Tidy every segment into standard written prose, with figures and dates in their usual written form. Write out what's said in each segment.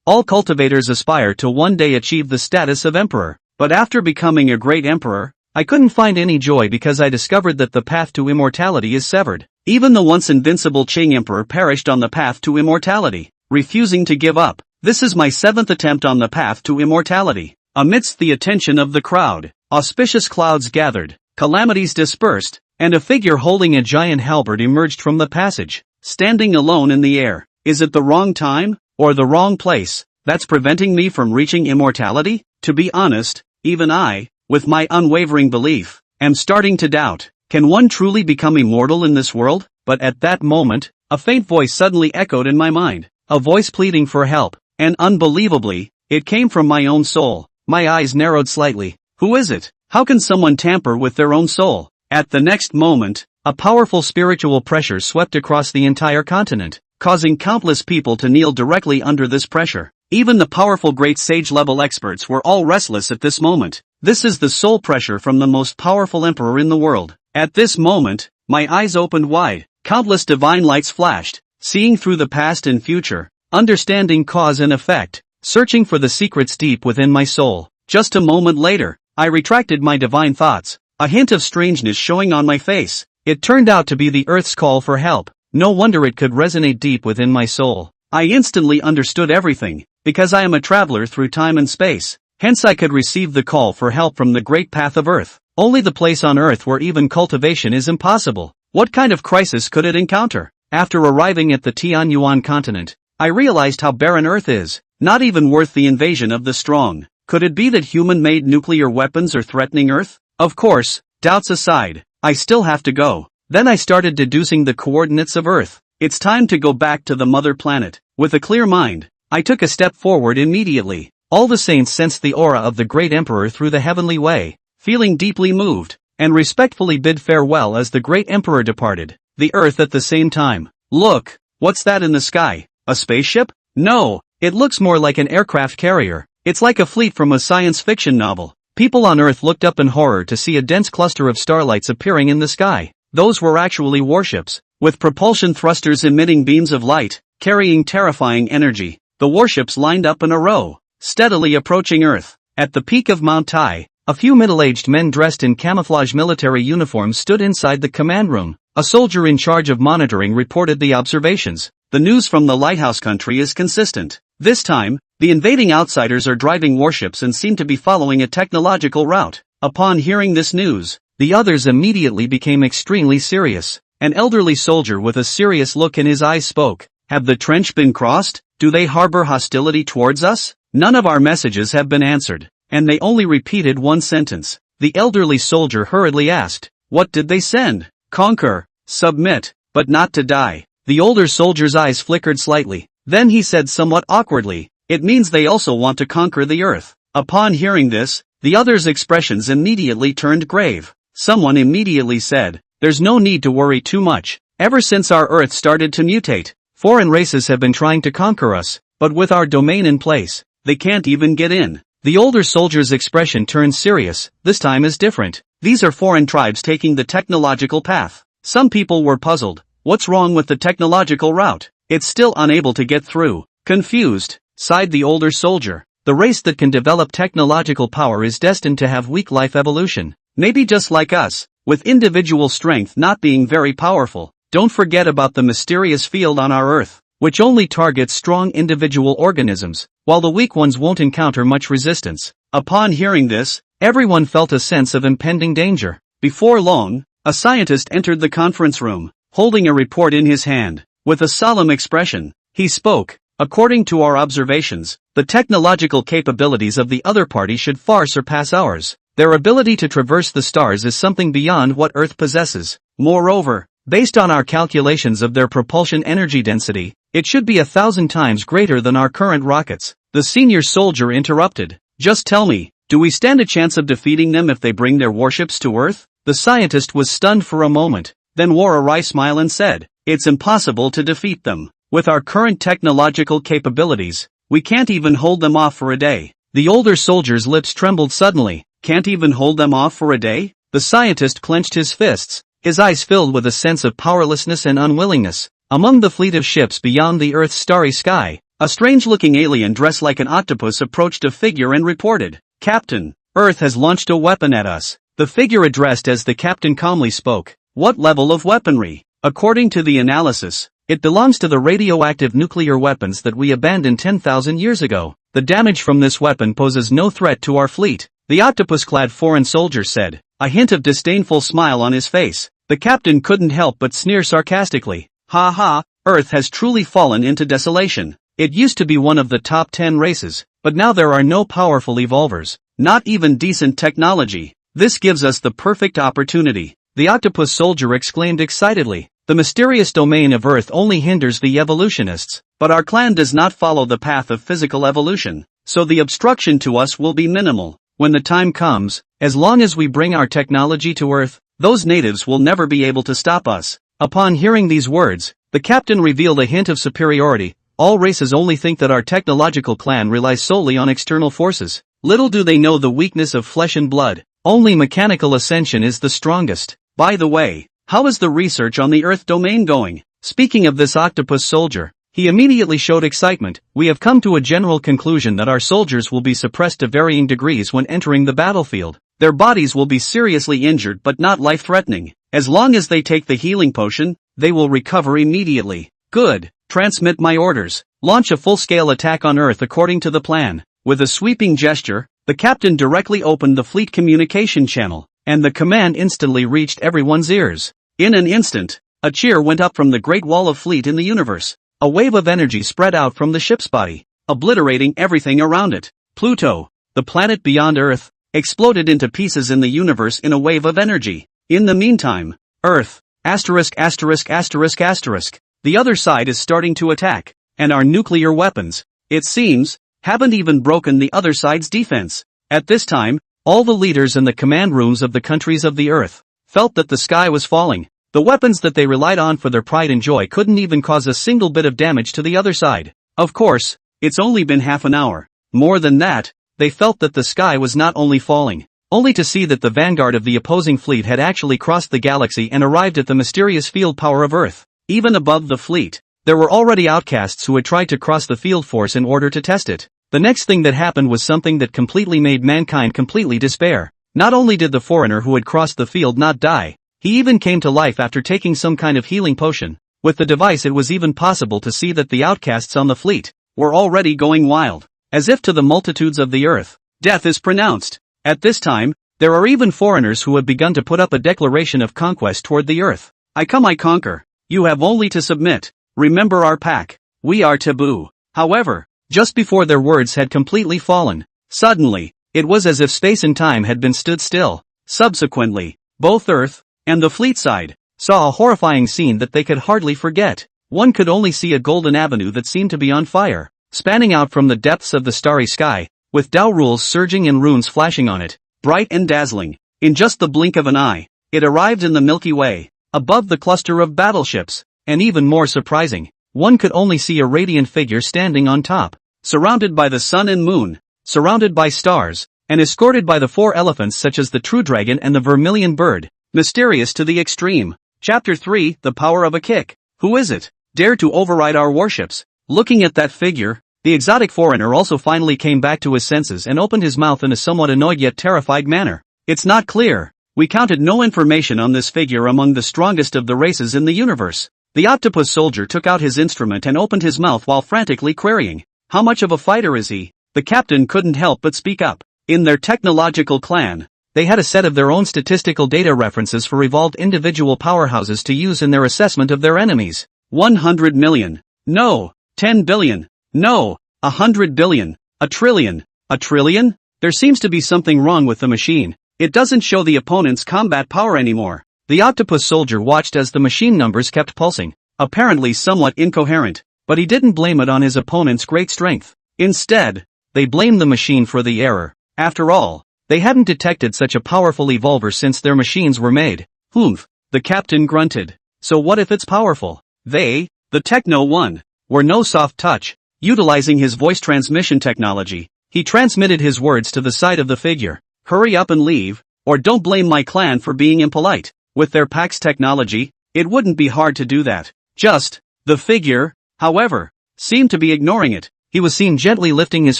All cultivators aspire to one day achieve the status of emperor. But after becoming a great emperor, I couldn't find any joy because I discovered that the path to immortality is severed. Even the once invincible Qing emperor perished on the path to immortality, refusing to give up. This is my 7th attempt on the path to immortality. Amidst the attention of the crowd, auspicious clouds gathered, calamities dispersed, and a figure holding a giant halberd emerged from the passage, standing alone in the air. Is it the wrong time, or the wrong place, that's preventing me from reaching immortality? To be honest, even I, with my unwavering belief, am starting to doubt, can one truly become immortal in this world? But at that moment, a faint voice suddenly echoed in my mind, a voice pleading for help, and unbelievably, it came from my own soul. My eyes narrowed slightly. Who is it? How can someone tamper with their own soul? At the next moment, a powerful spiritual pressure swept across the entire continent, causing countless people to kneel directly under this pressure. Even the powerful great sage-level experts were all restless at this moment. This is the soul pressure from the most powerful emperor in the world. At this moment, my eyes opened wide. Countless divine lights flashed, seeing through the past and future, understanding cause and effect, searching for the secrets deep within my soul. Just a moment later, I retracted my divine thoughts, a hint of strangeness showing on my face. It turned out to be the Earth's call for help. No wonder it could resonate deep within my soul. I instantly understood everything, because I am a traveler through time and space. Hence I could receive the call for help from the great path of Earth, only the place on Earth where even cultivation is impossible. What kind of crisis could it encounter? After arriving at the Tianyuan continent, I realized how barren Earth is, not even worth the invasion of the strong. Could it be that human-made nuclear weapons are threatening Earth? Of course, doubts aside, I still have to go. Then I started deducing the coordinates of Earth. It's time to go back to the mother planet. With a clear mind, I took a step forward immediately. All the saints sensed the aura of the great emperor through the heavenly way, feeling deeply moved, and respectfully bid farewell as the great emperor departed. The Earth at the same time. Look, what's that in the sky? A spaceship? No, it looks more like an aircraft carrier. It's like a fleet from a science fiction novel. People on Earth looked up in horror to see a dense cluster of starlights appearing in the sky. Those were actually warships, with propulsion thrusters emitting beams of light, carrying terrifying energy. The warships lined up in a row, steadily approaching Earth. At the peak of Mount Tai, a few middle-aged men dressed in camouflage military uniforms stood inside the command room. A soldier in charge of monitoring reported the observations. The news from the lighthouse country is consistent. This time, the invading outsiders are driving warships and seem to be following a technological route. Upon hearing this news, the others immediately became extremely serious. An elderly soldier with a serious look in his eyes spoke. Have the trench been crossed? Do they harbor hostility towards us? None of our messages have been answered, and they only repeated one sentence. The elderly soldier hurriedly asked, what did they send? Conquer, submit, but not to die. The older soldier's eyes flickered slightly. Then he said somewhat awkwardly, it means they also want to conquer the Earth. Upon hearing this, the others' expressions immediately turned grave. Someone immediately said, there's no need to worry too much. Ever since our Earth started to mutate, foreign races have been trying to conquer us, but with our domain in place, they can't even get in. The older soldier's expression turned serious. This time is different. These are foreign tribes taking the technological path. Some people were puzzled. What's wrong with the technological route? It's still unable to get through. Confused, sighed the older soldier. The race that can develop technological power is destined to have weak life evolution. Maybe just like us, with individual strength not being very powerful. Don't forget about the mysterious field on our Earth, which only targets strong individual organisms, while the weak ones won't encounter much resistance. Upon hearing this, everyone felt a sense of impending danger. Before long, a scientist entered the conference room, holding a report in his hand. With a solemn expression, he spoke. According to our observations, the technological capabilities of the other party should far surpass ours. Their ability to traverse the stars is something beyond what Earth possesses. Moreover, based on our calculations of their propulsion energy density, it should be 1,000 times greater than our current rockets. The senior soldier interrupted. Just tell me, do we stand a chance of defeating them if they bring their warships to Earth? The scientist was stunned for a moment, then wore a wry smile and said, it's impossible to defeat them. With our current technological capabilities, we can't even hold them off for a day. The older soldier's lips trembled suddenly. Can't even hold them off for a day? The scientist clenched his fists, his eyes filled with a sense of powerlessness and unwillingness. Among the fleet of ships beyond the Earth's starry sky, A strange-looking alien dressed like an octopus approached a figure and reported, "Captain, Earth has launched a weapon at us." The figure addressed as the captain calmly spoke, "What level of weaponry?" "According to the analysis, it belongs to the radioactive nuclear weapons that we abandoned 10,000 years ago. The damage from this weapon poses no threat to our fleet," the octopus-clad foreign soldier said, a hint of disdainful smile on his face. The captain couldn't help but sneer sarcastically. "Ha ha, Earth has truly fallen into desolation. It used to be one of the top 10 races, but now there are no powerful evolvers, not even decent technology. This gives us the perfect opportunity," the octopus soldier exclaimed excitedly. "The mysterious domain of Earth only hinders the evolutionists, but our clan does not follow the path of physical evolution, so the obstruction to us will be minimal. When the time comes, as long as we bring our technology to Earth, those natives will never be able to stop us." Upon hearing these words, the captain revealed a hint of superiority. "All races only think that our technological clan relies solely on external forces. Little do they know the weakness of flesh and blood. Only mechanical ascension is the strongest. By the way, how is the research on the Earth domain going?" Speaking of this octopus soldier, he immediately showed excitement. "We have come to a general conclusion that our soldiers will be suppressed to varying degrees when entering the battlefield. Their bodies will be seriously injured but not life-threatening. As long as they take the healing potion, they will recover immediately." "Good. Transmit my orders. Launch a full-scale attack on Earth according to the plan." With a sweeping gesture, the captain directly opened the fleet communication channel, and the command instantly reached everyone's ears. In an instant, a cheer went up from the Great Wall of Fleet in the universe. A wave of energy spread out from the ship's body, obliterating everything around it. Pluto, the planet beyond Earth, exploded into pieces in the universe in a wave of energy. In the meantime, Earth, ********, the other side is starting to attack, and our nuclear weapons, it seems, haven't even broken the other side's defense. At this time, all the leaders in the command rooms of the countries of the Earth felt that the sky was falling. The weapons that they relied on for their pride and joy couldn't even cause a single bit of damage to the other side. Of course, it's only been half an hour. More than that, they felt that the sky was not only falling, only to see that the vanguard of the opposing fleet had actually crossed the galaxy and arrived at the mysterious field power of Earth. Even above the fleet, there were already outcasts who had tried to cross the field force in order to test it. The next thing that happened was something that completely made mankind completely despair. Not only did the foreigner who had crossed the field not die, he even came to life after taking some kind of healing potion. With the device, it was even possible to see that the outcasts on the fleet were already going wild. As if to the multitudes of the Earth, death is pronounced. At this time, there are even foreigners who have begun to put up a declaration of conquest toward the Earth. "I come, I conquer. You have only to submit. Remember our pact. We are taboo." However, just before their words had completely fallen, suddenly, it was as if space and time had been stood still. Subsequently, both Earth and the fleet side saw a horrifying scene that they could hardly forget. One could only see a golden avenue that seemed to be on fire, spanning out from the depths of the starry sky, with Tao rules surging and runes flashing on it, bright and dazzling. In just the blink of an eye, it arrived in the Milky Way, above the cluster of battleships, and even more surprising, one could only see a radiant figure standing on top, surrounded by the sun and moon, surrounded by stars, and escorted by the 4 elephants such as the true dragon and the vermilion bird. Mysterious to the extreme. Chapter 3, The Power of a Kick. Who is it? Dare to override our warships? Looking at that figure, the exotic foreigner also finally came back to his senses and opened his mouth in a somewhat annoyed yet terrified manner. "It's not clear. We counted no information on this figure among the strongest of the races in the universe." The octopus soldier took out his instrument and opened his mouth while frantically querying, "How much of a fighter is he?" The captain couldn't help but speak up. In their technological clan, they had a set of their own statistical data references for evolved individual powerhouses to use in their assessment of their enemies. 100 million. No. 10 billion. No. 100 billion. A trillion. A trillion? There seems to be something wrong with the machine. It doesn't show the opponent's combat power anymore. The octopus soldier watched as the machine numbers kept pulsing, apparently somewhat incoherent, but he didn't blame it on his opponent's great strength. Instead, they blamed the machine for the error. After all, they hadn't detected such a powerful evolver since their machines were made. "Humph," the captain grunted. "So what if it's powerful?" They, the Techno One, were no soft touch. Utilizing his voice transmission technology, he transmitted his words to the side of the figure. "Hurry up and leave, or don't blame my clan for being impolite." With their PAX technology, it wouldn't be hard to do that. The figure, however, seemed to be ignoring it. He was seen gently lifting his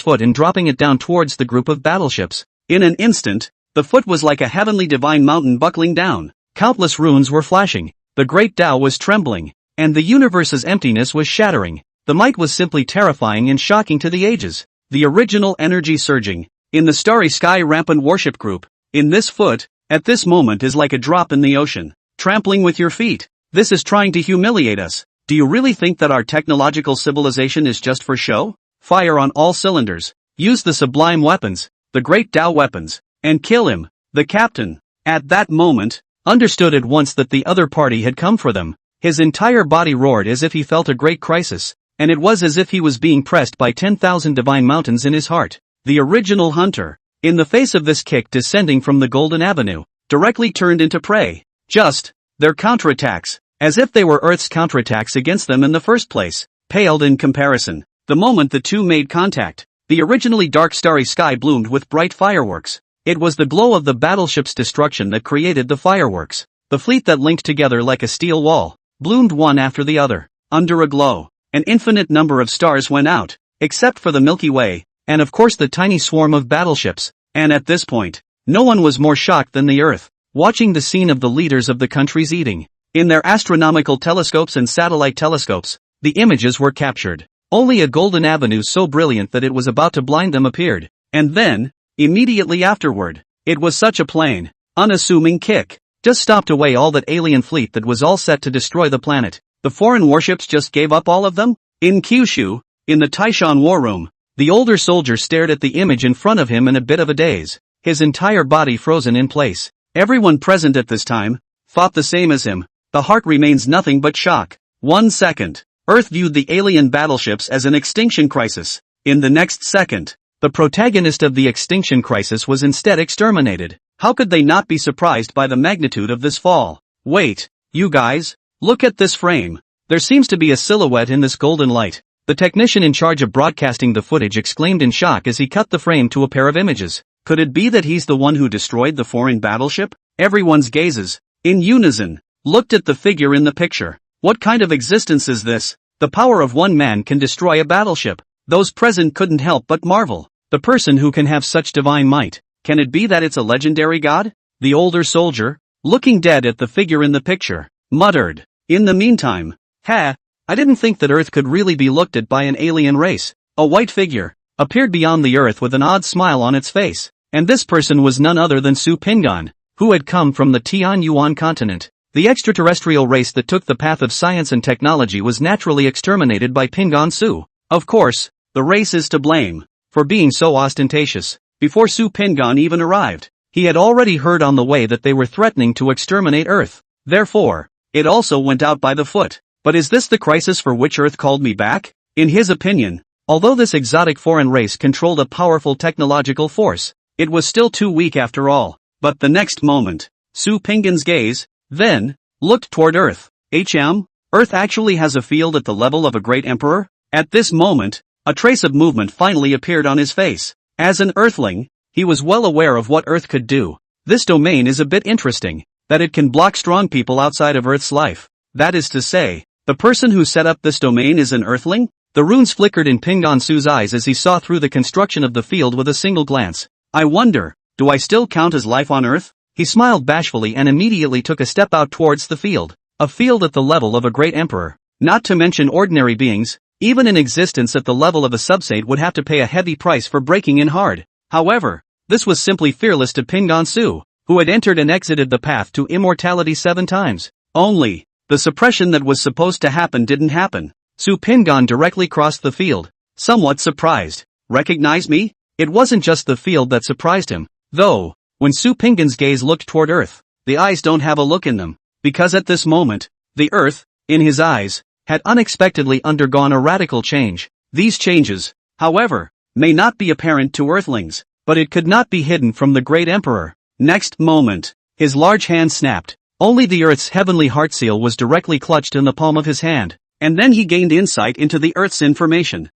foot and dropping it down towards the group of battleships. In an instant, the foot was like a heavenly divine mountain buckling down. Countless runes were flashing, the great Tao was trembling, and the universe's emptiness was shattering. The might was simply terrifying and shocking to the ages. The original energy surging. In the starry sky rampant worship group. In this foot, at this moment is like a drop in the ocean. Trampling with your feet. This is trying to humiliate us. Do you really think that our technological civilization is just for show? Fire on all cylinders. Use the sublime weapons, the great Tao weapons, and kill him. The captain, at that moment, understood at once that the other party had come for them. His entire body roared as if he felt a great crisis, and it was as if he was being pressed by 10,000 divine mountains in his heart. The original hunter, in the face of this kick descending from the Golden Avenue, directly turned into prey. Just, their counterattacks, as if they were Earth's counterattacks against them in the first place, paled in comparison. The moment the two made contact, the originally dark starry sky bloomed with bright fireworks. It was the glow of the battleship's destruction that created the fireworks. The fleet that linked together like a steel wall, bloomed one after the other. Under a glow, an infinite number of stars went out, except for the Milky Way, and of course the tiny swarm of battleships. And at this point, no one was more shocked than the Earth, watching the scene of the leaders of the countries eating. In their astronomical telescopes and satellite telescopes, the images were captured. Only a golden avenue so brilliant that it was about to blind them appeared. And then, immediately afterward, it was such a plain, unassuming kick. Just stopped away all that alien fleet that was all set to destroy the planet. The foreign warships just gave up all of them? In Kyushu, in the Taishan war room, the older soldier stared at the image in front of him in a bit of a daze, his entire body frozen in place. Everyone present at this time thought the same as him. The heart remains nothing but shock. 1 second, Earth viewed the alien battleships as an extinction crisis. In the next second, the protagonist of the extinction crisis was instead exterminated. How could they not be surprised by the magnitude of this fall? Wait, you guys, look at this frame. There seems to be a silhouette in this golden light. The technician in charge of broadcasting the footage exclaimed in shock as he cut the frame to a pair of images. Could it be that he's the one who destroyed the foreign battleship? Everyone's gazes, in unison, looked at the figure in the picture. What kind of existence is this? The power of one man can destroy a battleship. Those present couldn't help but marvel. The person who can have such divine might. Can it be that it's a legendary god? The older soldier, looking dead at the figure in the picture, muttered. In the meantime, I didn't think that Earth could really be looked at by an alien race. A white figure appeared beyond the Earth with an odd smile on its face. And this person was none other than Su Pingan, who had come from the Tianyuan continent. The extraterrestrial race that took the path of science and technology was naturally exterminated by Pingan Su. Of course, the race is to blame for being so ostentatious. Before Su Pingan even arrived, he had already heard on the way that they were threatening to exterminate Earth. Therefore, it also went out by the foot. But is this the crisis for which Earth called me back? In his opinion, although this exotic foreign race controlled a powerful technological force, it was still too weak after all. But the next moment, Su Pingan's gaze, then, looked toward Earth. Earth actually has a field at the level of a great emperor? At this moment, a trace of movement finally appeared on his face. As an Earthling, he was well aware of what Earth could do. This domain is a bit interesting, that it can block strong people outside of Earth's life. That is to say, the person who set up this domain is an Earthling? The runes flickered in Pingan Su's eyes as he saw through the construction of the field with a single glance. I wonder, do I still count as life on Earth? He smiled bashfully and immediately took a step out towards the field. A field at the level of a great emperor. Not to mention ordinary beings, even in existence at the level of a substate would have to pay a heavy price for breaking in hard. However, this was simply fearless to Pingan Su, who had entered and exited the path to immortality 7 times. Only, the suppression that was supposed to happen didn't happen. Su Pingan directly crossed the field, somewhat surprised. Recognize me? It wasn't just the field that surprised him, though. When Su Pingan's gaze looked toward Earth, the eyes don't have a look in them, because at this moment, the Earth, in his eyes, had unexpectedly undergone a radical change. These changes, however, may not be apparent to Earthlings, but it could not be hidden from the great emperor. Next moment, his large hand snapped. Only the Earth's heavenly heart seal was directly clutched in the palm of his hand, and then he gained insight into the Earth's information.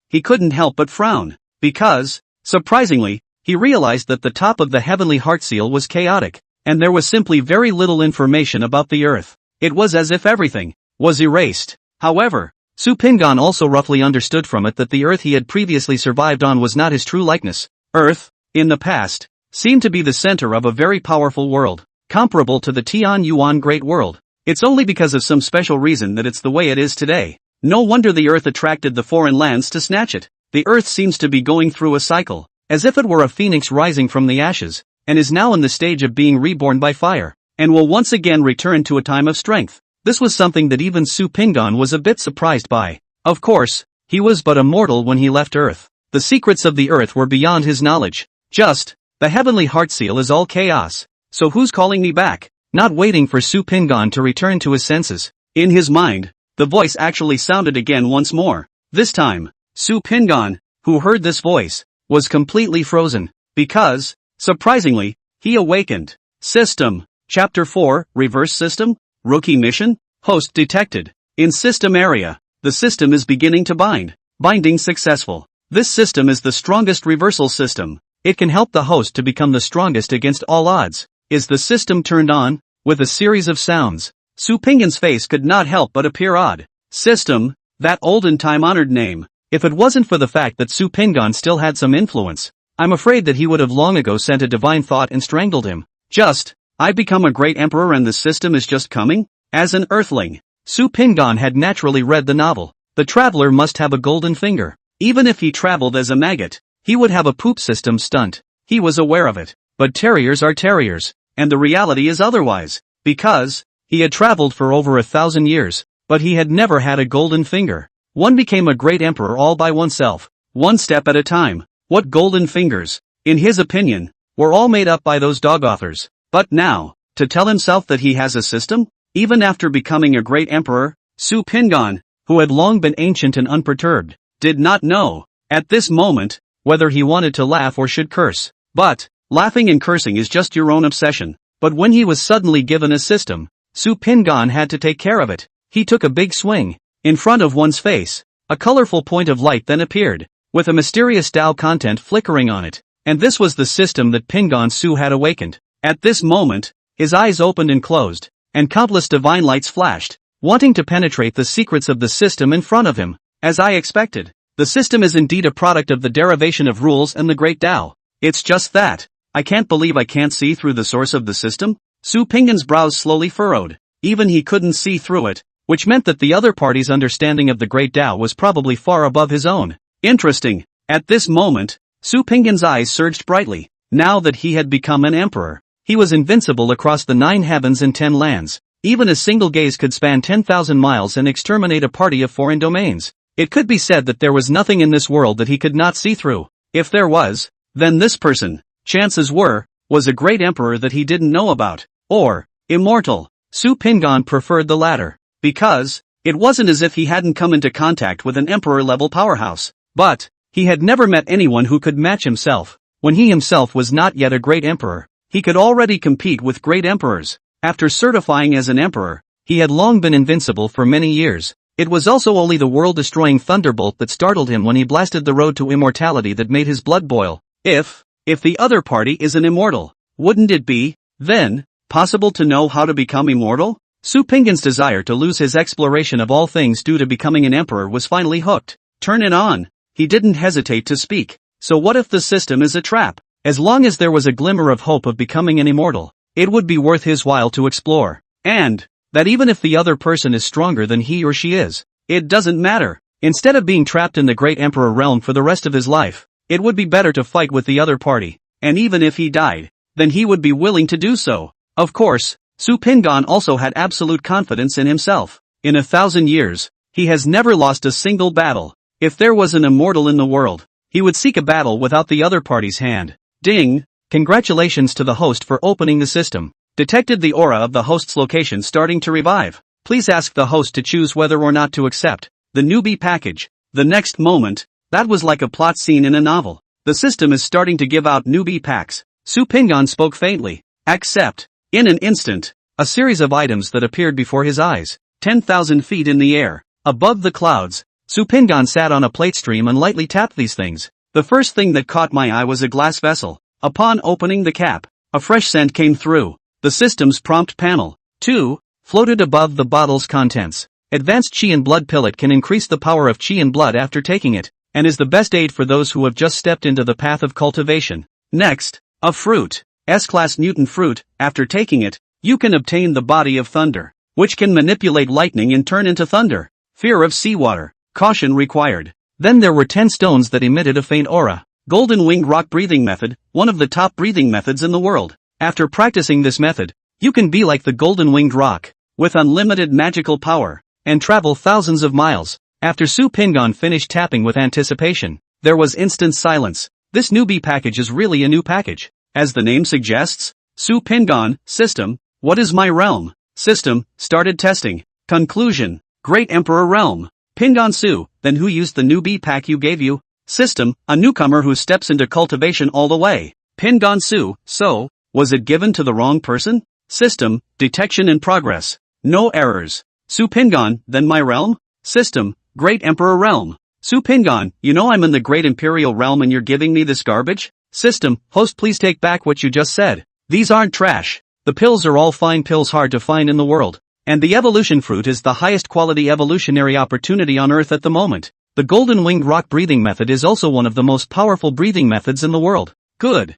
He couldn't help but frown, because, surprisingly, he realized that the top of the heavenly heart seal was chaotic, and there was simply very little information about the Earth. It was as if everything was erased. However, Su Pingan also roughly understood from it that the Earth he had previously survived on was not his true likeness. Earth, in the past, seemed to be the center of a very powerful world, comparable to the Tian Yuan Great World. It's only because of some special reason that it's the way it is today. No wonder the Earth attracted the foreign lands to snatch it. The Earth seems to be going through a cycle, as if it were a phoenix rising from the ashes, and is now in the stage of being reborn by fire, and will once again return to a time of strength. This was something that even Su Pingan was a bit surprised by. Of course, he was but a mortal when he left Earth. The secrets of the Earth were beyond his knowledge. Just, the heavenly heart seal is all chaos. So who's calling me back? Not waiting for Su Pingan to return to his senses. In his mind, the voice actually sounded again once more. This time, Su Pingan, who heard this voice, was completely frozen, because, surprisingly, he awakened. System. Chapter 4, Reverse System? Rookie Mission? Host detected. In System Area, the system is beginning to bind. Binding successful. This system is the strongest reversal system. It can help the host to become the strongest against all odds. Is the system turned on? With a series of sounds, Su Pingan's face could not help but appear odd. System, that old and time-honored name. If it wasn't for the fact that Su Pingan still had some influence, I'm afraid that he would have long ago sent a divine thought and strangled him. Just, I've become a great emperor and the system is just coming? As an earthling, Su Pingan had naturally read the novel. The traveler must have a golden finger. Even if he traveled as a maggot, he would have a poop system stunt. He was aware of it. But terriers are terriers, and the reality is otherwise. Because, he had traveled for over 1,000 years, but he had never had a golden finger. One became a great emperor all by oneself, one step at a time. What golden fingers, in his opinion, were all made up by those dog authors. But now, to tell himself that he has a system? Even after becoming a great emperor, Su Pingan, who had long been ancient and unperturbed, did not know, at this moment, whether he wanted to laugh or should curse. But, laughing and cursing is just your own obsession. But when he was suddenly given a system, Su Pingan had to take care of it. He took a big swing. In front of one's face, a colorful point of light then appeared, with a mysterious Tao content flickering on it. And this was the system that Pingan Su had awakened. At this moment, his eyes opened and closed, and countless divine lights flashed, wanting to penetrate the secrets of the system in front of him. As I expected, the system is indeed a product of the derivation of rules and the great Tao. It's just that, I can't believe I can't see through the source of the system? Su Pingan's brows slowly furrowed. Even he couldn't see through it, which meant that the other party's understanding of the great Tao was probably far above his own. Interesting. At this moment, Su Pingan's eyes surged brightly. Now that he had become an emperor, he was invincible across the 9 heavens and 10 lands. Even a single gaze could span 10,000 miles and exterminate a party of foreign domains. It could be said that there was nothing in this world that he could not see through. If there was, then this person, chances were, was a great emperor that he didn't know about. Or, immortal. Su Pingan preferred the latter. Because, it wasn't as if he hadn't come into contact with an emperor-level powerhouse. But, he had never met anyone who could match himself. When he himself was not yet a great emperor, he could already compete with great emperors. After certifying as an emperor, he had long been invincible for many years. It was also only the world-destroying thunderbolt that startled him when he blasted the road to immortality that made his blood boil. If the other party is an immortal, wouldn't it be, then, possible to know how to become immortal? Su Pingan's desire to lose his exploration of all things due to becoming an emperor was finally hooked. Turn it on. He didn't hesitate to speak. So what if the system is a trap? As long as there was a glimmer of hope of becoming an immortal, it would be worth his while to explore. And, that even if the other person is stronger than he or she is, it doesn't matter. Instead of being trapped in the great emperor realm for the rest of his life, it would be better to fight with the other party. And even if he died, then he would be willing to do so. Of course, Su Pingan also had absolute confidence in himself. In 1,000 years, he has never lost a single battle. If there was an immortal in the world, he would seek a battle without the other party's hand. Ding! Congratulations to the host for opening the system. Detected the aura of the host's location starting to revive. Please ask the host to choose whether or not to accept the newbie package. The next moment, that was like a plot scene in a novel. The system is starting to give out newbie packs. Su Pingan spoke faintly. Accept. In an instant, a series of items that appeared before his eyes. 10,000 feet in the air, above the clouds. Su Pingan sat on a plate stream and lightly tapped these things. The first thing that caught my eye was a glass vessel. Upon opening the cap, a fresh scent came through. The system's prompt panel, 2, floated above the bottle's contents. Advanced Qi and Blood Pillet can increase the power of Qi and Blood after taking it, and is the best aid for those who have just stepped into the path of cultivation. Next, a fruit. S-Class Mutant Fruit. After taking it, you can obtain the Body of Thunder, which can manipulate lightning and turn into thunder. Fear of seawater. Caution required. Then there were 10 stones that emitted a faint aura. Golden Winged Rock Breathing Method, one of the top breathing methods in the world. After practicing this method, you can be like the Golden Winged Rock, with unlimited magical power, and travel thousands of miles. After Su Pingon finished tapping with anticipation, there was instant silence. This newbie package is really a new package. As the name suggests, Su Pingon, System, what is my realm? System, started testing. Conclusion, Great Emperor Realm. Pingon Su, then who used the newbie pack you gave you? System, a newcomer who steps into cultivation all the way. Pingon Su, so, was it given to the wrong person? System, detection in progress. No errors. Su Pingon, then my realm? System, Great Emperor Realm. Su Pingon, you know I'm in the Great Imperial Realm and you're giving me this garbage? System, host please take back what you just said. These aren't trash. The pills are all fine pills hard to find in the world. And the evolution fruit is the highest quality evolutionary opportunity on Earth at the moment. The Golden Winged Rock breathing method is also one of the most powerful breathing methods in the world. Good.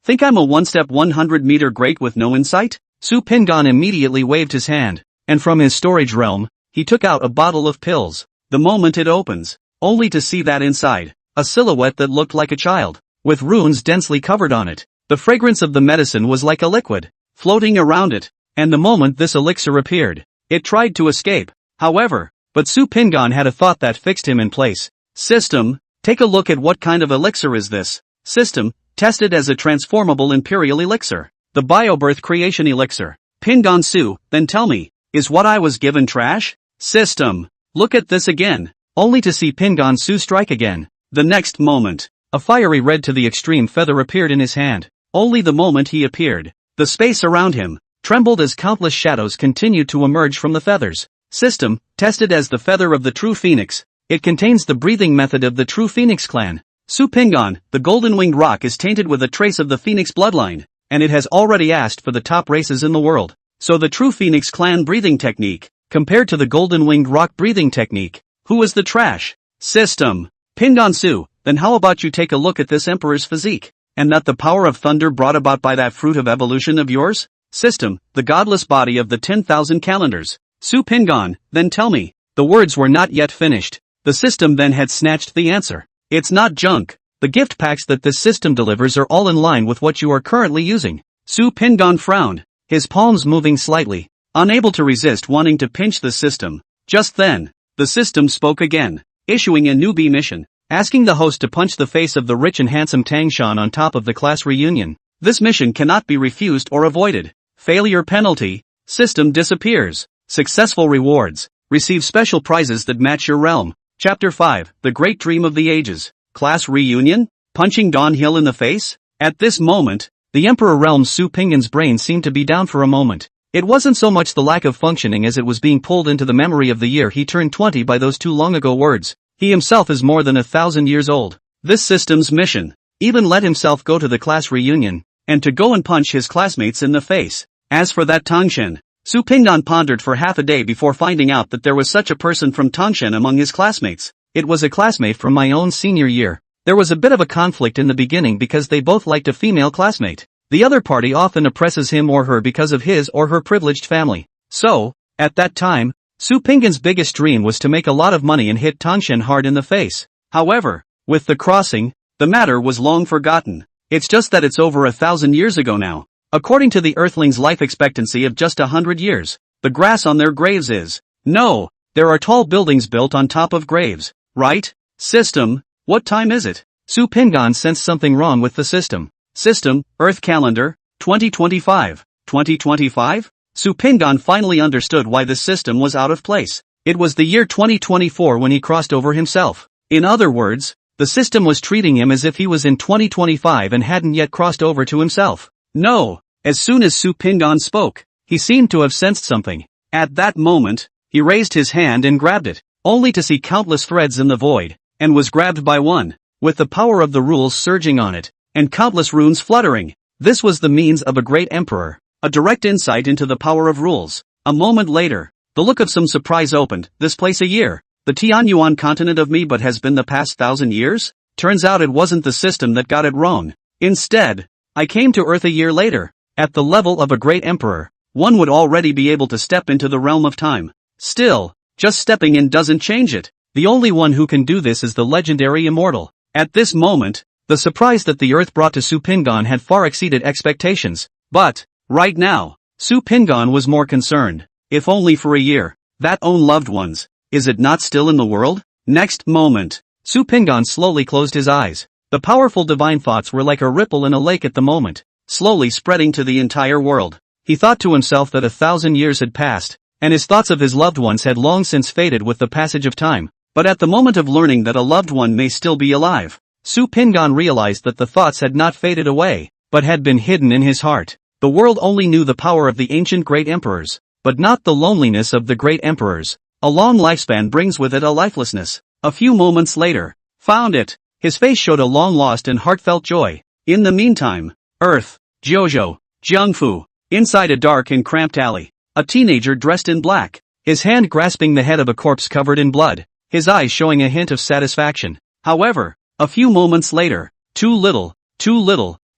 Think I'm a one-step 100-meter great with no insight? Su Pingon immediately waved his hand, and from his storage realm, he took out a bottle of pills. The moment it opens, only to see that inside, a silhouette that looked like a child, with runes densely covered on it. The fragrance of the medicine was like a liquid, floating around it, and the moment this elixir appeared, it tried to escape. However, but Su Pingon had a thought that fixed him in place. System, take a look at what kind of elixir is this. System, tested as a transformable imperial elixir. The Biobirth Creation Elixir. Pingon Su, then tell me, is what I was given trash? System, look at this again, only to see Pingon Su strike again. The next moment, a fiery red to the extreme feather appeared in his hand. Only the moment he appeared, the space around him trembled as countless shadows continued to emerge from the feathers. System, tested as the feather of the true phoenix. It contains the breathing method of the true phoenix clan. Su Pingon, the Golden Winged Rock is tainted with a trace of the phoenix bloodline, and it has already asked for the top races in the world. So the true phoenix clan breathing technique, compared to the Golden Winged Rock breathing technique, who is the trash? System, Pingon Su, then how about you take a look at this emperor's physique, and not the power of thunder brought about by that fruit of evolution of yours? System, the godless body of the 10,000 calendars. Su Pingon, then tell me. The words were not yet finished. The system then had snatched the answer. It's not junk. The gift packs that this system delivers are all in line with what you are currently using. Su Pingon frowned, his palms moving slightly, unable to resist wanting to pinch the system. Just then, the system spoke again, issuing a newbie mission, asking the host to punch the face of the rich and handsome Tangshan on top of the class reunion. This mission cannot be refused or avoided. Failure penalty. System disappears. Successful rewards. Receive special prizes that match your realm. Chapter 5, The Great Dream of the Ages. Class reunion? Punching Don Hill in the face? At this moment, the Emperor Realm's Su Pingon's brain seemed to be down for a moment. It wasn't so much the lack of functioning as it was being pulled into the memory of the year he turned 20 by those two long ago words. He himself is more than 1,000 years old. This system's mission, even let himself go to the class reunion, and to go and punch his classmates in the face. As for that Tangshan, Su Pingon pondered for half a day before finding out that there was such a person from Tangshan among his classmates. It was a classmate from my own senior year. There was a bit of a conflict in the beginning because they both liked a female classmate. The other party often oppresses him or her because of his or her privileged family. So, at that time, Su Pingon's biggest dream was to make a lot of money and hit Tangshan hard in the face. However, with the crossing, the matter was long forgotten. It's just that it's over 1,000 years ago now. According to the Earthlings' life expectancy of just 100 years, the grass on their graves is. No, there are tall buildings built on top of graves, right? System, what time is it? Su Pingon sensed something wrong with the system. System, Earth Calendar, 2025. 2025? Su Pingon finally understood why the system was out of place. It was the year 2024 when he crossed over himself. In other words, the system was treating him as if he was in 2025 and hadn't yet crossed over to himself. No, as soon as Su Pingon spoke, he seemed to have sensed something. At that moment, he raised his hand and grabbed it, only to see countless threads in the void, and was grabbed by one, with the power of the rules surging on it, and countless runes fluttering. This was the means of a great emperor, a direct insight into the power of rules. A moment later, The look of some surprise opened. This place a year. The Tianyuan continent of me but has been the past 1,000 years? Turns out it wasn't the system that got it wrong. Instead, I came to Earth a year later. At the level of a great emperor, one would already be able to step into the realm of time. Still, just stepping in doesn't change it. The only one who can do this is the legendary immortal. At this moment, the surprise that the Earth brought to Su Pingon had far exceeded expectations. But, right now, Su Pingon was more concerned. If only for a year. That own loved ones. Is it not still in the world? Next moment, Su Pingon slowly closed his eyes. The powerful divine thoughts were like a ripple in a lake at the moment, slowly spreading to the entire world. He thought to himself that 1,000 years had passed, and his thoughts of his loved ones had long since faded with the passage of time. But at the moment of learning that a loved one may still be alive, Su Pingon realized that the thoughts had not faded away, but had been hidden in his heart. The world only knew the power of the ancient great emperors, but not the loneliness of the great emperors. A long lifespan brings with it a lifelessness. A few moments later, found it. His face showed a long-lost and heartfelt joy. In the meantime, Earth, Jojo, Jiangfu, inside a dark and cramped alley, a teenager dressed in black, his hand grasping the head of a corpse covered in blood, his eyes showing a hint of satisfaction. However, a few moments later, too little,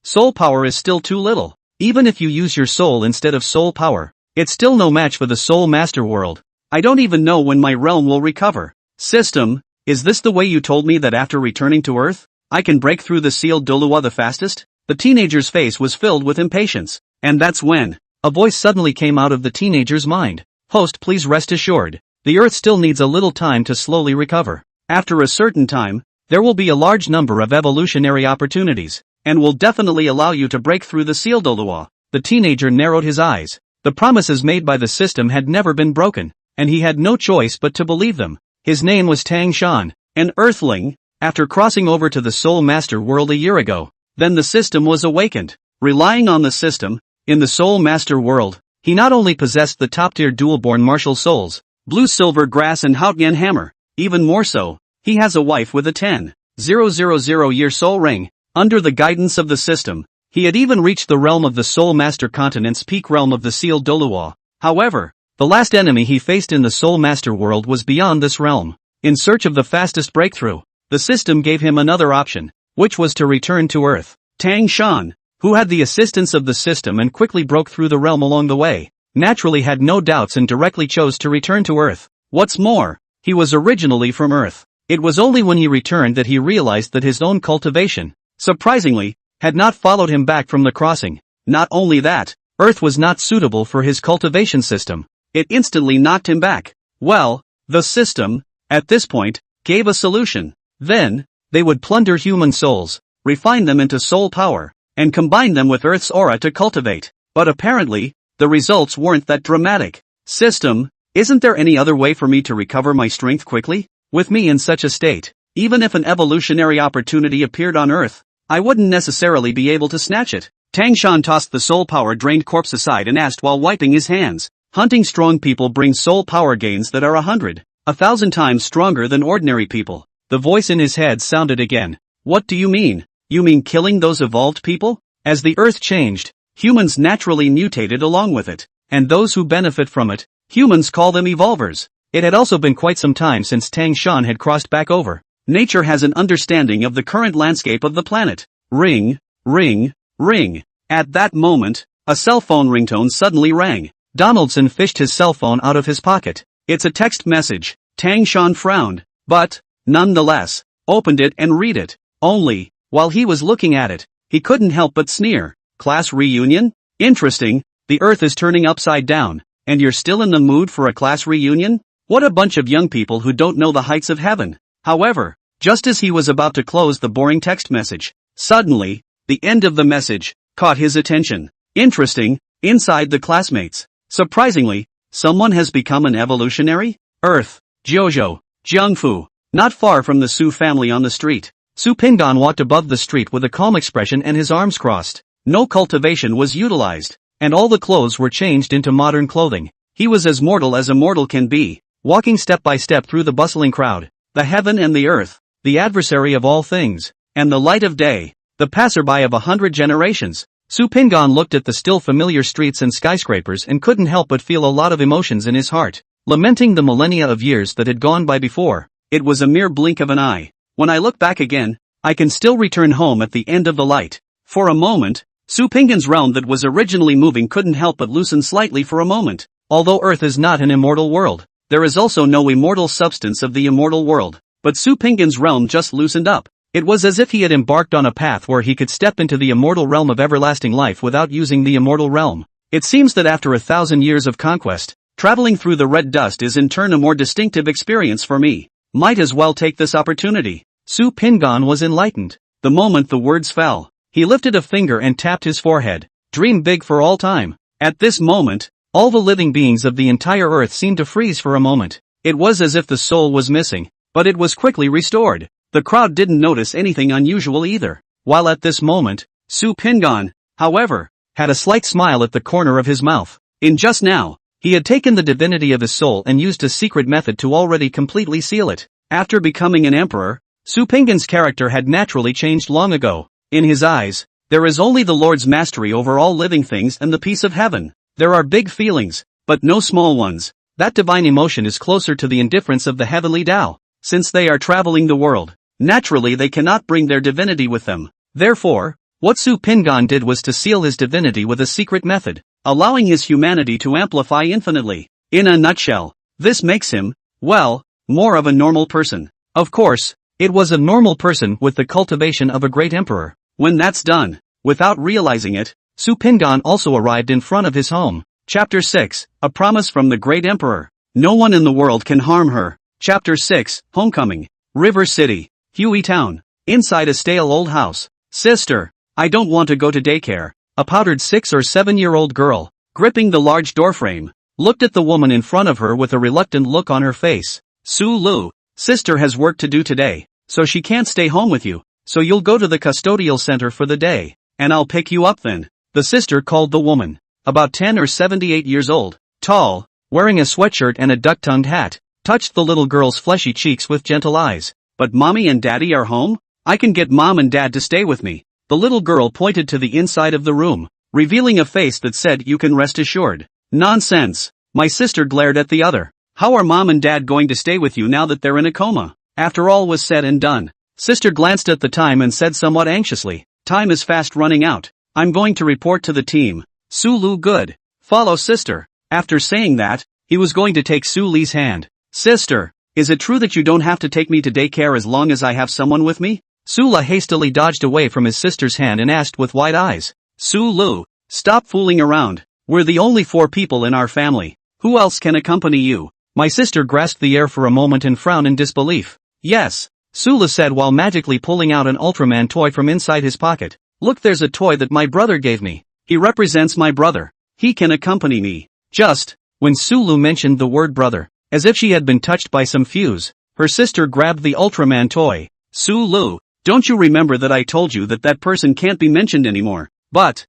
soul power is still too little. Even if you use your soul instead of soul power, it's still no match for the Soul Master world. I don't even know when my realm will recover. System, is this the way you told me that after returning to Earth, I can break through the sealed Dolua the fastest? The teenager's face was filled with impatience. And that's when a voice suddenly came out of the teenager's mind. Host, please rest assured. The Earth still needs a little time to slowly recover. After a certain time, there will be a large number of evolutionary opportunities, and will definitely allow you to break through the sealed Dolua. The teenager narrowed his eyes. The promises made by the system had never been broken, and he had no choice but to believe them. His name was Tang Shan, an Earthling, after crossing over to the Soul Master world a year ago. Then the system was awakened. Relying on the system, in the Soul Master world, he not only possessed the top-tier dual-born martial souls, blue silver grass and Haotian hammer, even more so, he has a wife with a 10,000-year soul ring. Under the guidance of the system, he had even reached the realm of the Soul Master continent's peak realm of the sealed Dolua. However, the last enemy he faced in the Soul Master world was beyond this realm. In search of the fastest breakthrough, the system gave him another option, which was to return to Earth. Tang Shan, who had the assistance of the system and quickly broke through the realm along the way, naturally had no doubts and directly chose to return to Earth. What's more, he was originally from Earth. It was only when he returned that he realized that his own cultivation, surprisingly, had not followed him back from the crossing. Not only that, Earth was not suitable for his cultivation system. It instantly knocked him back. Well, the system, at this point, gave a solution. Then, they would plunder human souls, refine them into soul power, and combine them with Earth's aura to cultivate. But apparently, the results weren't that dramatic. System, isn't there any other way for me to recover my strength quickly? With me in such a state, even if an evolutionary opportunity appeared on Earth, I wouldn't necessarily be able to snatch it. Tang Shan tossed the soul power drained corpse aside and asked while wiping his hands. Hunting strong people brings soul power gains that are 1,000 times stronger than ordinary people. The voice in his head sounded again. What do you mean? You mean killing those evolved people? As the Earth changed, humans naturally mutated along with it. And those who benefit from it, humans call them evolvers. It had also been quite some time since Tang Shan had crossed back over. Nature has an understanding of the current landscape of the planet. Ring, ring, ring. At that moment, a cell phone ringtone suddenly rang. Donaldson fished his cell phone out of his pocket. It's a text message. Tang Shan frowned, but, nonetheless, opened it and read it. Only, while he was looking at it, he couldn't help but sneer. Class reunion? Interesting, the Earth is turning upside down, and you're still in the mood for a class reunion? What a bunch of young people who don't know the heights of heaven. However, just as he was about to close the boring text message, suddenly, the end of the message caught his attention. Interesting, inside the classmates. Surprisingly, someone has become an evolutionary? Earth, Jojo, Jiangfu, not far from the Su family on the street. Su Pingon walked above the street with a calm expression and his arms crossed. No cultivation was utilized, and all the clothes were changed into modern clothing. He was as mortal as a mortal can be, walking step by step through the bustling crowd. The heaven and the earth, the adversary of all things, and the light of day, the passerby of 100 generations. Su Pingon looked at the still familiar streets and skyscrapers and couldn't help but feel a lot of emotions in his heart. lamenting the millennia of years that had gone by before. It was a mere blink of an eye. When I look back again, I can still return home at the end of the light. For a moment, Su Pinggan's realm that was originally moving couldn't help but loosen slightly for a moment. Although Earth is not an immortal world, there is also no immortal substance of the immortal world. But Su Pinggan's realm just loosened up. It was as if he had embarked on a path where he could step into the immortal realm of everlasting life without using the immortal realm. It seems that after 1,000 years of conquest, traveling through the red dust is in turn a more distinctive experience for me. Might as well take this opportunity. Su Pinggan was enlightened. The moment the words fell, he lifted a finger and tapped his forehead. Dream big for all time. At this moment, all the living beings of the entire earth seemed to freeze for a moment. It was as if the soul was missing, but it was quickly restored. The crowd didn't notice anything unusual either. While at this moment, Su Pinggan, however, had a slight smile at the corner of his mouth. In just now, he had taken the divinity of his soul and used a secret method to already completely seal it. After becoming an emperor, Su Pinggan's character had naturally changed long ago. In his eyes, there is only the Lord's mastery over all living things and the peace of heaven. There are big feelings, but no small ones. That divine emotion is closer to the indifference of the heavenly Tao. Since they are traveling the world, naturally they cannot bring their divinity with them. Therefore, what Su Pinggan did was to seal his divinity with a secret method, allowing his humanity to amplify infinitely. In a nutshell, this makes him, well, more of a normal person. Of course, it was a normal person with the cultivation of a great emperor. When that's done, without realizing it, Su Pinggan also arrived in front of his home. Chapter 6, A Promise from the Great Emperor. No one in the world can harm her. Chapter 6, Homecoming. River City, Huey Town. Inside a stale old house. Sister, I don't want to go to daycare. A powdered 6 or 7-year-old girl, gripping the large doorframe, looked at the woman in front of her with a reluctant look on her face. Su Lu, sister has work to do today, so she can't stay home with you, so you'll go to the custodial center for the day, and I'll pick you up then. The sister called the woman, about 10 or 78 years old, tall, wearing a sweatshirt and a duck-tongued hat, touched the little girl's fleshy cheeks with gentle eyes. But mommy and daddy are home? I can get mom and dad to stay with me. The little girl pointed to the inside of the room, revealing a face that said you can rest assured. Nonsense. My sister glared at the other. How are mom and dad going to stay with you now that they're in a coma? After all was said and done, sister glanced at the time and said somewhat anxiously, time is fast running out. I'm going to report to the team. Su Lu good. Follow sister. After saying that, he was going to take Su Li's hand. Sister, is it true that you don't have to take me to daycare as long as I have someone with me? Su Li hastily dodged away from his sister's hand and asked with wide eyes. Su Lu, stop fooling around. We're the only 4 people in our family. Who else can accompany you? My sister grasped the air for a moment and frowned in disbelief. Yes, Su Li said while magically pulling out an Ultraman toy from inside his pocket. Look, there's a toy that my brother gave me. He represents my brother. He can accompany me. Just, when Su Lu mentioned the word brother, as if she had been touched by some fuse, her sister grabbed the Ultraman toy. Su Lu, don't you remember that I told you that that person can't be mentioned anymore? But,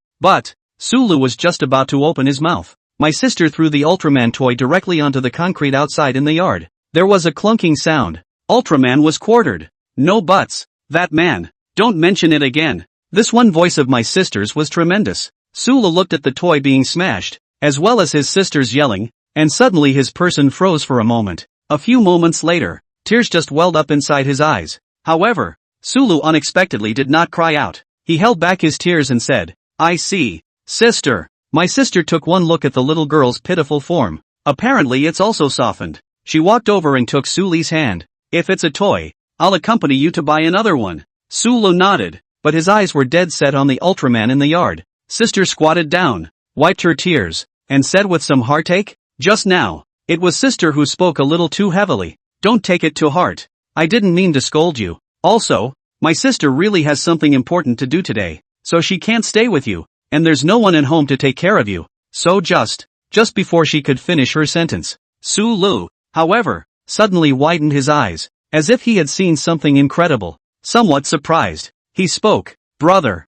Su Lu was just about to open his mouth. My sister threw the Ultraman toy directly onto the concrete outside in the yard. There was a clunking sound. Ultraman was quartered. No buts. That man. Don't mention it again. This one voice of my sister's was tremendous. Su Lu looked at the toy being smashed, as well as his sister's yelling, and suddenly his person froze for a moment. A few moments later, tears just welled up inside his eyes. However, Su Lu unexpectedly did not cry out. He held back his tears and said, I see. Sister. My sister took one look at the little girl's pitiful form. Apparently it's also softened. She walked over and took Su Li's hand. If it's a toy, I'll accompany you to buy another one. Su Lu nodded, but his eyes were dead set on the Ultraman in the yard. Sister squatted down, wiped her tears, and said with some heartache, just now, it was sister who spoke a little too heavily. Don't take it to heart. I didn't mean to scold you. Also, my sister really has something important to do today, so she can't stay with you, and there's no one at home to take care of you. So just before she could finish her sentence, Su Lu, however, suddenly widened his eyes, as if he had seen something incredible. Somewhat surprised, he spoke, brother,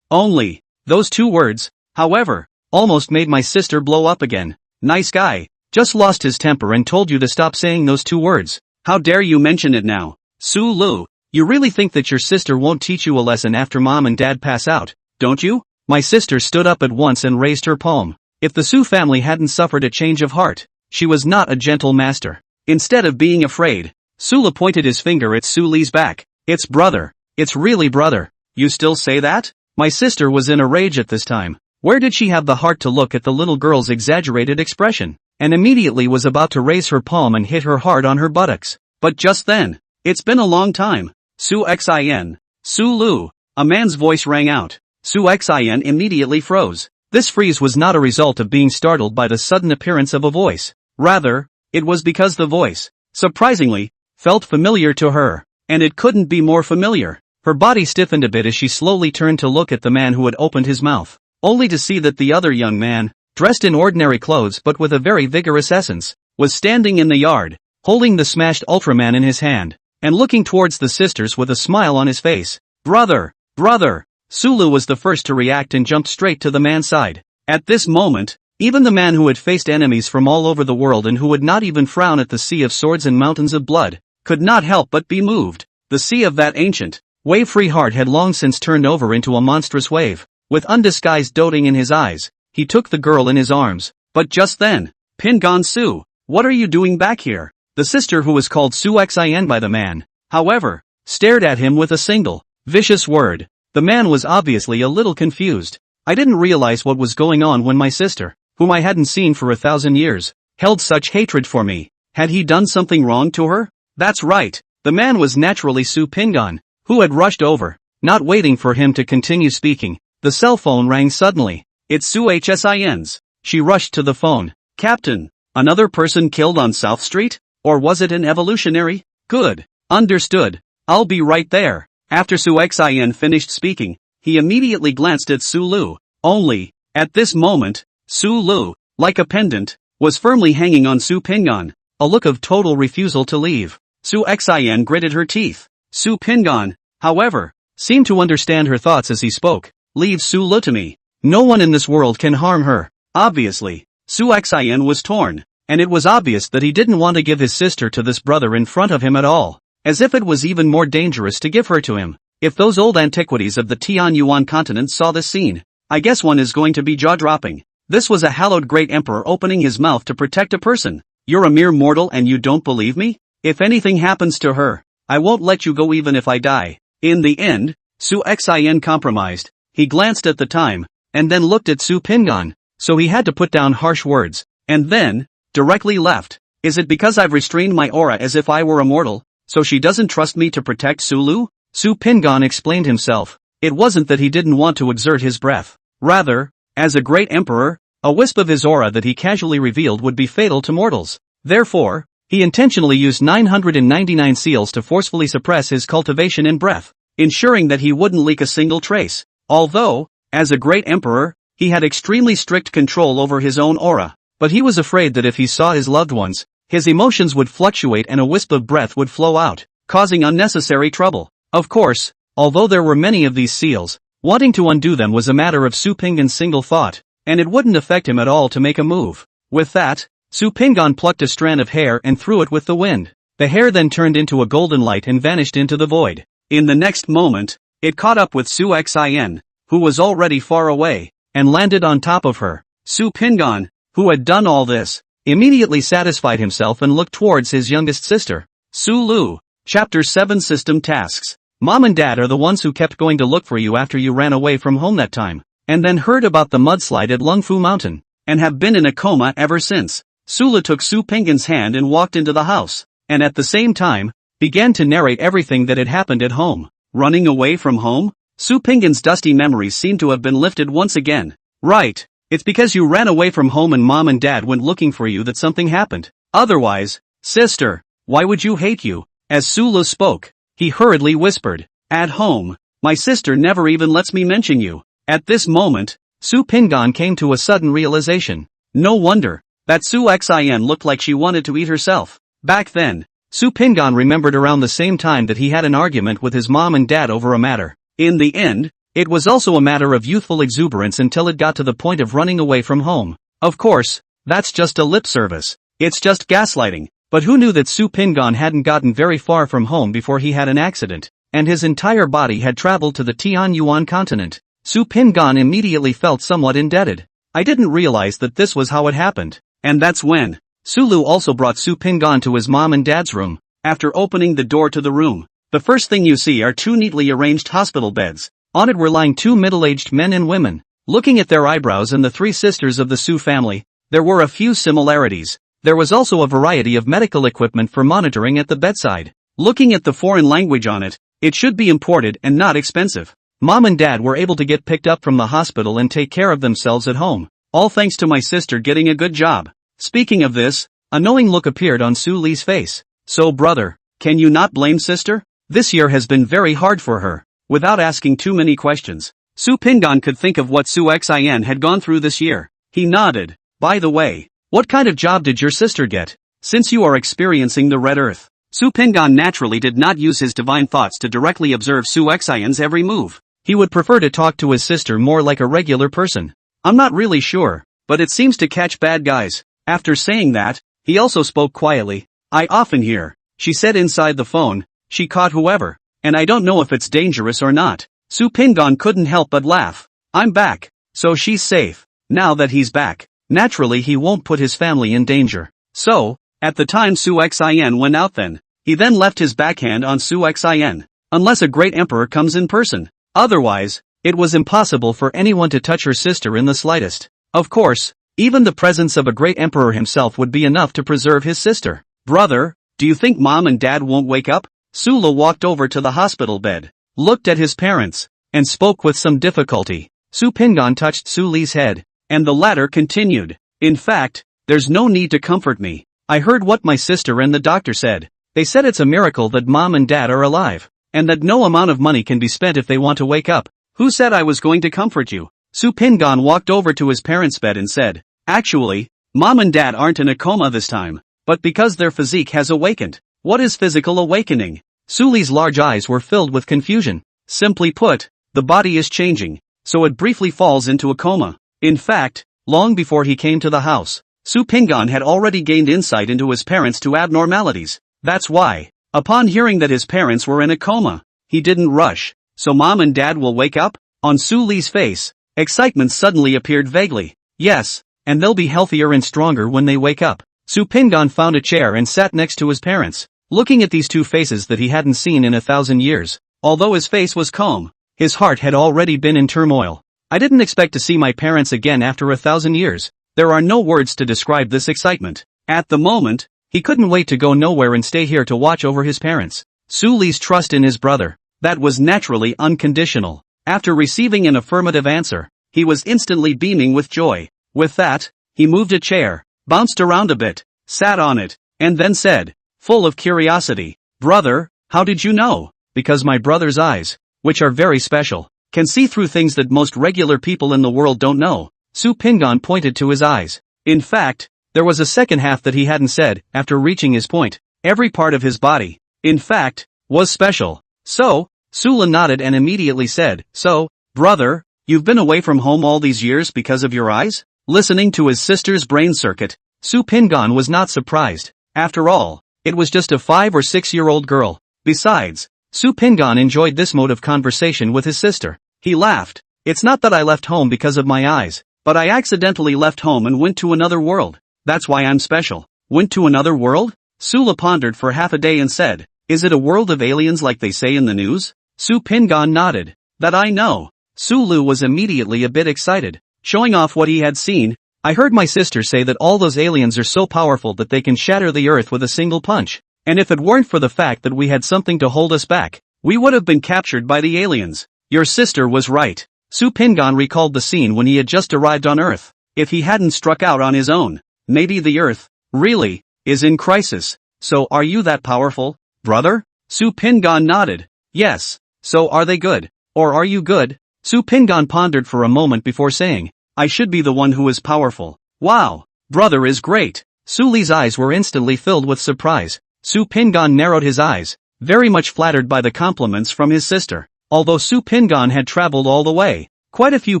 only. Those 2 words, however, almost made my sister blow up again. Nice guy, just lost his temper and told you to stop saying those 2 words. How dare you mention it now? Su Lu, you really think that your sister won't teach you a lesson after mom and dad pass out, don't you? My sister stood up at once and raised her palm. If the Su family hadn't suffered a change of heart, she was not a gentle master. Instead of being afraid, Sula pointed his finger at Su Li's back. It's brother. It's really brother. You still say that? My sister was in a rage at this time. Where did she have the heart to look at the little girl's exaggerated expression? And immediately was about to raise her palm and hit her hard on her buttocks. But just then, it's been a long time. Su Xin. Su Lu. A man's voice rang out. Su Xin immediately froze. This freeze was not a result of being startled by the sudden appearance of a voice. Rather, it was because the voice, surprisingly, felt familiar to her. And it couldn't be more familiar. Her body stiffened a bit as she slowly turned to look at the man who had opened his mouth, only to see that the other young man, dressed in ordinary clothes but with a very vigorous essence, was standing in the yard, holding the smashed Ultraman in his hand, and looking towards the sisters with a smile on his face. Brother! Brother! Sulu was the first to react and jumped straight to the man's side. At this moment, even the man who had faced enemies from all over the world and who would not even frown at the sea of swords and mountains of blood, could not help but be moved. The sea of that ancient, wave-free heart had long since turned over into a monstrous wave. With undisguised doting in his eyes, he took the girl in his arms. But just then, Pingon Su, what are you doing back here? The sister who was called Su Xin by the man, however, stared at him with a single, vicious word. The man was obviously a little confused. I didn't realize what was going on when my sister, whom I hadn't seen for 1,000 years, held such hatred for me. Had he done something wrong to her? That's right, the man was naturally Su Pingon, who had rushed over. Not waiting for him to continue speaking, the cell phone rang suddenly. It's Su Hsin's. She rushed to the phone. Captain, another person killed on South Street? Or was it an evolutionary? Good. Understood. I'll be right there. After Su Xin finished speaking, he immediately glanced at Su Lu. Only, at this moment, Su Lu, like a pendant, was firmly hanging on Su Pingon, a look of total refusal to leave. Su Xin gritted her teeth. Su Pingon, however, seemed to understand her thoughts as he spoke. Leave Su Lu to me. No one in this world can harm her. Obviously, Su Xin was torn, and it was obvious that he didn't want to give his sister to this brother in front of him at all. As if it was even more dangerous to give her to him. If those old antiquities of the Tianyuan continent saw this scene, I guess one is going to be jaw-dropping. This was a hallowed great emperor opening his mouth to protect a person. You're a mere mortal and you don't believe me? If anything happens to her, I won't let you go even if I die. In the end, Su Xin compromised. He glanced at the time, and then looked at Su Pingon, so he had to put down harsh words, and then, directly left. Is it because I've restrained my aura as if I were a mortal, so she doesn't trust me to protect Su Lu? Su Pingon explained himself. It wasn't that he didn't want to exert his breath. Rather, as a great emperor, a wisp of his aura that he casually revealed would be fatal to mortals. Therefore, he intentionally used 999 seals to forcefully suppress his cultivation in breath, ensuring that he wouldn't leak a single trace. Although, as a great emperor, he had extremely strict control over his own aura, but he was afraid that if he saw his loved ones, his emotions would fluctuate and a wisp of breath would flow out, causing unnecessary trouble. Of course, although there were many of these seals, wanting to undo them was a matter of Su Pingon's single thought, and it wouldn't affect him at all to make a move. With that, Su Pingon plucked a strand of hair and threw it with the wind. The hair then turned into a golden light and vanished into the void. In the next moment, it caught up with Su Xin, who was already far away, and landed on top of her. Su Pingon, who had done all this, immediately satisfied himself and looked towards his youngest sister, Su Lu. Chapter 7 System Tasks. Mom and Dad are the ones who kept going to look for you after you ran away from home that time, and then heard about the mudslide at Lungfu Mountain, and have been in a coma ever since. Sula took Su Pingon's hand and walked into the house, and at the same time, began to narrate everything that had happened at home. Running away from home? Su Pingon's dusty memories seemed to have been lifted once again. Right, it's because you ran away from home and Mom and Dad went looking for you that something happened. Otherwise, sister, why would you hate you? As Sula spoke, he hurriedly whispered, at home, my sister never even lets me mention you. At this moment, Su Pingon came to a sudden realization. No wonder that Su Xin looked like she wanted to eat herself. Back then, Su Pingon remembered around the same time that he had an argument with his mom and dad over a matter. In the end, it was also a matter of youthful exuberance until it got to the point of running away from home. Of course, that's just a lip service. It's just gaslighting. But who knew that Su Pingon hadn't gotten very far from home before he had an accident, and his entire body had traveled to the Tianyuan continent. Su Pingon immediately felt somewhat indebted. I didn't realize that this was how it happened. And that's when Sulu also brought Su Pingan to his mom and dad's room. After opening the door to the room, the first thing you see are two neatly arranged hospital beds. On it were lying two middle-aged men and women. Looking at their eyebrows and the three sisters of the Su family, there were a few similarities. There was also a variety of medical equipment for monitoring at the bedside. Looking at the foreign language on it, it should be imported and not expensive. Mom and dad were able to get picked up from the hospital and take care of themselves at home. All thanks to my sister getting a good job. Speaking of this, a knowing look appeared on Su Li's face. So brother, can you not blame sister? This year has been very hard for her. Without asking too many questions, Su Pingan could think of what Su Xin had gone through this year. He nodded. By the way, what kind of job did your sister get? Since you are experiencing the Red Earth. Su Pingan naturally did not use his divine thoughts to directly observe Su Xin's every move. He would prefer to talk to his sister more like a regular person. I'm not really sure, but it seems to catch bad guys. After saying that, he also spoke quietly. I often hear, she said inside the phone, she caught whoever, and I don't know if it's dangerous or not. Su Pingan couldn't help but laugh. I'm back, so she's safe. Now that he's back, naturally he won't put his family in danger. So, at the time Su Xin went out he then left his backhand on Su Xin. Unless a great emperor comes in person. Otherwise, it was impossible for anyone to touch her sister in the slightest. Of course, even the presence of a great emperor himself would be enough to preserve his sister. Brother, do you think mom and dad won't wake up? Sula walked over to the hospital bed, looked at his parents, and spoke with some difficulty. Su Pingan touched Su Li's head, and the latter continued. In fact, there's no need to comfort me. I heard what my sister and the doctor said. They said it's a miracle that mom and dad are alive, and that no amount of money can be spent if they want to wake up. Who said I was going to comfort you? Su Pingan walked over to his parents' bed and said, actually, mom and dad aren't in a coma this time, but because their physique has awakened. What is physical awakening? Su Li's large eyes were filled with confusion. Simply put, the body is changing, so it briefly falls into a coma. In fact, long before he came to the house, Su Pingan had already gained insight into his parents' two abnormalities. That's why, upon hearing that his parents were in a coma, he didn't rush. So mom and dad will wake up? On Su Li's face, excitement suddenly appeared vaguely. Yes, and they'll be healthier and stronger when they wake up. Su Pingan found a chair and sat next to his parents, looking at these two faces that he hadn't seen in 1,000 years. Although his face was calm, his heart had already been in turmoil. I didn't expect to see my parents again after 1,000 years. There are no words to describe this excitement. At the moment, he couldn't wait to go nowhere and stay here to watch over his parents. Su Li's trust in his brother, that was naturally unconditional. After receiving an affirmative answer, he was instantly beaming with joy. With that, he moved a chair, bounced around a bit, sat on it, and then said, full of curiosity, brother, how did you know? Because my brother's eyes, which are very special, can see through things that most regular people in the world don't know. Su Pingan pointed to his eyes. In fact, there was a second half that he hadn't said. After reaching his point, every part of his body, in fact, was special. So, Sula nodded and immediately said, so, brother, you've been away from home all these years because of your eyes? Listening to his sister's brain circuit, Su Pingan was not surprised. After all, it was just a 5 or 6-year-old girl. Besides, Su Pingan enjoyed this mode of conversation with his sister. He laughed. It's not that I left home because of my eyes, but I accidentally left home and went to another world. That's why I'm special. Went to another world? Sula pondered for half a day and said, is it a world of aliens like they say in the news? Su Pingan nodded. That I know. Sulu was immediately a bit excited, showing off what he had seen. I heard my sister say that all those aliens are so powerful that they can shatter the earth with a single punch. And if it weren't for the fact that we had something to hold us back, we would have been captured by the aliens. Your sister was right. Su Pingan recalled the scene when he had just arrived on Earth. If he hadn't struck out on his own, maybe the Earth, really, is in crisis. So are you that powerful, brother? Su Pingan nodded. Yes. So are they good? Or are you good? Su Pingan pondered for a moment before saying, I should be the one who is powerful. Wow. Brother is great. Su Li's eyes were instantly filled with surprise. Su Pingan narrowed his eyes, very much flattered by the compliments from his sister. Although Su Pingan had traveled all the way, quite a few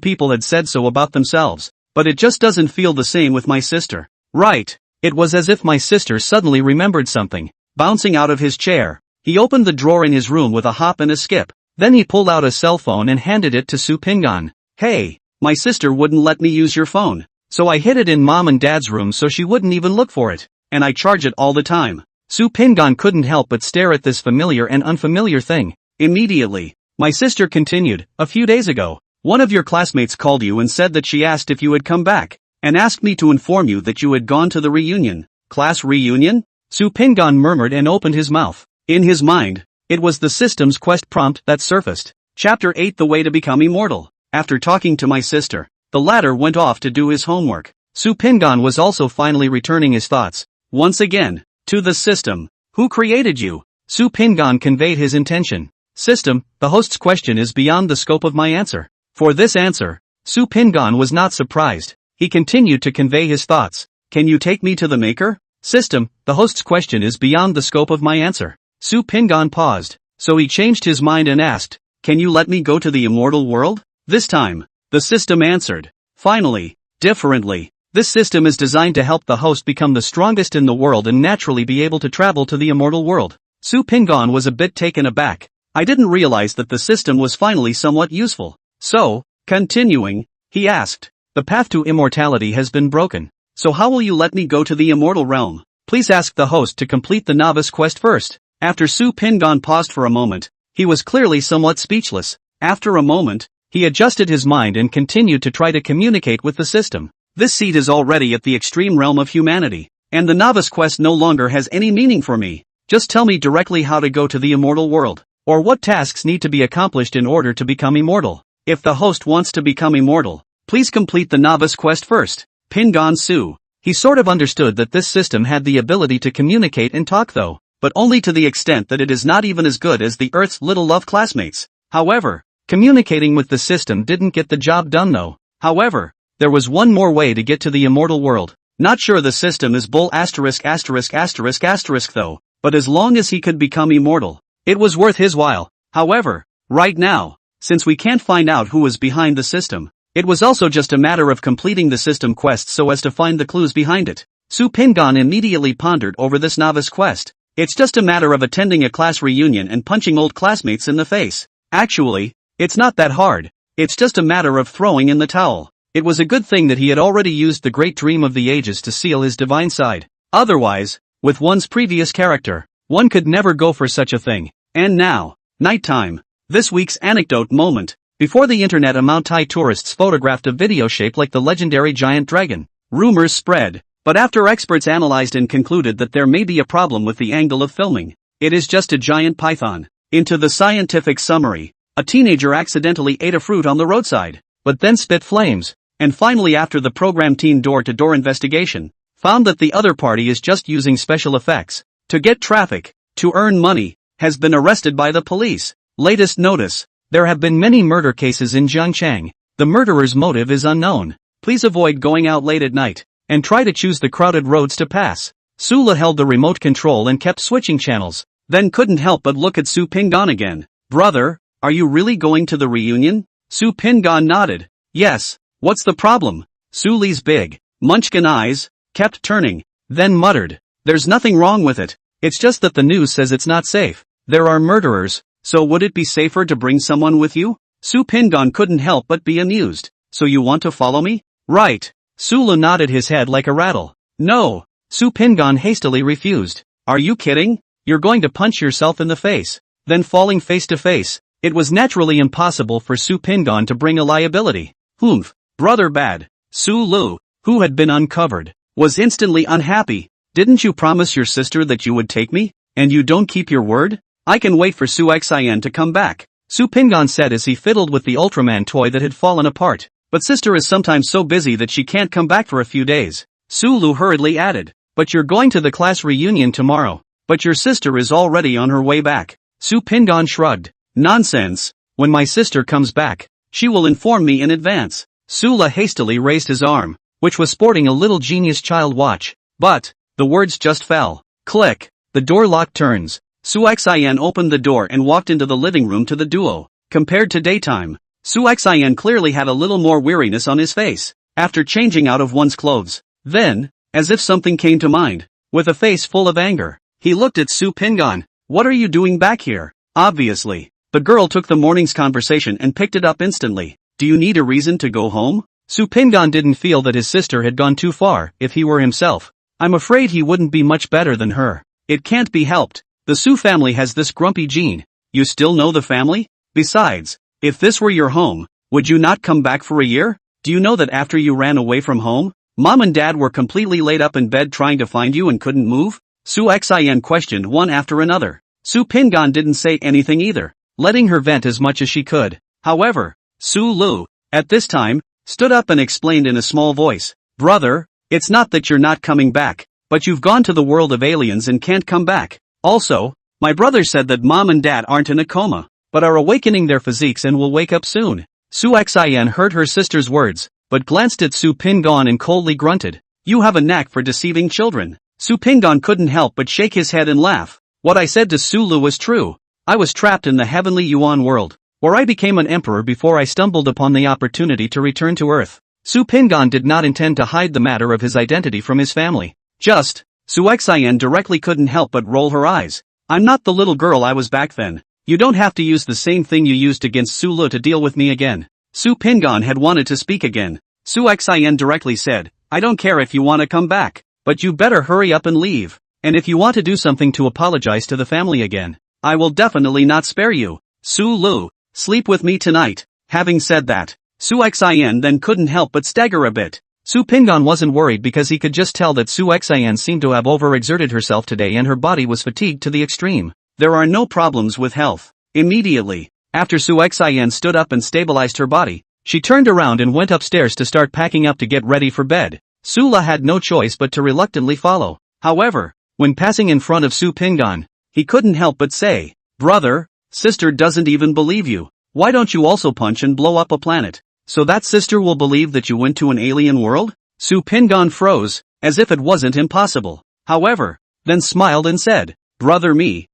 people had said so about themselves. But it just doesn't feel the same with my sister. Right. It was as if my sister suddenly remembered something. Bouncing out of his chair, he opened the drawer in his room with a hop and a skip. Then he pulled out a cell phone and handed it to Su Pingan. Hey, my sister wouldn't let me use your phone, so I hid it in mom and dad's room so she wouldn't even look for it. and I charge it all the time. Su Pingan couldn't help but stare at this familiar and unfamiliar thing. Immediately, my sister continued, a few days ago, one of your classmates called you and said that she asked if you had come back, and asked me to inform you that you had gone to the reunion. Class reunion? Su Pingan murmured and opened his mouth. In his mind, it was the system's quest prompt that surfaced. Chapter 8: The Way to Become Immortal. After talking to my sister, the latter went off to do his homework. Su Pingan was also finally returning his thoughts, once again, to the system. Who created you? Su Pingan conveyed his intention. System, the host's question is beyond the scope of my answer. For this answer, Su Pingan was not surprised. He continued to convey his thoughts. Can you take me to the maker? System, the host's question is beyond the scope of my answer. Su Pingan paused, so he changed his mind and asked, can you let me go to the immortal world? This time, the system answered. Finally, differently. This system is designed to help the host become the strongest in the world and naturally be able to travel to the immortal world. Su Pingan was a bit taken aback. I didn't realize that the system was finally somewhat useful. So, continuing, he asked, the path to immortality has been broken. So how will you let me go to the immortal realm? Please ask the host to complete the novice quest first. After Su Pingan paused for a moment, he was clearly somewhat speechless. After a moment, he adjusted his mind and continued to try to communicate with the system. This seat is already at the extreme realm of humanity, and the novice quest no longer has any meaning for me. Just tell me directly how to go to the immortal world, or what tasks need to be accomplished in order to become immortal. If the host wants to become immortal, please complete the novice quest first. Pingan Su. He sort of understood that this system had the ability to communicate and talk though, but only to the extent that it is not even as good as the Earth's little love classmates. However, communicating with the system didn't get the job done though. However, there was one more way to get to the immortal world. Not sure the system is bull asterisk though, but as long as he could become immortal, it was worth his while. However, right now, since we can't find out who was behind the system, it was also just a matter of completing the system quest so as to find the clues behind it. Su Pingan immediately pondered over this novice quest. It's just a matter of attending a class reunion and punching old classmates in the face. Actually, it's not that hard. It's just a matter of throwing in the towel. It was a good thing that he had already used the great dream of the ages to seal his divine side. Otherwise, with one's previous character, one could never go for such a thing. And now, nighttime. This week's anecdote moment. Before the internet, Mount Thai tourists photographed a video shaped like the legendary giant dragon. Rumors spread, but after experts analyzed and concluded that there may be a problem with the angle of filming, it is just a giant python. Into the scientific summary. A teenager accidentally ate a fruit on the roadside, but then spit flames, and finally after the program teen door-to-door investigation, found that the other party is just using special effects to get traffic, to earn money, has been arrested by the police. Latest notice. There have been many murder cases in Zhengchang. The murderer's motive is unknown. Please avoid going out late at night, and try to choose the crowded roads to pass. Sula held the remote control and kept switching channels, then couldn't help but look at Su Pingan again. Brother, are you really going to the reunion? Su Pingan nodded. Yes, what's the problem? Suli's big, munchkin eyes kept turning, then muttered, there's nothing wrong with it. It's just that the news says it's not safe. There are murderers. So would it be safer to bring someone with you? Su Pingan couldn't help but be amused. So you want to follow me? Right. Sulu nodded his head like a rattle. No. Su Pingan hastily refused. Are you kidding? You're going to punch yourself in the face. Then falling face to face. It was naturally impossible for Su Pingan to bring a liability. Humph. Brother bad. Sulu, who had been uncovered, was instantly unhappy. Didn't you promise your sister that you would take me? And you don't keep your word? I can wait for Su Xian to come back, Su Pingan said as he fiddled with the Ultraman toy that had fallen apart. But sister is sometimes so busy that she can't come back for a few days. Sulu hurriedly added, but you're going to the class reunion tomorrow. But your sister is already on her way back. Su Pingan shrugged. Nonsense. When my sister comes back, she will inform me in advance. Sula hastily raised his arm, which was sporting a little genius child watch. But, the words just fell. Click. The door lock turns. Su Xian opened the door and walked into the living room to the duo. Compared to daytime, Su Xian clearly had a little more weariness on his face, after changing out of one's clothes. Then, as if something came to mind, with a face full of anger, he looked at Su Pingan. What are you doing back here? Obviously, the girl took the morning's conversation and picked it up instantly. Do you need a reason to go home? Su Pingan didn't feel that his sister had gone too far. If he were himself, I'm afraid he wouldn't be much better than her. It can't be helped. The Su family has this grumpy gene. You still know the family? Besides, if this were your home, would you not come back for a year? Do you know that after you ran away from home, Mom and Dad were completely laid up in bed trying to find you and couldn't move? Su Xin questioned one after another. Su Pingan didn't say anything either, letting her vent as much as she could. However, Su Lu, at this time, stood up and explained in a small voice. Brother, it's not that you're not coming back, but you've gone to the world of aliens and can't come back. Also, my brother said that Mom and Dad aren't in a coma, but are awakening their physiques and will wake up soon. Su Xin heard her sister's words, but glanced at Su Pingan and coldly grunted. You have a knack for deceiving children. Su Pingan couldn't help but shake his head and laugh. What I said to Su Lu was true. I was trapped in the heavenly Yuan world, where I became an emperor before I stumbled upon the opportunity to return to Earth. Su Pingan did not intend to hide the matter of his identity from his family. Su Xin directly couldn't help but roll her eyes. I'm not the little girl I was back then. You don't have to use the same thing you used against Su Lu to deal with me again. Su Pingan had wanted to speak again. Su Xin directly said, I don't care if you want to come back, but you better hurry up and leave. And if you want to do something to apologize to the family again, I will definitely not spare you. Su Lu, sleep with me tonight. Having said that, Su Xin then couldn't help but stagger a bit. Su Pingan wasn't worried because he could just tell that Su Xin seemed to have overexerted herself today and her body was fatigued to the extreme. There are no problems with health. Immediately, after Su Xin stood up and stabilized her body, she turned around and went upstairs to start packing up to get ready for bed. Su La had no choice but to reluctantly follow. However, when passing in front of Su Pingan, he couldn't help but say, Brother, sister doesn't even believe you. Why don't you also punch and blow up a planet? So that sister will believe that you went to an alien world? Su Pingan froze, as if it wasn't impossible. However, then smiled and said, Brother me,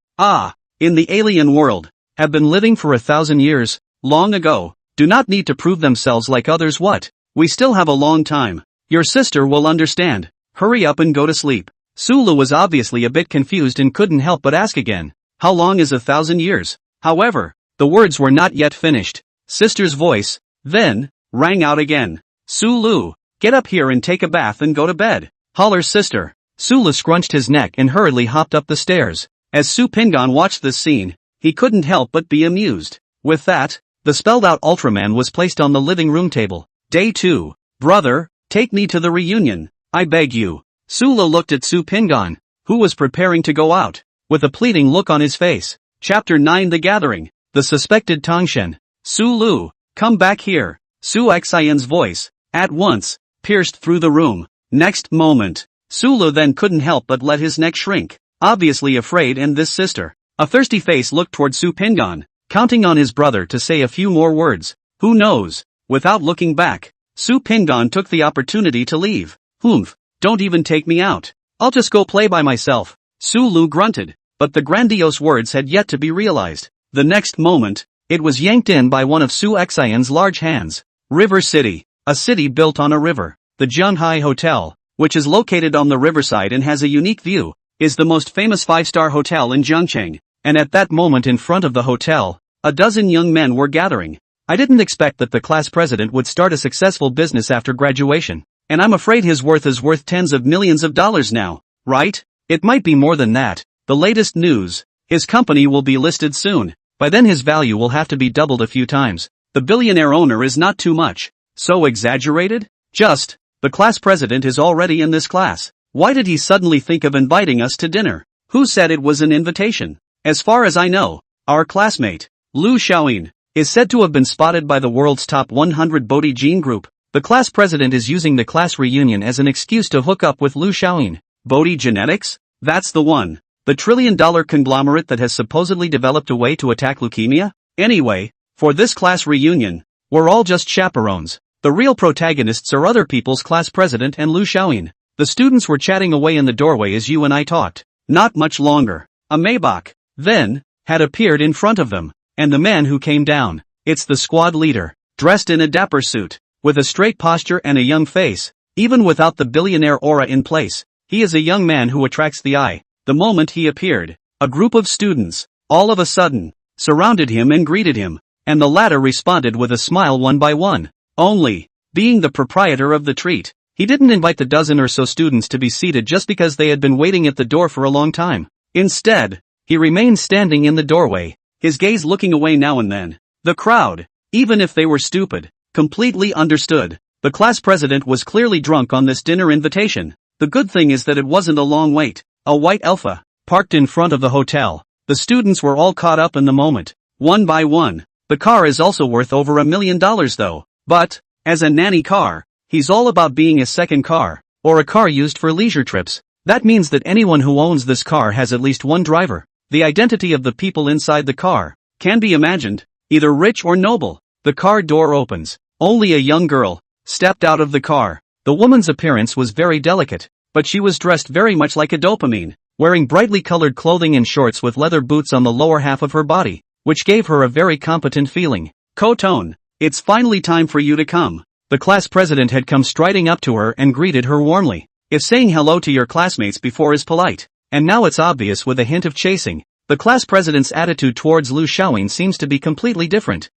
in the alien world, have been living for 1,000 years, long ago, do not need to prove themselves like others. What? We still have a long time. Your sister will understand. Hurry up and go to sleep. Sulu was obviously a bit confused and couldn't help but ask again. How long is 1,000 years? However, the words were not yet finished. Sister's voice, then, rang out again. Sulu, get up here and take a bath and go to bed. Holler's sister. Sulu scrunched his neck and hurriedly hopped up the stairs. As Su Pingan watched this scene, he couldn't help but be amused. With that, the spelled-out Ultraman was placed on the living room table. Day 2. Brother, take me to the reunion, I beg you. Sulu looked at Su Pingan, who was preparing to go out, with a pleading look on his face. Chapter 9 The Gathering. The suspected Tongshen. Sulu, come back here. Su Xin's voice, at once, pierced through the room. Next moment, Sulu then couldn't help but let his neck shrink, obviously afraid, and this sister. A thirsty face looked toward Su Pingan, counting on his brother to say a few more words. Who knows? Without looking back, Su Pingan took the opportunity to leave. Humph, don't even take me out. I'll just go play by myself. Sulu grunted, but the grandiose words had yet to be realized. The next moment, it was yanked in by one of Su Xin's large hands. River City, a city built on a river. The Zhonghai Hotel, which is located on the riverside and has a unique view, is the most famous 5-star hotel in Zhongcheng. And at that moment in front of the hotel, a dozen young men were gathering. I didn't expect that the class president would start a successful business after graduation. And I'm afraid his worth is worth tens of millions of dollars now, right? It might be more than that. The latest news, his company will be listed soon. By then his value will have to be doubled a few times. The billionaire owner is not too much. So exaggerated? The class president is already in this class. Why did he suddenly think of inviting us to dinner? Who said it was an invitation? As far as I know, our classmate, Lu Xiaoyin, is said to have been spotted by the world's top 100 Bodhi gene group. The class president is using the class reunion as an excuse to hook up with Lu Xiaoyin. Bodhi Genetics? That's the one. The trillion-dollar conglomerate that has supposedly developed a way to attack leukemia? Anyway, for this class reunion, we're all just chaperones. The real protagonists are other people's class president and Lu Xiaoyin. The students were chatting away in the doorway as you and I talked. Not much longer. A Maybach, then, had appeared in front of them, and the man who came down, it's the squad leader, dressed in a dapper suit, with a straight posture and a young face, even without the billionaire aura in place. He is a young man who attracts the eye. The moment he appeared, a group of students, all of a sudden, surrounded him and greeted him, and the latter responded with a smile one by one. Only, being the proprietor of the treat, He didn't invite the dozen or so students to be seated just because they had been waiting at the door for a long time. Instead, he remained standing in the doorway, his gaze looking away now and then. The crowd, even if they were stupid, completely understood. The class president was clearly drunk on this dinner invitation. The good thing is that it wasn't a long wait. A white Alfa, parked in front of the hotel. The students were all caught up in the moment, one by one. The car is also worth over $1 million though. But, as a nanny car, he's all about being a second car, or a car used for leisure trips. That means that anyone who owns this car has at least one driver. The identity of the people inside the car can be imagined, either rich or noble. The car door opens. Only a young girl stepped out of the car. The woman's appearance was very delicate, but she was dressed very much like a dopamine, wearing brightly colored clothing and shorts with leather boots on the lower half of her body, which gave her a very competent feeling. Koton, it's finally time for you to come. The class president had come striding up to her and greeted her warmly. If saying hello to your classmates before is polite, and now it's obvious with a hint of chasing, the class president's attitude towards Lu Xiaoyin seems to be completely different.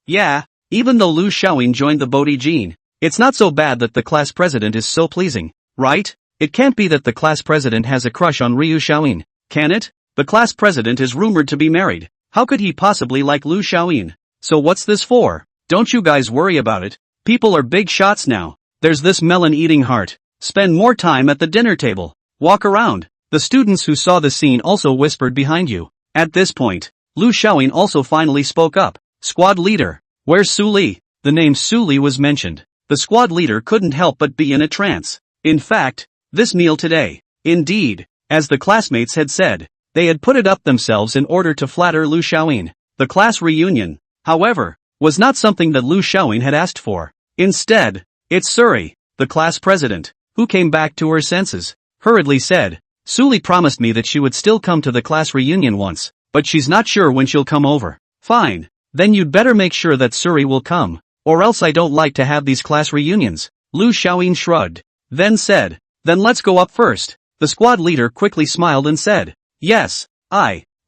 Yeah, even though Lu Xiaoyin joined the Bodhi Gene, it's not so bad that the class president is so pleasing, right? It can't be that the class president has a crush on Ryu Xiaoyin, can it? The class president is rumored to be married. How could he possibly like Lu Xiaoyin? So what's this for? Don't you guys worry about it. People are big shots now. There's this melon-eating heart. Spend more time at the dinner table. Walk around. The students who saw the scene also whispered behind you. At this point, Lu Xiaoyin also finally spoke up. Squad leader, where's Su Li? The name Su Li was mentioned. The squad leader couldn't help but be in a trance. In fact, this meal today, indeed, as the classmates had said, they had put it up themselves in order to flatter Lu Xiaoyin. The class reunion, however, was not something that Lu Xiaoyin had asked for. Instead, it's Suri, the class president, who came back to her senses, hurriedly said, Su Li promised me that she would still come to the class reunion once, but she's not sure when she'll come over. Fine, then you'd better make sure that Suri will come, or else I don't like to have these class reunions. Lu Xiaoyin shrugged, then said, then let's go up first. The squad leader quickly smiled and said, yes,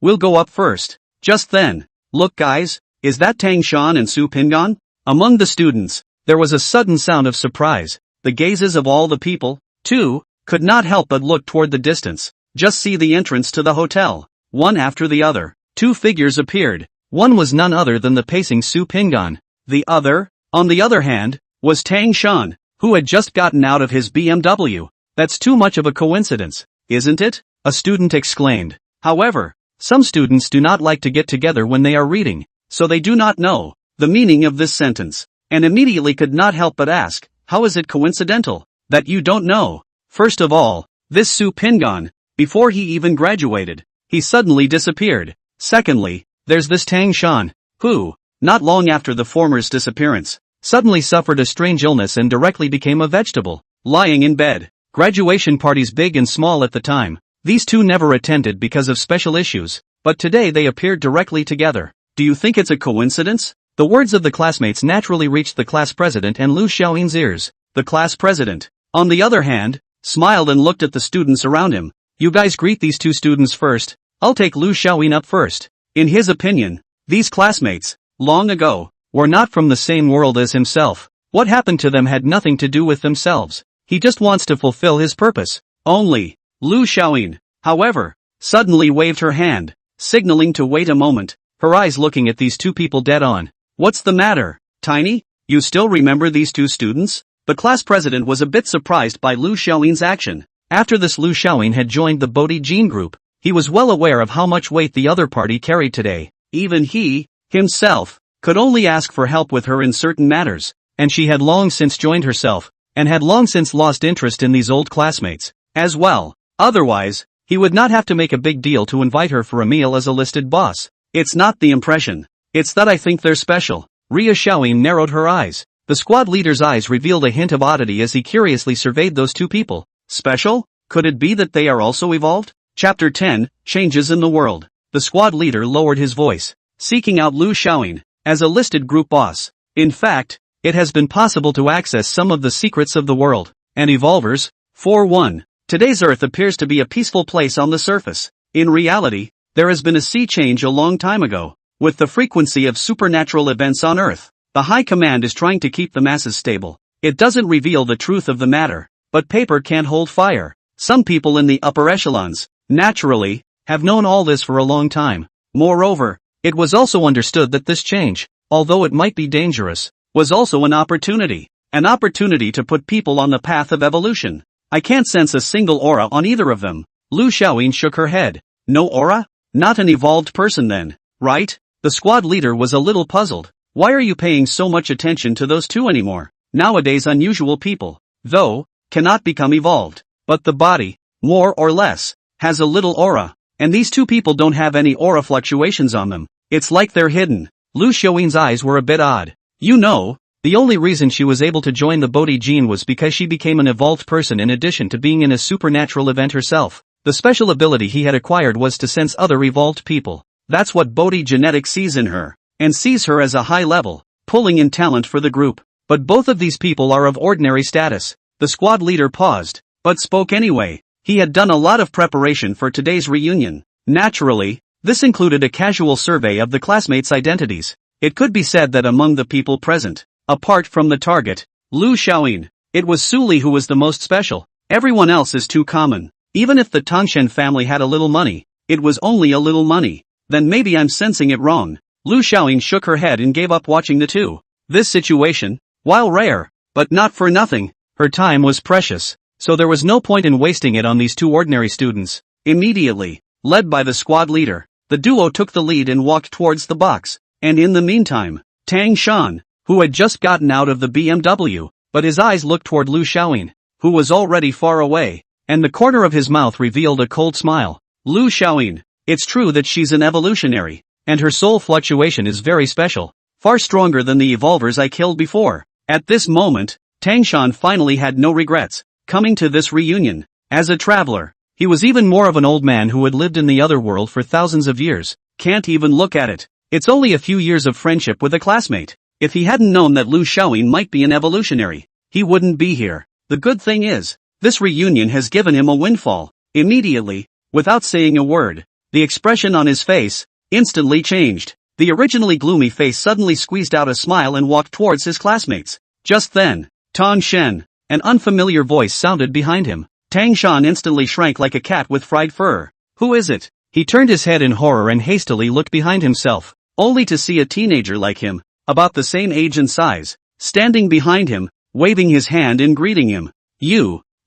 we'll go up first. Just then, look guys, is that Tang Shan and Su Pingan? Among the students, there was a sudden sound of surprise. The gazes of all the people, too, could not help but look toward the distance. Just see the entrance to the hotel. One after the other, two figures appeared. One was none other than the pacing Su Pingan. The other, on the other hand, was Tang Shan, who had just gotten out of his BMW. That's too much of a coincidence, isn't it? A student exclaimed. However, some students do not like to get together when they are reading, so they do not know the meaning of this sentence, and immediately could not help but ask, how is it coincidental that you don't know? First of all, this Su Pingan, before he even graduated, he suddenly disappeared. Secondly, there's this Tang Shan, who, not long after the former's disappearance, suddenly suffered a strange illness and directly became a vegetable, lying in bed. Graduation parties big and small at the time. These two never attended because of special issues, but today they appeared directly together. Do you think it's a coincidence? The words of the classmates naturally reached the class president and Lu Xiaoyin's ears. The class president, on the other hand, smiled and looked at the students around him. You guys greet these two students first. I'll take Lu Xiaoyin up first. In his opinion, these classmates, long ago, were not from the same world as himself. What happened to them had nothing to do with themselves. He just wants to fulfill his purpose. Only, Lu Xiaoyin, however, suddenly waved her hand, signaling to wait a moment, her eyes looking at these two people dead on. What's the matter, Tiny? You still remember these two students? The class president was a bit surprised by Lu Xiaoyin's action. After this Lu Xiaoyin had joined the Bodhi Gene group, he was well aware of how much weight the other party carried today. Even he, himself, could only ask for help with her in certain matters, and she had long since joined herself, and had long since lost interest in these old classmates, as well. Otherwise, he would not have to make a big deal to invite her for a meal as a listed boss. It's not the impression. It's that I think they're special. Rhea Xiaoyin narrowed her eyes. The squad leader's eyes revealed a hint of oddity as he curiously surveyed those two people. Special? Could it be that they are also evolved? Chapter 10, Changes in the World. The squad leader lowered his voice, seeking out Lu Xiaoyin, as a listed group boss. In fact, it has been possible to access some of the secrets of the world, and evolvers. 4-1. Today's Earth appears to be a peaceful place on the surface. In reality, there has been a sea change a long time ago. With the frequency of supernatural events on Earth, the High Command is trying to keep the masses stable. It doesn't reveal the truth of the matter, but paper can't hold fire. Some people in the upper echelons, naturally, have known all this for a long time. Moreover, it was also understood that this change, although it might be dangerous, was also an opportunity to put people on the path of evolution. I can't sense a single aura on either of them. Lu Xiaoyin shook her head. No aura? Not an evolved person then, right? The squad leader was a little puzzled. Why are you paying so much attention to those two anymore? Nowadays unusual people, though, cannot become evolved. But the body, more or less, has a little aura. And these two people don't have any aura fluctuations on them. It's like they're hidden. Lu Xiaoyin's eyes were a bit odd. You know, the only reason she was able to join the Bodhi gene was because she became an evolved person in addition to being in a supernatural event herself. The special ability he had acquired was to sense other evolved people. That's what Bodhi genetics sees in her, and sees her as a high level, pulling in talent for the group. But both of these people are of ordinary status. The squad leader paused, but spoke anyway. He had done a lot of preparation for today's reunion. Naturally, this included a casual survey of the classmates' identities. It could be said that among the people present, apart from the target, Lu Xiaoyin, it was Su Li who was the most special. Everyone else is too common. Even if the Tongshen family had a little money, it was only a little money. Then maybe I'm sensing it wrong. Lu Xiaoyin shook her head and gave up watching the two. This situation, while rare, but not for nothing, her time was precious, so there was no point in wasting it on these two ordinary students. Immediately, led by the squad leader, the duo took the lead and walked towards the box. And in the meantime, Tang Shan, who had just gotten out of the BMW, but his eyes looked toward Lu Xiaoyin, who was already far away, and the corner of his mouth revealed a cold smile. Lu Xiaoyin, it's true that she's an evolutionary, and her soul fluctuation is very special, far stronger than the evolvers I killed before. At this moment, Tang Shan finally had no regrets, coming to this reunion. As a traveler, he was even more of an old man who had lived in the other world for thousands of years. Can't even look at it. It's only a few years of friendship with a classmate. If he hadn't known that Lu Xiaoyin might be an evolutionary, he wouldn't be here. The good thing is, this reunion has given him a windfall. Immediately, without saying a word, the expression on his face instantly changed. The originally gloomy face suddenly squeezed out a smile and walked towards his classmates. Just then, Tong Shen, an unfamiliar voice sounded behind him. Tang Shan instantly shrank like a cat with fried fur. Who is it? He turned his head in horror and hastily looked behind himself, only to see a teenager like him, about the same age and size, standing behind him, waving his hand in greeting him.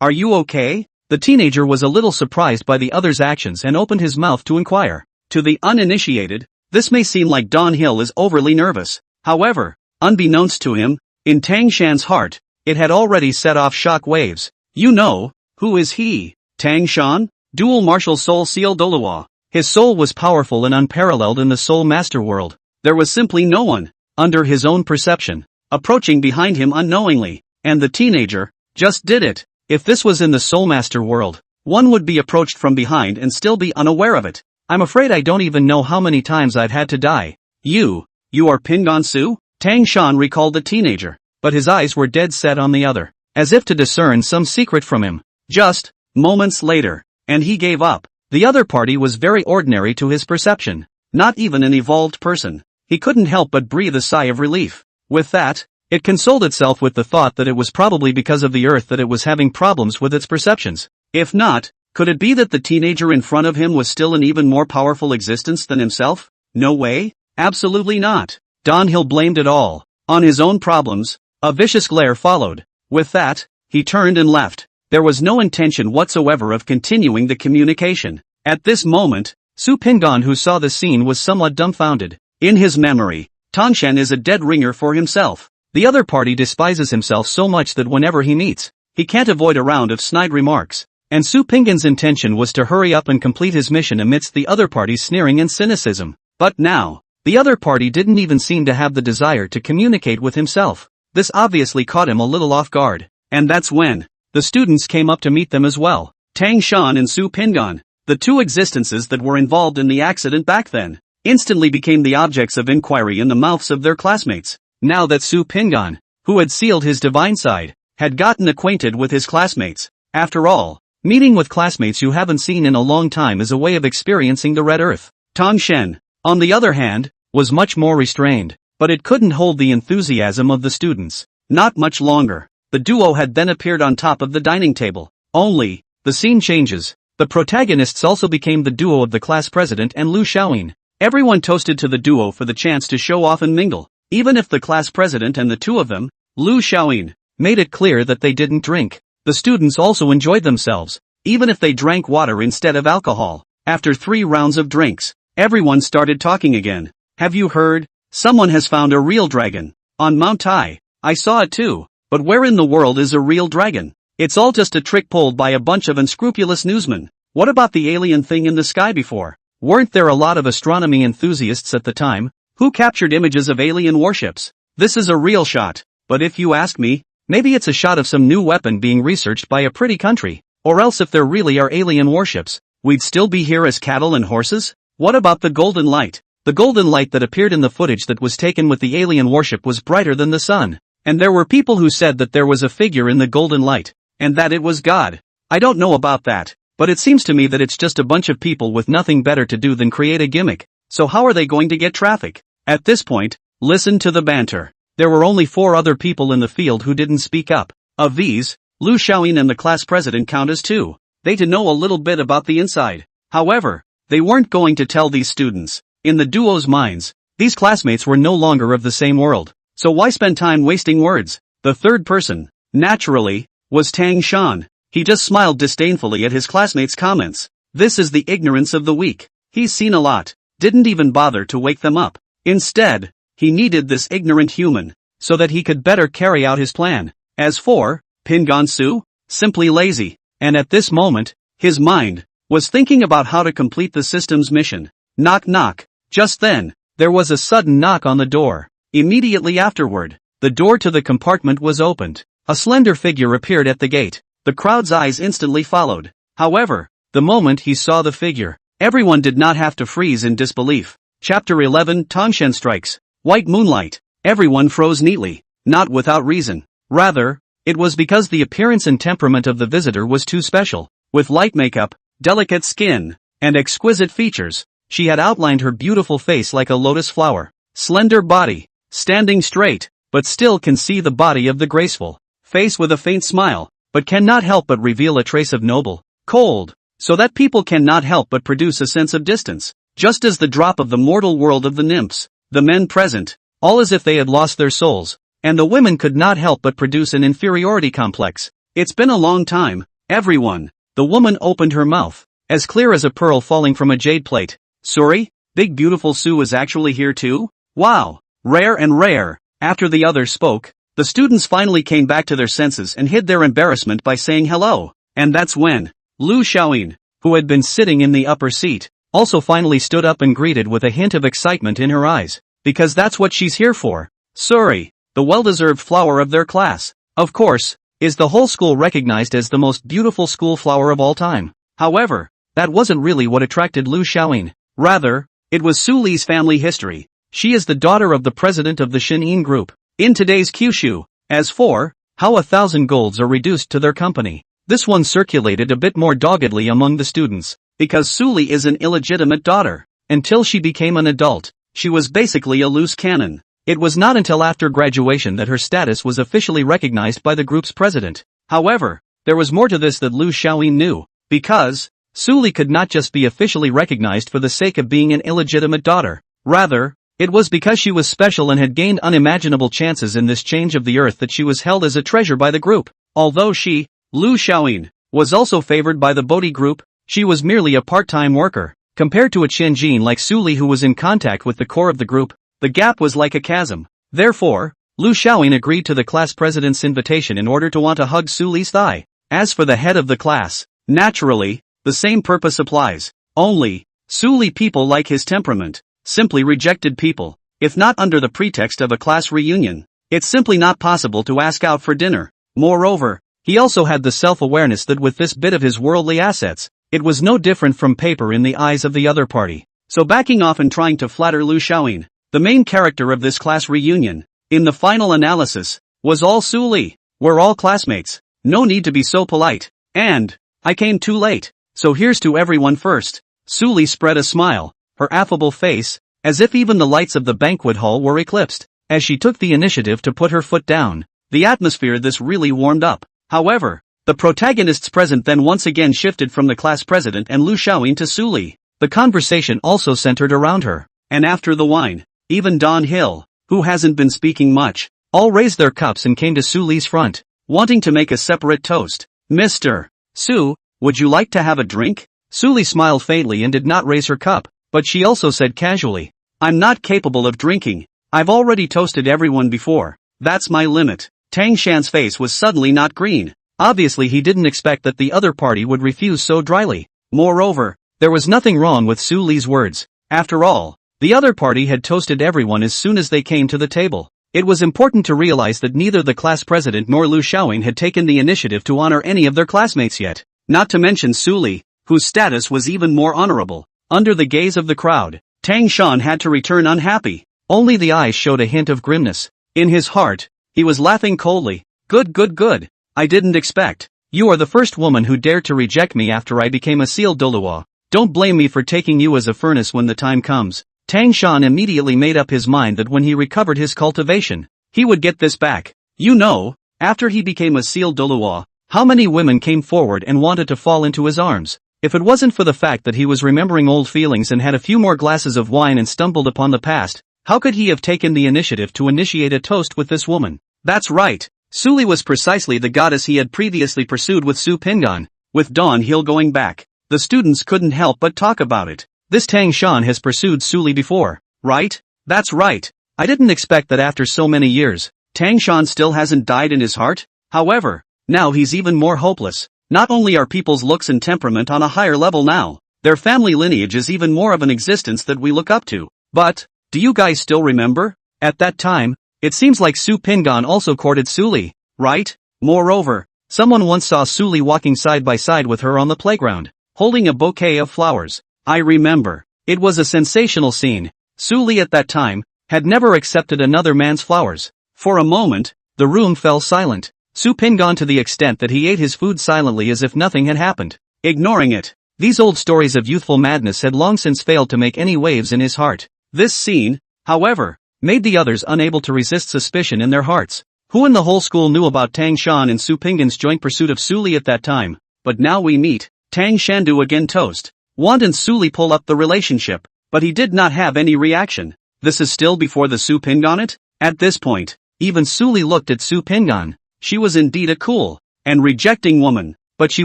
Are you okay? The teenager was a little surprised by the other's actions and opened his mouth to inquire. To the uninitiated, this may seem like Don Hill is overly nervous. However, unbeknownst to him, in Tang Shan's heart, it had already set off shock waves. You know, who is he? Tang Shan? Dual martial soul seal Doluo. His soul was powerful and unparalleled in the soul master world. There was simply no one, under his own perception, approaching behind him unknowingly, and the teenager just did it. If this was in the soul master world, one would be approached from behind and still be unaware of it. I'm afraid I don't even know how many times I've had to die. You are Pingon Su? Tang Shan recalled the teenager, but his eyes were dead set on the other, as if to discern some secret from him. Just moments later, and he gave up. The other party was very ordinary to his perception, not even an evolved person. He couldn't help but breathe a sigh of relief. With that, it consoled itself with the thought that it was probably because of the Earth that it was having problems with its perceptions. If not, could it be that the teenager in front of him was still an even more powerful existence than himself? No way? Absolutely not. Don Hill blamed it all on his own problems. A vicious glare followed. With that, he turned and left. There was no intention whatsoever of continuing the communication. At this moment, Su Pingon, who saw the scene, was somewhat dumbfounded. In his memory, Tongshen is a dead ringer for himself. The other party despises himself so much that whenever he meets, he can't avoid a round of snide remarks. And Su Pingon's intention was to hurry up and complete his mission amidst the other party's sneering and cynicism. But now, the other party didn't even seem to have the desire to communicate with himself. This obviously caught him a little off guard. And that's when the students came up to meet them as well. Tang Shan and Su Pingon, the two existences that were involved in the accident back then, instantly became the objects of inquiry in the mouths of their classmates. Now that Su Pingon, who had sealed his divine side, had gotten acquainted with his classmates. After all, meeting with classmates you haven't seen in a long time is a way of experiencing the Red Earth. Tong Shen, on the other hand, was much more restrained, but it couldn't hold the enthusiasm of the students. Not much longer. the duo had then appeared on top of the dining table. Only, the scene changes. The protagonists also became the duo of the class president and Lu Xiaoyin. Everyone toasted to the duo for the chance to show off and mingle. Even if the class president and the two of them, Lu Xiaoyin, made it clear that they didn't drink. The students also enjoyed themselves, even if they drank water instead of alcohol. After 3 rounds of drinks, everyone started talking again. Have you heard? Someone has found a real dragon. On Mount Tai. I saw it too. But where in the world is a real dragon? It's all just a trick pulled by a bunch of unscrupulous newsmen. What about the alien thing in the sky before? Weren't there a lot of astronomy enthusiasts at the time who captured images of alien warships? This is a real shot. But if you ask me, maybe it's a shot of some new weapon being researched by a pretty country. Or else if there really are alien warships, we'd still be here as cattle and horses? What about the golden light? The golden light that appeared in the footage that was taken with the alien warship was brighter than the sun. And there were people who said that there was a figure in the golden light, and that it was God. I don't know about that, but it seems to me that it's just a bunch of people with nothing better to do than create a gimmick. So how are they going to get traffic? At this point, listen to the banter. There were only 4 other people in the field who didn't speak up. Of these, Lu Xiaoyin and the class president count as 2. They to know a little bit about the inside. However, they weren't going to tell these students. In the duo's minds, these classmates were no longer of the same world. So why spend time wasting words? The third person, naturally, was Tang Shan. He just smiled disdainfully at his classmates' comments. This is the ignorance of the weak. He's seen a lot, didn't even bother to wake them up. Instead, he needed this ignorant human, so that he could better carry out his plan. As for Pingan Su, simply lazy, and at this moment, his mind was thinking about how to complete the system's mission. Knock knock. Just then, there was a sudden knock on the door. Immediately afterward, the door to the compartment was opened. A slender figure appeared at the gate. The crowd's eyes instantly followed. However, the moment he saw the figure, everyone did not have to freeze in disbelief. Chapter 11 Tongshan Strikes. White Moonlight. Everyone froze neatly, not without reason. Rather, it was because the appearance and temperament of the visitor was too special. With light makeup, delicate skin, and exquisite features, she had outlined her beautiful face like a lotus flower. Slender body, standing straight, but still can see the body of the graceful face with a faint smile, but cannot help but reveal a trace of noble, cold, so that people cannot help but produce a sense of distance, just as the drop of the mortal world of the nymphs, the men present, all as if they had lost their souls, and the women could not help but produce an inferiority complex. It's been a long time, everyone. The woman opened her mouth, as clear as a pearl falling from a jade plate. Sorry, Big Beautiful Sue is actually here too? Wow, rare and rare. After the others spoke, the students finally came back to their senses and hid their embarrassment by saying hello. And that's when Lu Xiaoyin, who had been sitting in the upper seat, also finally stood up and greeted with a hint of excitement in her eyes. Because that's what she's here for. Suri, the well-deserved flower of their class, of course, is the whole school recognized as the most beautiful school flower of all time. However, that wasn't really what attracted Lu Xiaoyin. Rather, it was Su Li's family history. She is the daughter of the president of the Shin Group. In today's Kyushu, as for how 1,000 golds are reduced to their company, this one circulated a bit more doggedly among the students, because Su Li is an illegitimate daughter. Until she became an adult, she was basically a loose cannon. It was not until after graduation that her status was officially recognized by the group's president. However, there was more to this that Lu Xiaoyin knew, because Su Li could not just be officially recognized for the sake of being an illegitimate daughter. Rather, it was because she was special and had gained unimaginable chances in this change of the earth that she was held as a treasure by the group. Although she, Lu Xiaoyin, was also favored by the Bodhi group, she was merely a part-time worker. Compared to a Qianjin like Su Li who was in contact with the core of the group, the gap was like a chasm. Therefore, Lu Xiaoyin agreed to the class president's invitation in order to want to hug Su Li's thigh. As for the head of the class, naturally, the same purpose applies. Only, Su Li people like his temperament simply rejected people, if not under the pretext of a class reunion. It's simply not possible to ask out for dinner. Moreover, he also had the self-awareness that with this bit of his worldly assets, it was no different from paper in the eyes of the other party. So backing off and trying to flatter Lu Xiaoyin, the main character of this class reunion, in the final analysis, was all Su Li. We're all classmates. No need to be so polite. And I came too late. So here's to everyone first. Su Li spread a smile, her affable face, as if even the lights of the banquet hall were eclipsed, as she took the initiative to put her foot down. the atmosphere this really warmed up. However, the protagonists present then once again shifted from the class president and Lu Xiaoyin to Su Li. The conversation also centered around her. And after the wine, even Don Hill, who hasn't been speaking much, all raised their cups and came to Su Li's front, wanting to make a separate toast. Mr. Su, would you like to have a drink? Su Li smiled faintly and did not raise her cup, but she also said casually, I'm not capable of drinking. I've already toasted everyone before. That's my limit. Tang Shan's face was suddenly not green. Obviously he didn't expect that the other party would refuse so dryly. Moreover, there was nothing wrong with Su Li's words. After all, the other party had toasted everyone as soon as they came to the table. It was important to realize that neither the class president nor Lu Xiaoyin had taken the initiative to honor any of their classmates yet. Not to mention Su Li, whose status was even more honorable. Under the gaze of the crowd, Tang Shan had to return unhappy. Only the eyes showed a hint of grimness. In his heart, he was laughing coldly. Good. I didn't expect. You are the first woman who dared to reject me after I became a seal Doluo. Don't blame me for taking you as a furnace when the time comes. Tang Shan immediately made up his mind that when he recovered his cultivation, he would get this back. You know, after he became a seal Doluo, how many women came forward and wanted to fall into his arms? If it wasn't for the fact that he was remembering old feelings and had a few more glasses of wine and stumbled upon the past, how could he have taken the initiative to initiate a toast with this woman? That's right. Su Li was precisely the goddess he had previously pursued with Su Pingan. With Dawn Hill going back, the students couldn't help but talk about it. This Tang Shan has pursued Su Li before, right? That's right. I didn't expect that after so many years, Tang Shan still hasn't died in his heart. However, now he's even more hopeless. Not only are people's looks and temperament on a higher level now, their family lineage is even more of an existence that we look up to. But, do you guys still remember? At that time, it seems like Su Pingan also courted Su Li, right? Moreover, someone once saw Su Li walking side by side with her on the playground, holding a bouquet of flowers. I remember. It was a sensational scene. Su Li at that time had never accepted another man's flowers. For a moment, the room fell silent. Su Pingan to the extent that he ate his food silently as if nothing had happened. Ignoring it. These old stories of youthful madness had long since failed to make any waves in his heart. This scene, however, made the others unable to resist suspicion in their hearts. Who in the whole school knew about Tang Shan and Su Pingan's joint pursuit of Su Li at that time? But now we meet. Tang Shandu again toast. Want and Su Li pull up the relationship, but he did not have any reaction. This is still before the Su Pingan it? At this point, even Su Li looked at Su Pingan. She was indeed a cool and rejecting woman, but she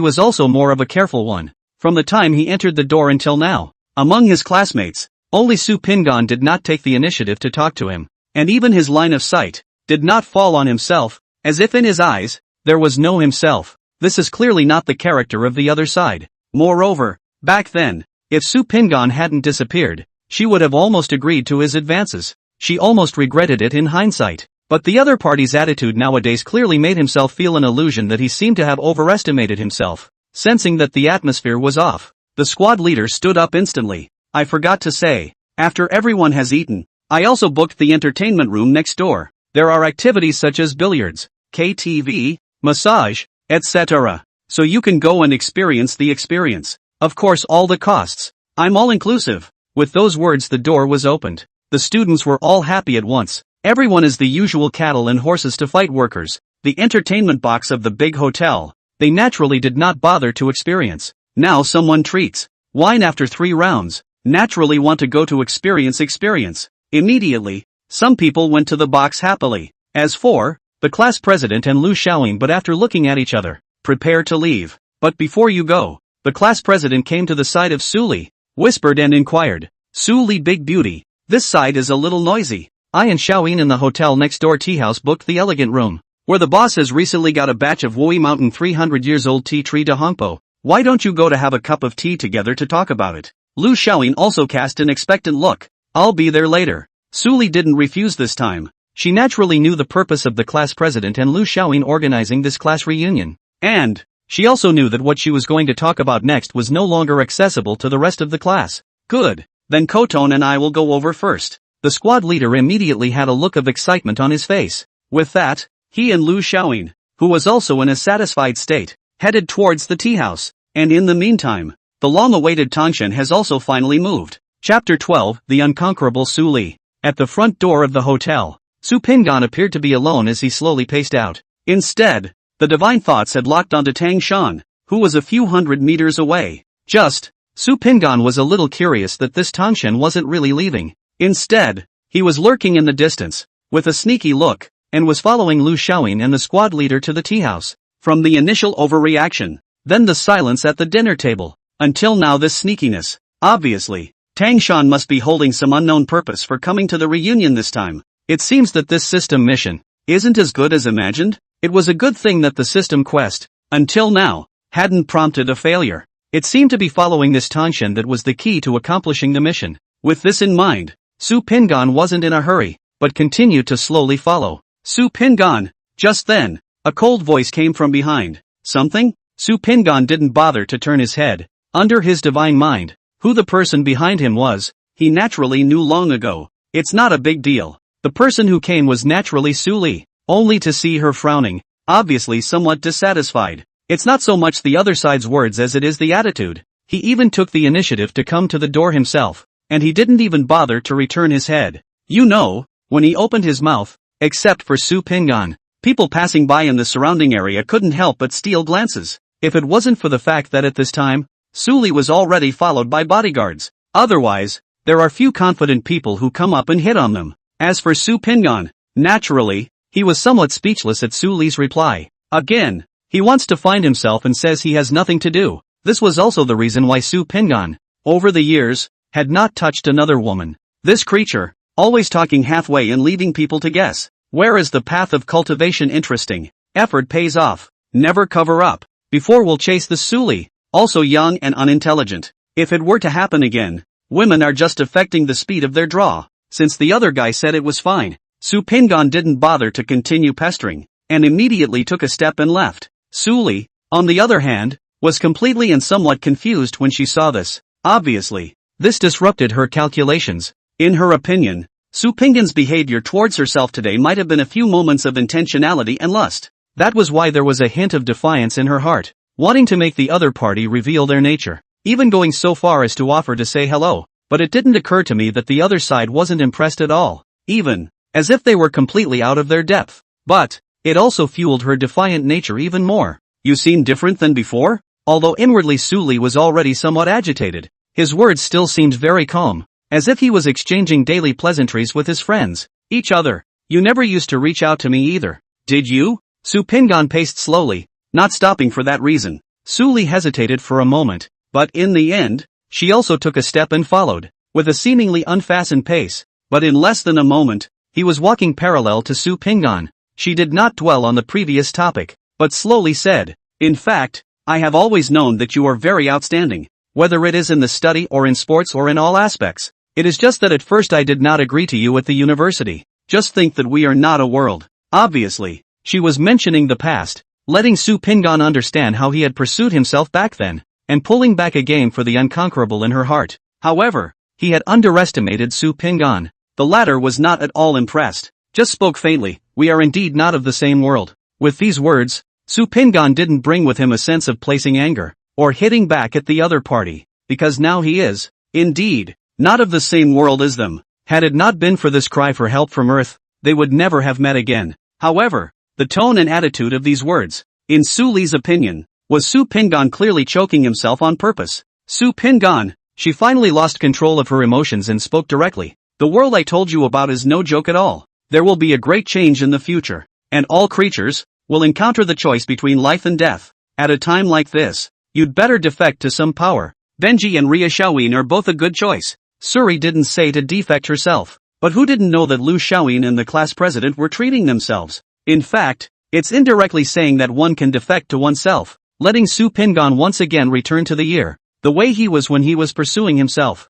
was also more of a careful one. From the time he entered the door until now, among his classmates, only Su Pingan did not take the initiative to talk to him, and even his line of sight did not fall on himself, as if in his eyes, there was no himself. This is clearly not the character of the other side. Moreover, back then, if Su Pingan hadn't disappeared, she would have almost agreed to his advances. She almost regretted it in hindsight. But the other party's attitude nowadays clearly made himself feel an illusion that he seemed to have overestimated himself. Sensing that the atmosphere was off, the squad leader stood up instantly. I forgot to say, after everyone has eaten, I also booked the entertainment room next door. There are activities such as billiards, KTV, massage, etc. So you can go and experience the experience. Of course all the costs. I'm all inclusive. With those words the door was opened. The students were all happy at once. Everyone is the usual cattle and horses to fight workers. The entertainment box of the big hotel, they naturally did not bother to experience. Now someone treats. Wine after 3 rounds. Naturally want to go to experience. Immediately, some people went to the box happily. As for the class president and Lu Xiaoyin, but after looking at each other, prepare to leave. But before you go, the class president came to the side of Su Li, whispered and inquired, Su Li big beauty, this side is a little noisy. I and Xiaoyin in the hotel next door tea house booked the elegant room, where the boss has recently got a batch of Wui Mountain 300 years old tea tree de Hongpo. Why don't you go to have a cup of tea together to talk about it? Lu Xiaoyin also cast an expectant look. I'll be there later. Su Li didn't refuse this time. She naturally knew the purpose of the class president and Lu Xiaoyin organizing this class reunion. And she also knew that what she was going to talk about next was no longer accessible to the rest of the class. Good. Then Koton and I will go over first. The squad leader immediately had a look of excitement on his face. With that, he and Lu Xiaoyin, who was also in a satisfied state, headed towards the tea house. And in the meantime, the long-awaited Tangshan has also finally moved. Chapter 12, The Unconquerable Su Li. At the front door of the hotel, Su Pingan appeared to be alone as he slowly paced out. Instead, the divine thoughts had locked onto Tang Shan, who was a few hundred meters away. Su Pingan was a little curious that this Tangshan wasn't really leaving. Instead, he was lurking in the distance, with a sneaky look, and was following Lu Xiaoyin and the squad leader to the tea house. From the initial overreaction, then the silence at the dinner table, until now this sneakiness. Obviously, Tang Shan must be holding some unknown purpose for coming to the reunion this time. It seems that this system mission isn't as good as imagined. It was a good thing that the system quest, until now, hadn't prompted a failure. It seemed to be following this Tangshan that was the key to accomplishing the mission. With this in mind, Su Pingan wasn't in a hurry, but continued to slowly follow. Su Pingan. Just then, a cold voice came from behind. Something? Su Pingan didn't bother to turn his head. Under his divine mind, who the person behind him was, he naturally knew long ago. It's not a big deal. The person who came was naturally Su Li, only to see her frowning, obviously somewhat dissatisfied. It's not so much the other side's words as it is the attitude. He even took the initiative to come to the door himself, and he didn't even bother to return his head. You know, when he opened his mouth, except for Su Pingan, people passing by in the surrounding area couldn't help but steal glances. If it wasn't for the fact that at this time, Su Li was already followed by bodyguards. Otherwise, there are few confident people who come up and hit on them. As for Su Pingan, naturally, he was somewhat speechless at Su Li's reply. Again, he wants to find himself and says he has nothing to do. This was also the reason why Su Pingan, over the years, had not touched another woman. This creature, always talking halfway and leaving people to guess. Where is the path of cultivation interesting? Effort pays off. Never cover up. Before we'll chase the Su Li, also young and unintelligent. If it were to happen again, women are just affecting the speed of their draw. Since the other guy said it was fine, Su Pingan didn't bother to continue pestering, and immediately took a step and left. Su Li, on the other hand, was completely and somewhat confused when she saw this. Obviously, this disrupted her calculations. In her opinion, Su Pingan's behavior towards herself today might have been a few moments of intentionality and lust. That was why there was a hint of defiance in her heart, wanting to make the other party reveal their nature, even going so far as to offer to say hello. But it didn't occur to me that the other side wasn't impressed at all, even, as if they were completely out of their depth. But, it also fueled her defiant nature even more. You seem different than before? Although inwardly Su Li was already somewhat agitated, his words still seemed very calm, as if he was exchanging daily pleasantries with his friends. Each other. You never used to reach out to me either. Did you? Su Pingan paced slowly, not stopping for that reason. Su Li hesitated for a moment, but in the end, she also took a step and followed, with a seemingly unfastened pace. But in less than a moment, he was walking parallel to Su Pingan. She did not dwell on the previous topic, but slowly said, "In fact, I have always known that you are very outstanding, whether it is in the study or in sports or in all aspects. It is just that at first I did not agree to you at the university. Just think that we are not a world." Obviously, she was mentioning the past, letting Su Pingan understand how he had pursued himself back then, and pulling back a game for the unconquerable in her heart. However, he had underestimated Su Pingan. The latter was not at all impressed, just spoke faintly, "We are indeed not of the same world." With these words, Su Pingan didn't bring with him a sense of placing anger, or hitting back at the other party, because now he is, indeed, not of the same world as them. Had it not been for this cry for help from Earth, they would never have met again. However, the tone and attitude of these words, in Su Li's opinion, was Su Pingan clearly choking himself on purpose. Su Pingan, she finally lost control of her emotions and spoke directly. "The world I told you about is no joke at all. There will be a great change in the future, and all creatures will encounter the choice between life and death. At a time like this, you'd better defect to some power. Benji and Ria Xiaoyin are both a good choice." Suri didn't say to defect herself, but who didn't know that Lu Xiaoyin and the class president were treating themselves? In fact, it's indirectly saying that one can defect to oneself, letting Su Pingan once again return to the year, the way he was when he was pursuing himself.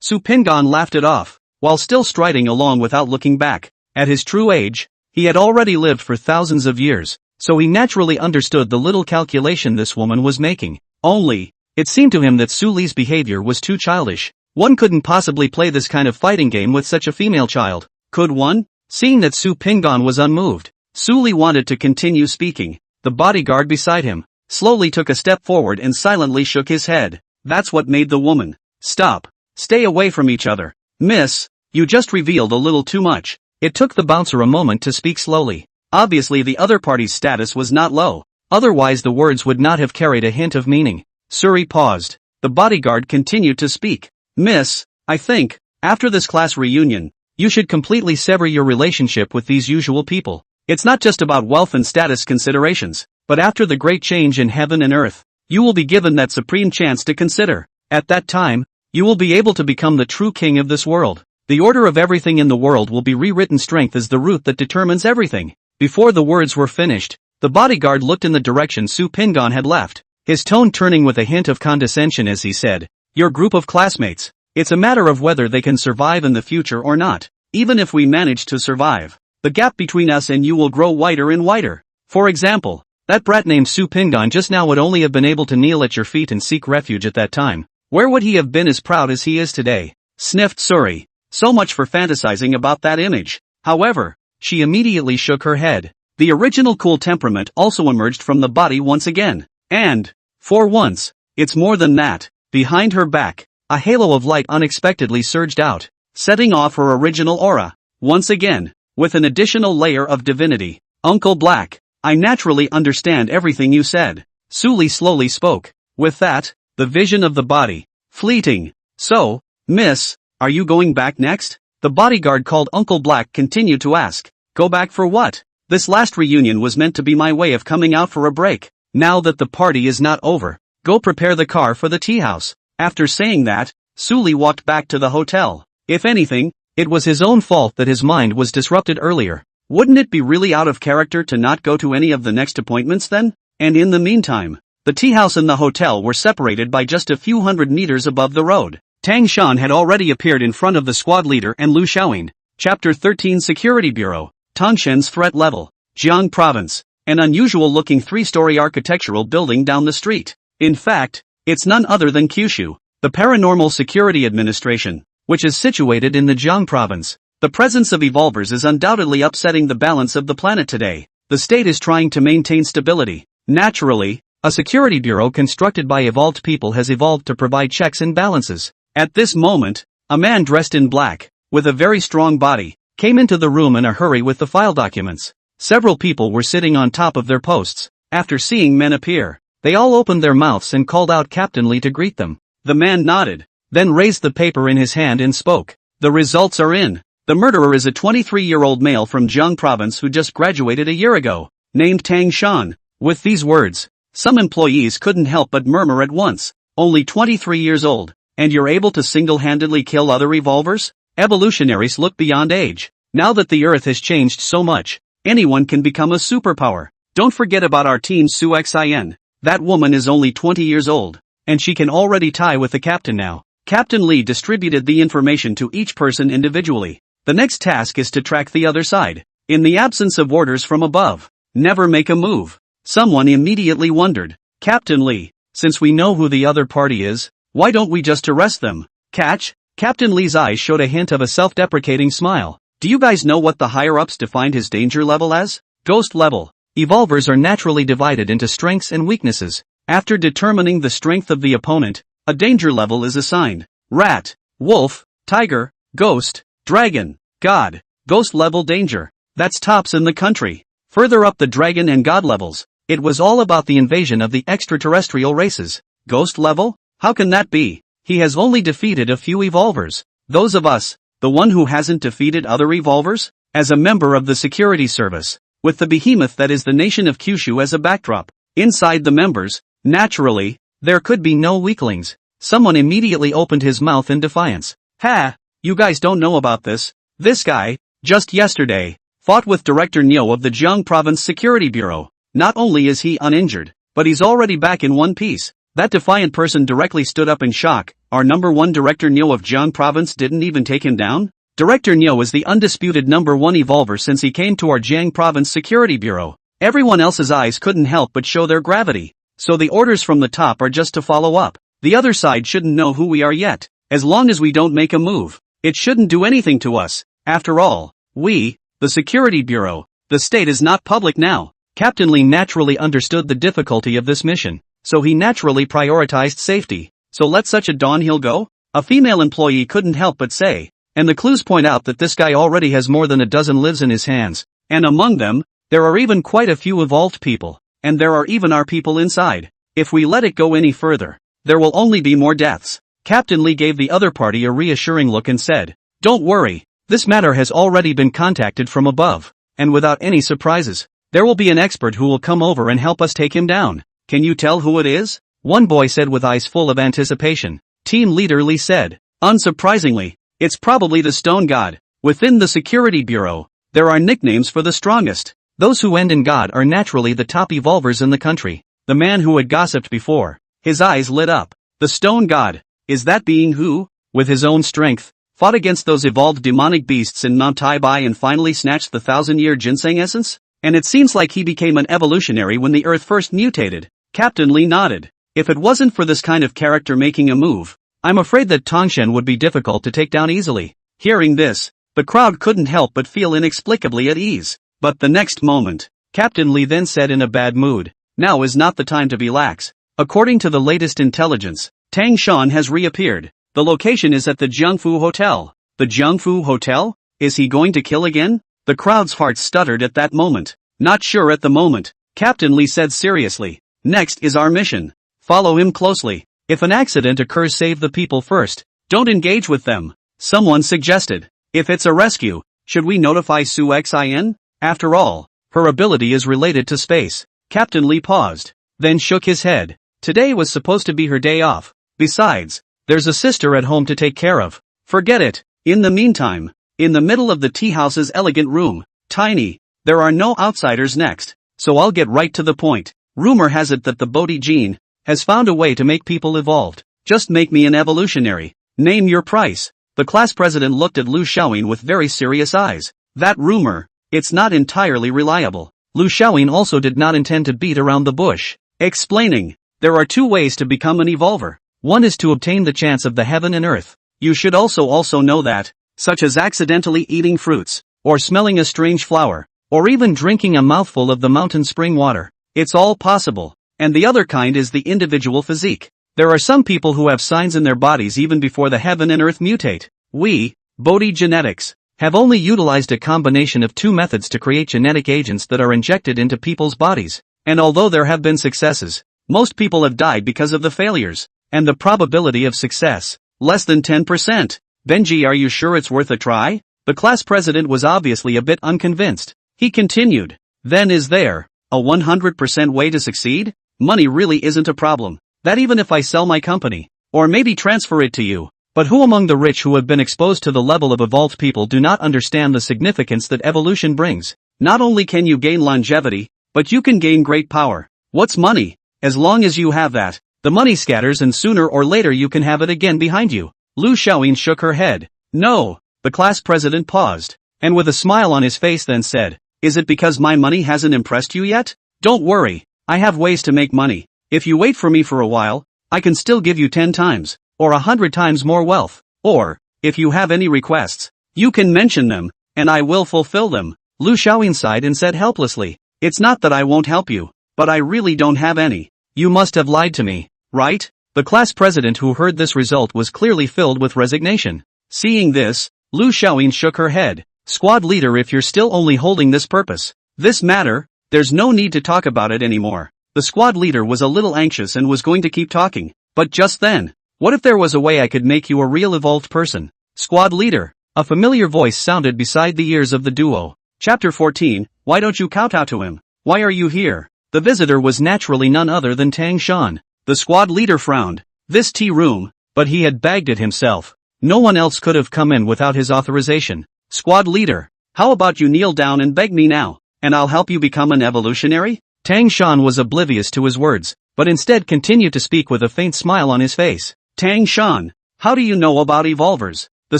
Su Pingan laughed it off, while still striding along without looking back. At his true age, he had already lived for thousands of years, so he naturally understood the little calculation this woman was making. Only, it seemed to him that Su Li's behavior was too childish. One couldn't possibly play this kind of fighting game with such a female child, could one? Seeing that Su Pingan was unmoved, Su Li wanted to continue speaking. The bodyguard beside him slowly took a step forward and silently shook his head. That's what made the woman stop. "Stay away from each other. Miss, you just revealed a little too much." It took the bouncer a moment to speak slowly. Obviously the other party's status was not low. Otherwise the words would not have carried a hint of meaning. Suri paused. The bodyguard continued to speak. Miss, I think, after this class reunion, you should completely sever your relationship with these usual people. It's not just about wealth and status considerations, but after the great change in heaven and earth, you will be given that supreme chance to consider. At that time, you will be able to become the true king of this world. The order of everything in the world will be rewritten. Strength is the root that determines everything. Before the words were finished, the bodyguard looked in the direction Su Pingon had left, his tone turning with a hint of condescension as he said, "Your group of classmates. It's a matter of whether they can survive in the future or not. Even if we manage to survive, the gap between us and you will grow wider and wider. For example, that brat named Su Pingon just now would only have been able to kneel at your feet and seek refuge at that time. Where would he have been as proud as he is today?" Sniffed Suri. So much for fantasizing about that image. However, she immediately shook her head. The original cool temperament also emerged from the body once again. And, for once, it's more than that. Behind her back, a halo of light unexpectedly surged out, setting off her original aura. Once again, with an additional layer of divinity. Uncle Black, I naturally understand everything you said. Suli slowly spoke. With that, the vision of the body, fleeting. So, miss, are you going back next? The bodyguard called Uncle Black continued to ask. Go back for what? This last reunion was meant to be my way of coming out for a break. Now that the party is not over, go prepare the car for the tea house. After saying that, Suli walked back to the hotel. If anything, it was his own fault that his mind was disrupted earlier. Wouldn't it be really out of character to not go to any of the next appointments then? And in the meantime, the tea house and the hotel were separated by just a few hundred meters above the road. Tang Shan had already appeared in front of the squad leader and Lu Xiaoying. Chapter 13 Security Bureau. Tangshan's threat level. Jiang Province. An unusual-looking three-story architectural building down the street. In fact, it's none other than Kyushu, the Paranormal Security Administration, which is situated in the Jiang Province. The presence of evolvers is undoubtedly upsetting the balance of the planet today. The state is trying to maintain stability. Naturally, a security bureau constructed by evolved people has evolved to provide checks and balances. At this moment, a man dressed in black, with a very strong body, came into the room in a hurry with the file documents. Several people were sitting on top of their posts. After seeing men appear, they all opened their mouths and called out Captain Lee to greet them. The man nodded, then raised the paper in his hand and spoke. The results are in. The murderer is a 23-year-old male from Jiang Province who just graduated a year ago, named Tang Shan. With these words, some employees couldn't help but murmur at once. Only 23 years old. And you're able to single-handedly kill other evolvers? Evolutionaries look beyond age. Now that the Earth has changed so much, anyone can become a superpower. Don't forget about our team Su Xin. That woman is only 20 years old, and she can already tie with the captain now. Captain Lee distributed the information to each person individually. The next task is to track the other side. In the absence of orders from above, never make a move. Someone immediately wondered. Captain Lee, since we know who the other party is, why don't we just arrest them? Catch? Captain Lee's eyes showed a hint of a self-deprecating smile. Do you guys know what the higher-ups defined his danger level as? Ghost level. Evolvers are naturally divided into strengths and weaknesses. After determining the strength of the opponent, a danger level is assigned. Rat, wolf, tiger, ghost, dragon, god, ghost level danger. That's tops in the country. Further up the dragon and god levels, it was all about the invasion of the extraterrestrial races. Ghost level? How can that be? He has only defeated a few evolvers. Those of us, the one who hasn't defeated other evolvers? As a member of the security service, with the behemoth that is the nation of Kyushu as a backdrop, inside the members, naturally, there could be no weaklings. Someone immediately opened his mouth in defiance. Ha! You guys don't know about this. This guy, just yesterday, fought with Director Nyo of the Jiang Province Security Bureau. Not only is he uninjured, but he's already back in one piece. That defiant person directly stood up in shock. Our number one Director Nyo of Jiang Province didn't even take him down? Director Nyo is the undisputed number one evolver since he came to our Jiang Province Security Bureau. Everyone else's eyes couldn't help but show their gravity. So the orders from the top are just to follow up. The other side shouldn't know who we are yet. As long as we don't make a move, it shouldn't do anything to us. After all, we, the Security Bureau, the state is not public now. Captain Lee naturally understood the difficulty of this mission, so he naturally prioritized safety. So let such a Dawnhill go? A female employee couldn't help but say. and the clues point out that this guy already has more than a dozen lives in his hands, and among them, there are even quite a few evolved people, and there are even our people inside. If we let it go any further, there will only be more deaths. Captain Lee gave the other party a reassuring look and said, "Don't worry, this matter has already been contacted from above, and without any surprises, there will be an expert who will come over and help us take him down." "Can you tell who it is?" one boy said with eyes full of anticipation. Team leader Lee said, "Unsurprisingly, it's probably the Stone God. Within the Security Bureau, there are nicknames for the strongest. Those who end in God are naturally the top evolvers in the country." The man who had gossiped before, his eyes lit up. The Stone God, is that being who, with his own strength, fought against those evolved demonic beasts in Mount Taibai and finally snatched the 1,000-year ginseng essence? And it seems like he became an evolutionary when the Earth first mutated. Captain Lee nodded. If it wasn't for this kind of character making a move, I'm afraid that Tongshen would be difficult to take down easily. Hearing this, the crowd couldn't help but feel inexplicably at ease. But the next moment, Captain Lee then said in a bad mood, "Now is not the time to be lax. According to the latest intelligence, Tang Shan has reappeared. The location is at the Jiangfu Hotel." "The Jiangfu Hotel? Is he going to kill again?" The crowd's hearts stuttered at that moment. "Not sure at the moment," Captain Lee said seriously. "Next is our mission. Follow him closely. If an accident occurs, save the people first. Don't engage with them." Someone suggested, "If it's a rescue, should we notify Su Xin? After all, her ability is related to space." Captain Lee paused, then shook his head. Today was supposed to be her day off. Besides, there's a sister at home to take care of. Forget it. In the meantime, in the middle of the tea house's elegant room, tiny, there are no outsiders next, so I'll get right to the point. Rumor has it that the Bodhi gene has found a way to make people evolved. Just make me an evolutionary. Name your price. The class president looked at Lu Xiaoyin with very serious eyes. That rumor, it's not entirely reliable. Lu Xiaoyin also did not intend to beat around the bush, explaining, there are two ways to become an evolver. One is to obtain the chance of the heaven and earth. You should also know that, such as accidentally eating fruits, or smelling a strange flower, or even drinking a mouthful of the mountain spring water. It's all possible. And the other kind is the individual physique. There are some people who have signs in their bodies even before the heaven and earth mutate. We, Bodhi Genetics, have only utilized a combination of two methods to create genetic agents that are injected into people's bodies. And although there have been successes, most people have died because of the failures. And the probability of success, less than 10%. Benji, are you sure it's worth a try? The class president was obviously a bit unconvinced. He continued, then is there a 100% way to succeed? Money really isn't a problem. That even if I sell my company, or maybe transfer it to you. But who among the rich who have been exposed to the level of evolved people do not understand the significance that evolution brings? Not only can you gain longevity, but you can gain great power. What's money? As long as you have that, the money scatters and sooner or later you can have it again behind you. Lu Xiaoyin shook her head. No. The class president paused, and with a smile on his face then said, is it because my money hasn't impressed you yet? Don't worry, I have ways to make money. If you wait for me for a while, I can still give you 10 times, or 100 times more wealth. Or, if you have any requests, you can mention them, and I will fulfill them. Lu Xiaoyin sighed and said helplessly, it's not that I won't help you, but I really don't have any. You must have lied to me, right? The class president who heard this result was clearly filled with resignation. Seeing this, Lu Xiaoyin shook her head. Squad leader, if you're still only holding this purpose, this matter, there's no need to talk about it anymore. The squad leader was a little anxious and was going to keep talking, but just then, what if there was a way I could make you a real evolved person? Squad leader, a familiar voice sounded beside the ears of the duo. Chapter 14, why don't you kowtow to him? Why are you here? The visitor was naturally none other than Tang Shan. The squad leader frowned. This tea room, but he had bagged it himself. No one else could have come in without his authorization. Squad leader, how about you kneel down and beg me now, and I'll help you become an evolutionary? Tang Shan was oblivious to his words, but instead continued to speak with a faint smile on his face. Tang Shan, how do you know about evolvers? The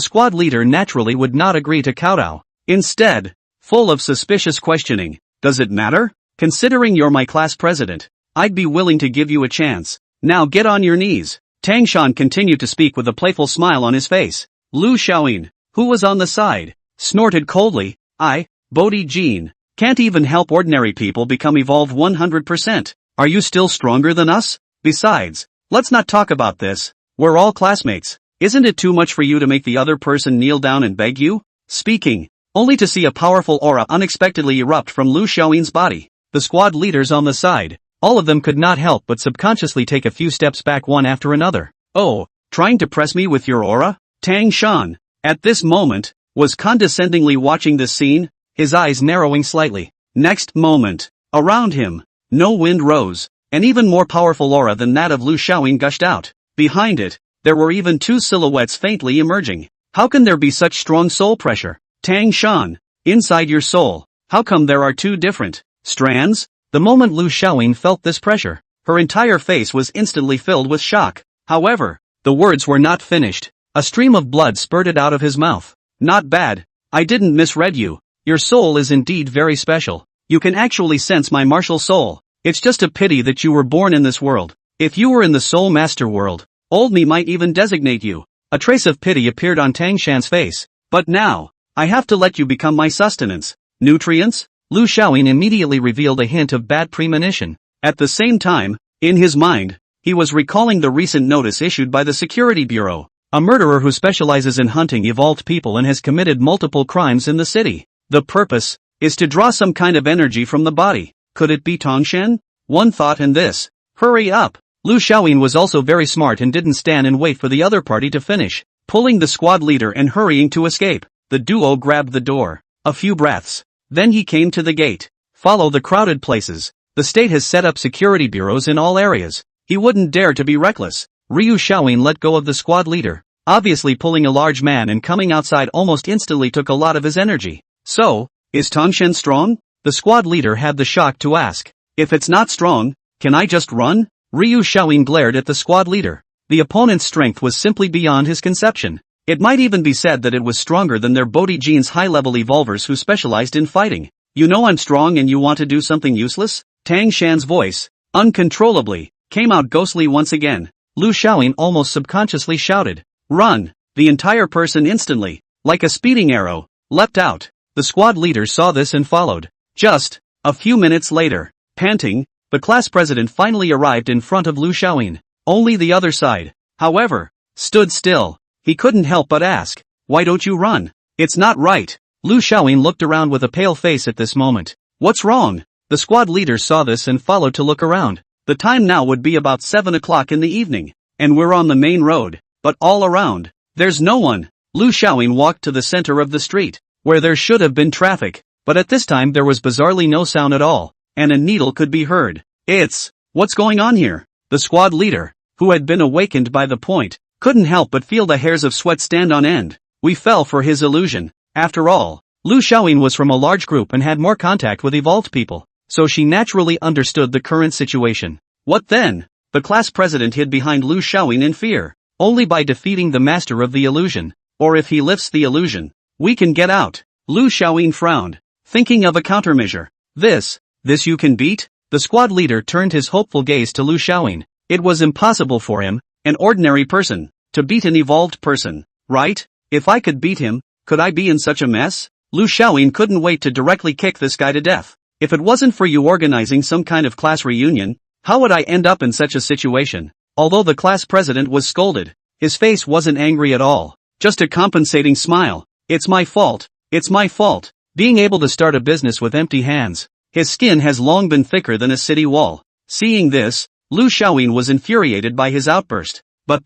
squad leader naturally would not agree to kowtow. Instead, full of suspicious questioning, does it matter? Considering you're my class president, I'd be willing to give you a chance. Now get on your knees. Tang Shan continued to speak with a playful smile on his face. Lu Xiaoyin, who was on the side, snorted coldly, Bodhi Jean, can't even help ordinary people become evolved 100%. Are you still stronger than us? Besides, let's not talk about this. We're all classmates. Isn't it too much for you to make the other person kneel down and beg you? Speaking, only to see a powerful aura unexpectedly erupt from Lu Xiaoyin's body. The squad leaders on the side, all of them could not help but subconsciously take a few steps back one after another. Oh, trying to press me with your aura? Tang Shan, at this moment, was condescendingly watching this scene, his eyes narrowing slightly. Next moment, around him, no wind rose, an even more powerful aura than that of Lu Xiaoyin gushed out. Behind it, there were even two silhouettes faintly emerging. How can there be such strong soul pressure? Tang Shan, inside your soul, how come there are two different strands? The moment Lu Xiaoyin felt this pressure, her entire face was instantly filled with shock. However, the words were not finished. A stream of blood spurted out of his mouth. Not bad. I didn't misread you. Your soul is indeed very special. You can actually sense my martial soul. It's just a pity that you were born in this world. If you were in the Soul Master world, old me might even designate you. A trace of pity appeared on Tang Shan's face. But now, I have to let you become my sustenance. Nutrients? Lu Xiaoyin immediately revealed a hint of bad premonition. At the same time, in his mind, he was recalling the recent notice issued by the Security Bureau. A murderer who specializes in hunting evolved people and has committed multiple crimes in the city. The purpose is to draw some kind of energy from the body. Could it be Tongshen? One thought and this. Hurry up! Lu Xiaoyin was also very smart and didn't stand and wait for the other party to finish, pulling the squad leader and hurrying to escape. The duo grabbed the door. A few breaths. Then he came to the gate. Follow the crowded places. The state has set up security bureaus in all areas. He wouldn't dare to be reckless. Ryu Xiaoyin let go of the squad leader. Obviously pulling a large man and coming outside almost instantly took a lot of his energy. So, is Tongshen strong? The squad leader had the shock to ask. If it's not strong, can I just run? Ryu Xiaoyin glared at the squad leader. The opponent's strength was simply beyond his conception. It might even be said that it was stronger than their Bodhi genes high-level evolvers who specialized in fighting. You know I'm strong and you want to do something useless? Tang Shan's voice, uncontrollably, came out ghostly once again. Lu Xiaoyin almost subconsciously shouted, "Run!" The entire person instantly, like a speeding arrow, leapt out. The squad leader saw this and followed. Just a few minutes later, panting, the class president finally arrived in front of Lu Xiaoyin. Only the other side, however, stood still. He couldn't help but ask, "Why don't you run?" "It's not right." Lu Xiaoyin looked around with a pale face at this moment. "What's wrong?" The squad leader saw this and followed to look around. The time now would be about 7 o'clock in the evening, and we're on the main road, but all around, there's no one. Lu Xiaoyin walked to the center of the street, where there should have been traffic, but at this time there was bizarrely no sound at all, and a needle could be heard. What's going on here?" The squad leader, who had been awakened by the point, couldn't help but feel the hairs of sweat stand on end. We fell for his illusion. After all, Lu Xiaoyin was from a large group and had more contact with evolved people, so she naturally understood the current situation. What then? The class president hid behind Lu Xiaoyin in fear. Only by defeating the master of the illusion, or if he lifts the illusion, we can get out. Lu Xiaoyin frowned, thinking of a countermeasure. This you can beat? The squad leader turned his hopeful gaze to Lu Xiaoyin. It was impossible for him, an ordinary person, to beat an evolved person, right? If I could beat him, could I be in such a mess? Lu Xiaoyin couldn't wait to directly kick this guy to death. If it wasn't for you organizing some kind of class reunion, how would I end up in such a situation? Although the class president was scolded, his face wasn't angry at all, just a compensating smile. It's my fault. It's my fault. Being able to start a business with empty hands. His skin has long been thicker than a city wall. Seeing this, Lu Xiaoyin was infuriated by his outburst. But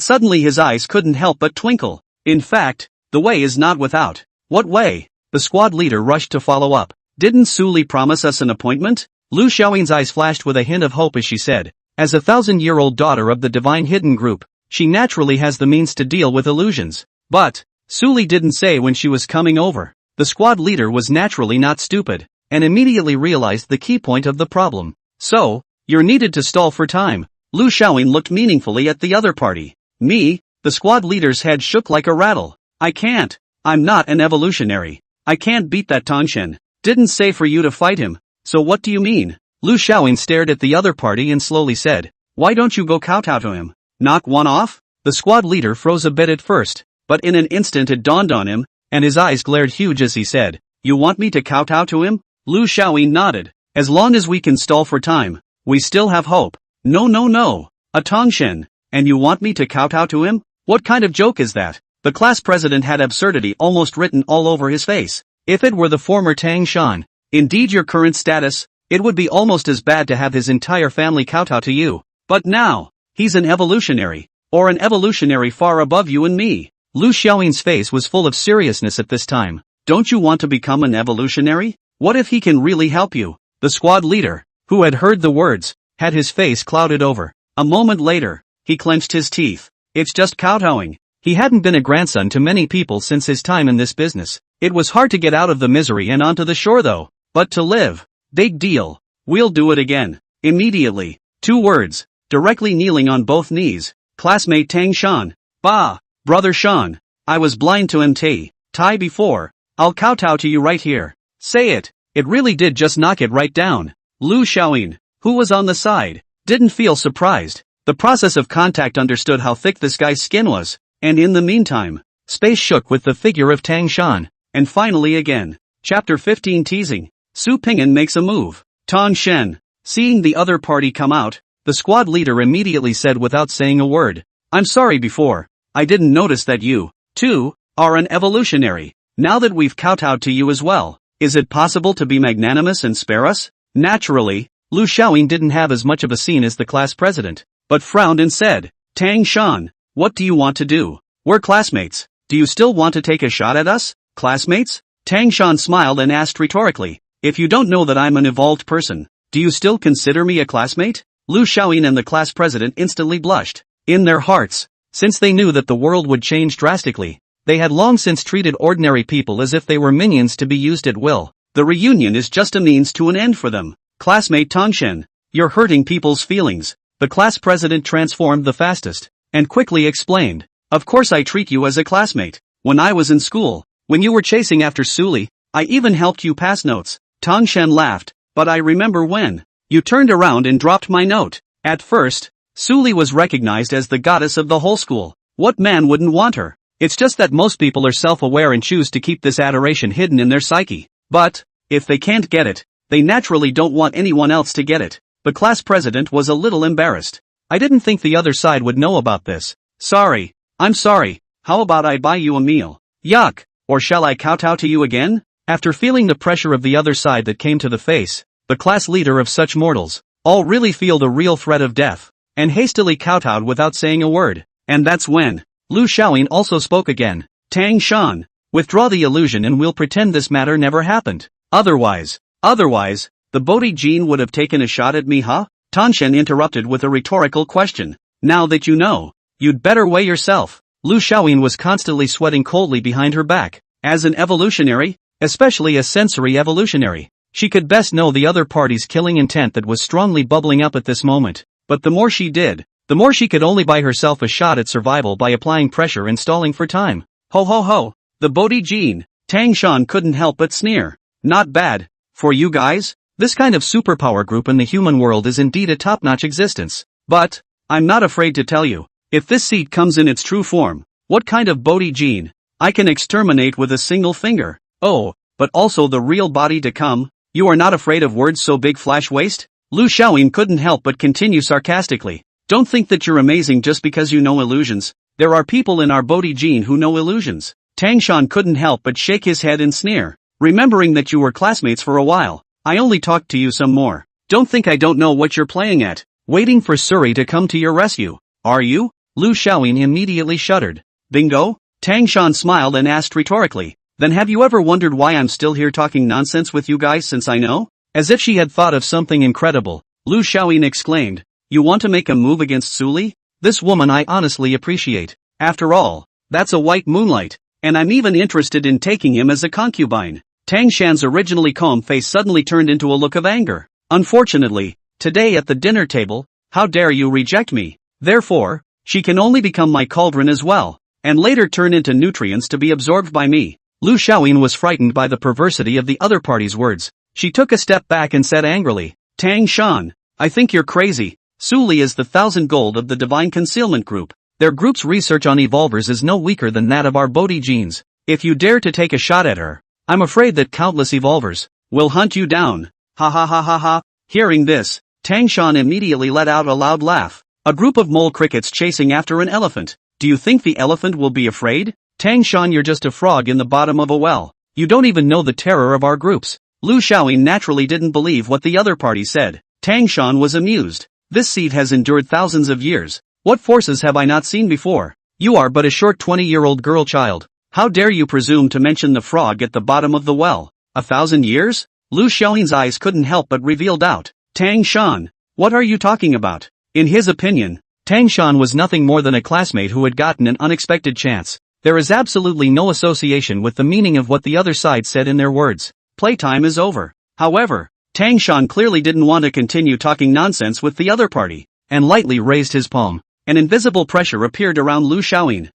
suddenly his eyes couldn't help but twinkle. In fact, the way is not without. What way? The squad leader rushed to follow up. Didn't Suli promise us an appointment? Lu Xiaoyin's eyes flashed with a hint of hope as she said, as a 1,000-year-old daughter of the Divine Hidden Group, she naturally has the means to deal with illusions. But Suli didn't say when she was coming over. The squad leader was naturally not stupid, and immediately realized the key point of the problem. So, you're needed to stall for time. Lu Xiaoyin looked meaningfully at the other party. Me? The squad leader's head shook like a rattle. I can't. I'm not an evolutionary. I can't beat that Tongshen. Didn't say for you to fight him. So what do you mean? Lu Xiaoyin stared at the other party and slowly said, "Why don't you go kowtow to him? Knock one off?" The squad leader froze a bit at first, but in an instant it dawned on him, and his eyes glared huge as he said, "You want me to kowtow to him?" Lu Xiaoyin nodded. "As long as we can stall for time, we still have hope." No. A Tongshen. And you want me to kowtow to him? What kind of joke is that? The class president had absurdity almost written all over his face. If it were the former Tang Shan, indeed your current status, it would be almost as bad to have his entire family kowtow to you. But now, he's an evolutionary, or an evolutionary far above you and me. Lu Xiaoying's face was full of seriousness at this time. Don't you want to become an evolutionary? What if he can really help you? The squad leader, who had heard the words, had his face clouded over. A moment later, he clenched his teeth. It's just kowtowing. He hadn't been a grandson to many people since his time in this business. It was hard to get out of the misery and onto the shore though. But to live. Big deal. We'll do it again. Immediately. 2 words. Directly kneeling on both knees. Classmate Tang Shan. Bah. Brother Shan. I was blind to Tai before. I'll kowtow to you right here. Say it. It really did just knock it right down. Lu Xiaoying, who was on the side, didn't feel surprised. The process of contact understood how thick this guy's skin was. And in the meantime, space shook with the figure of Tang Shan. And finally again. Chapter 15 Teasing. Su Ping'an makes a move. Tang Shen. Seeing the other party come out, the squad leader immediately said without saying a word. I'm sorry before. I didn't notice that you, too, are an evolutionary. Now that we've kowtowed to you as well, is it possible to be magnanimous and spare us? Naturally, Lu Xiaoying didn't have as much of a scene as the class president, but frowned and said, Tang Shan. What do you want to do? We're classmates. Do you still want to take a shot at us, classmates? Tang Shan smiled and asked rhetorically, if you don't know that I'm an evolved person, do you still consider me a classmate? Lu Xiaoying and the class president instantly blushed. In their hearts, since they knew that the world would change drastically, they had long since treated ordinary people as if they were minions to be used at will. The reunion is just a means to an end for them. Classmate Tongshen, you're hurting people's feelings. The class president transformed the fastest. And quickly explained, of course I treat you as a classmate. When I was in school, when you were chasing after Suli, I even helped you pass notes. Tang Shen laughed, but I remember when you turned around and dropped my note. At first, Suli was recognized as the goddess of the whole school. What man wouldn't want her? It's just that most people are self-aware and choose to keep this adoration hidden in their psyche. But, if they can't get it, they naturally don't want anyone else to get it. The class president was a little embarrassed. I didn't think the other side would know about this. Sorry. I'm sorry. How about I buy you a meal? Yuck. Or shall I kowtow to you again? After feeling the pressure of the other side that came to the face, the class leader of such mortals, all really feel the real threat of death, and hastily kowtowed without saying a word. And that's when Lu Xiaoying also spoke again. Tang Shan, withdraw the illusion and we'll pretend this matter never happened. Otherwise, the Bodhi gene would have taken a shot at me, huh? Tangshen interrupted with a rhetorical question. Now that you know, you'd better weigh yourself. Lu Xiaoying was constantly sweating coldly behind her back. As an evolutionary, especially a sensory evolutionary, she could best know the other party's killing intent that was strongly bubbling up at this moment. But the more she did, the more she could only buy herself a shot at survival by applying pressure and stalling for time. Ho ho ho, the Bodhi gene. Tang Shan couldn't help but sneer. Not bad. For you guys? This kind of superpower group in the human world is indeed a top-notch existence. But, I'm not afraid to tell you, if this seed comes in its true form, what kind of Bodhi gene I can exterminate with a single finger. Oh, but also the real body to come. You are not afraid of words so big flash waste? Lu Xiaoying couldn't help but continue sarcastically. Don't think that you're amazing just because you know illusions. There are people in our Bodhi gene who know illusions. Tang Shan couldn't help but shake his head and sneer. Remembering that you were classmates for a while, I only talked to you some more. Don't think I don't know what you're playing at. Waiting for Suri to come to your rescue. Are you? Lu Xiaoying immediately shuddered. Bingo? Tang Shan smiled and asked rhetorically. Then have you ever wondered why I'm still here talking nonsense with you guys since I know? As if she had thought of something incredible, Lu Xiaoying exclaimed. You want to make a move against Suli? This woman I honestly appreciate. After all, that's a white moonlight, and I'm even interested in taking him as a concubine. Tang Shan's originally calm face suddenly turned into a look of anger. Unfortunately, today at the dinner table, how dare you reject me? Therefore, she can only become my cauldron as well, and later turn into nutrients to be absorbed by me. Lu Xiaoying was frightened by the perversity of the other party's words. She took a step back and said angrily, Tang Shan, I think you're crazy. Suli is the 1,000 gold of the Divine Concealment Group. Their group's research on evolvers is no weaker than that of our Bodhi genes. If you dare to take a shot at her, I'm afraid that countless evolvers will hunt you down. Ha ha ha ha ha. Hearing this, Tang Shan immediately let out a loud laugh. A group of mole crickets chasing after an elephant. Do you think the elephant will be afraid? Tang Shan, you're just a frog in the bottom of a well. You don't even know the terror of our groups. Lu Xiaoying naturally didn't believe what the other party said. Tang Shan was amused. This seed has endured thousands of years. What forces have I not seen before? You are but a short 20-year-old girl child. How dare you presume to mention the frog at the bottom of the well? 1,000 years? Lu Xiaoying's eyes couldn't help but reveal doubt. Tang Shan, what are you talking about? In his opinion, Tang Shan was nothing more than a classmate who had gotten an unexpected chance. There is absolutely no association with the meaning of what the other side said in their words. Playtime is over. However, Tang Shan clearly didn't want to continue talking nonsense with the other party, and lightly raised his palm. An invisible pressure appeared around Lu Xiaoying.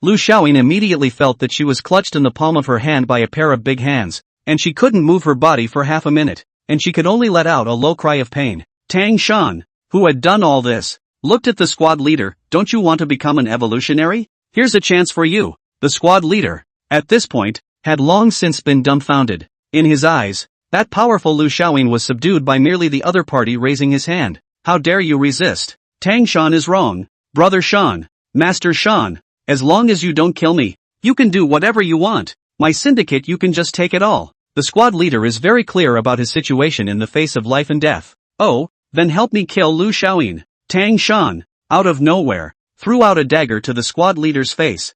Lu Xiaoying immediately felt that she was clutched in the palm of her hand by a pair of big hands, and she couldn't move her body for half a minute, and she could only let out a low cry of pain. Tang Shan, who had done all this, looked at the squad leader. Don't you want to become an evolutionary? Here's a chance for you. The squad leader, at this point, had long since been dumbfounded. In his eyes, that powerful Lu Xiaoying was subdued by merely the other party raising his hand. How dare you resist? Tang Shan is wrong. Brother Shan, Master Shan, as long as you don't kill me, you can do whatever you want. My syndicate, you can just take it all. The squad leader is very clear about his situation in the face of life and death. Oh, then help me kill Lu Xiaoying. Tang Shan, out of nowhere, threw out a dagger to the squad leader's face.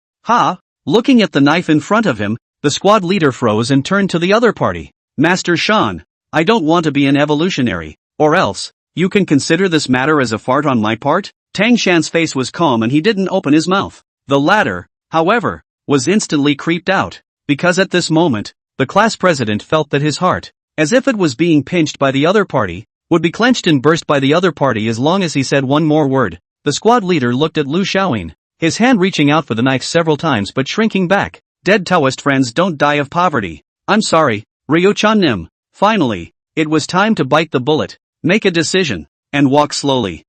Looking at the knife in front of him, the squad leader froze and turned to the other party. Master Shan, I don't want to be an evolutionary, or else, you can consider this matter as a fart on my part? Tang Shan's face was calm and he didn't open his mouth. The latter, however, was instantly creeped out, because at this moment, the class president felt that his heart, as if it was being pinched by the other party, would be clenched and burst by the other party as long as he said one more word. The squad leader looked at Lu Xiaoying, his hand reaching out for the knife several times but shrinking back. Dead Taoist friends don't die of poverty. I'm sorry, Ryo Chan-nim. Finally, it was time to bite the bullet, make a decision, and walk slowly.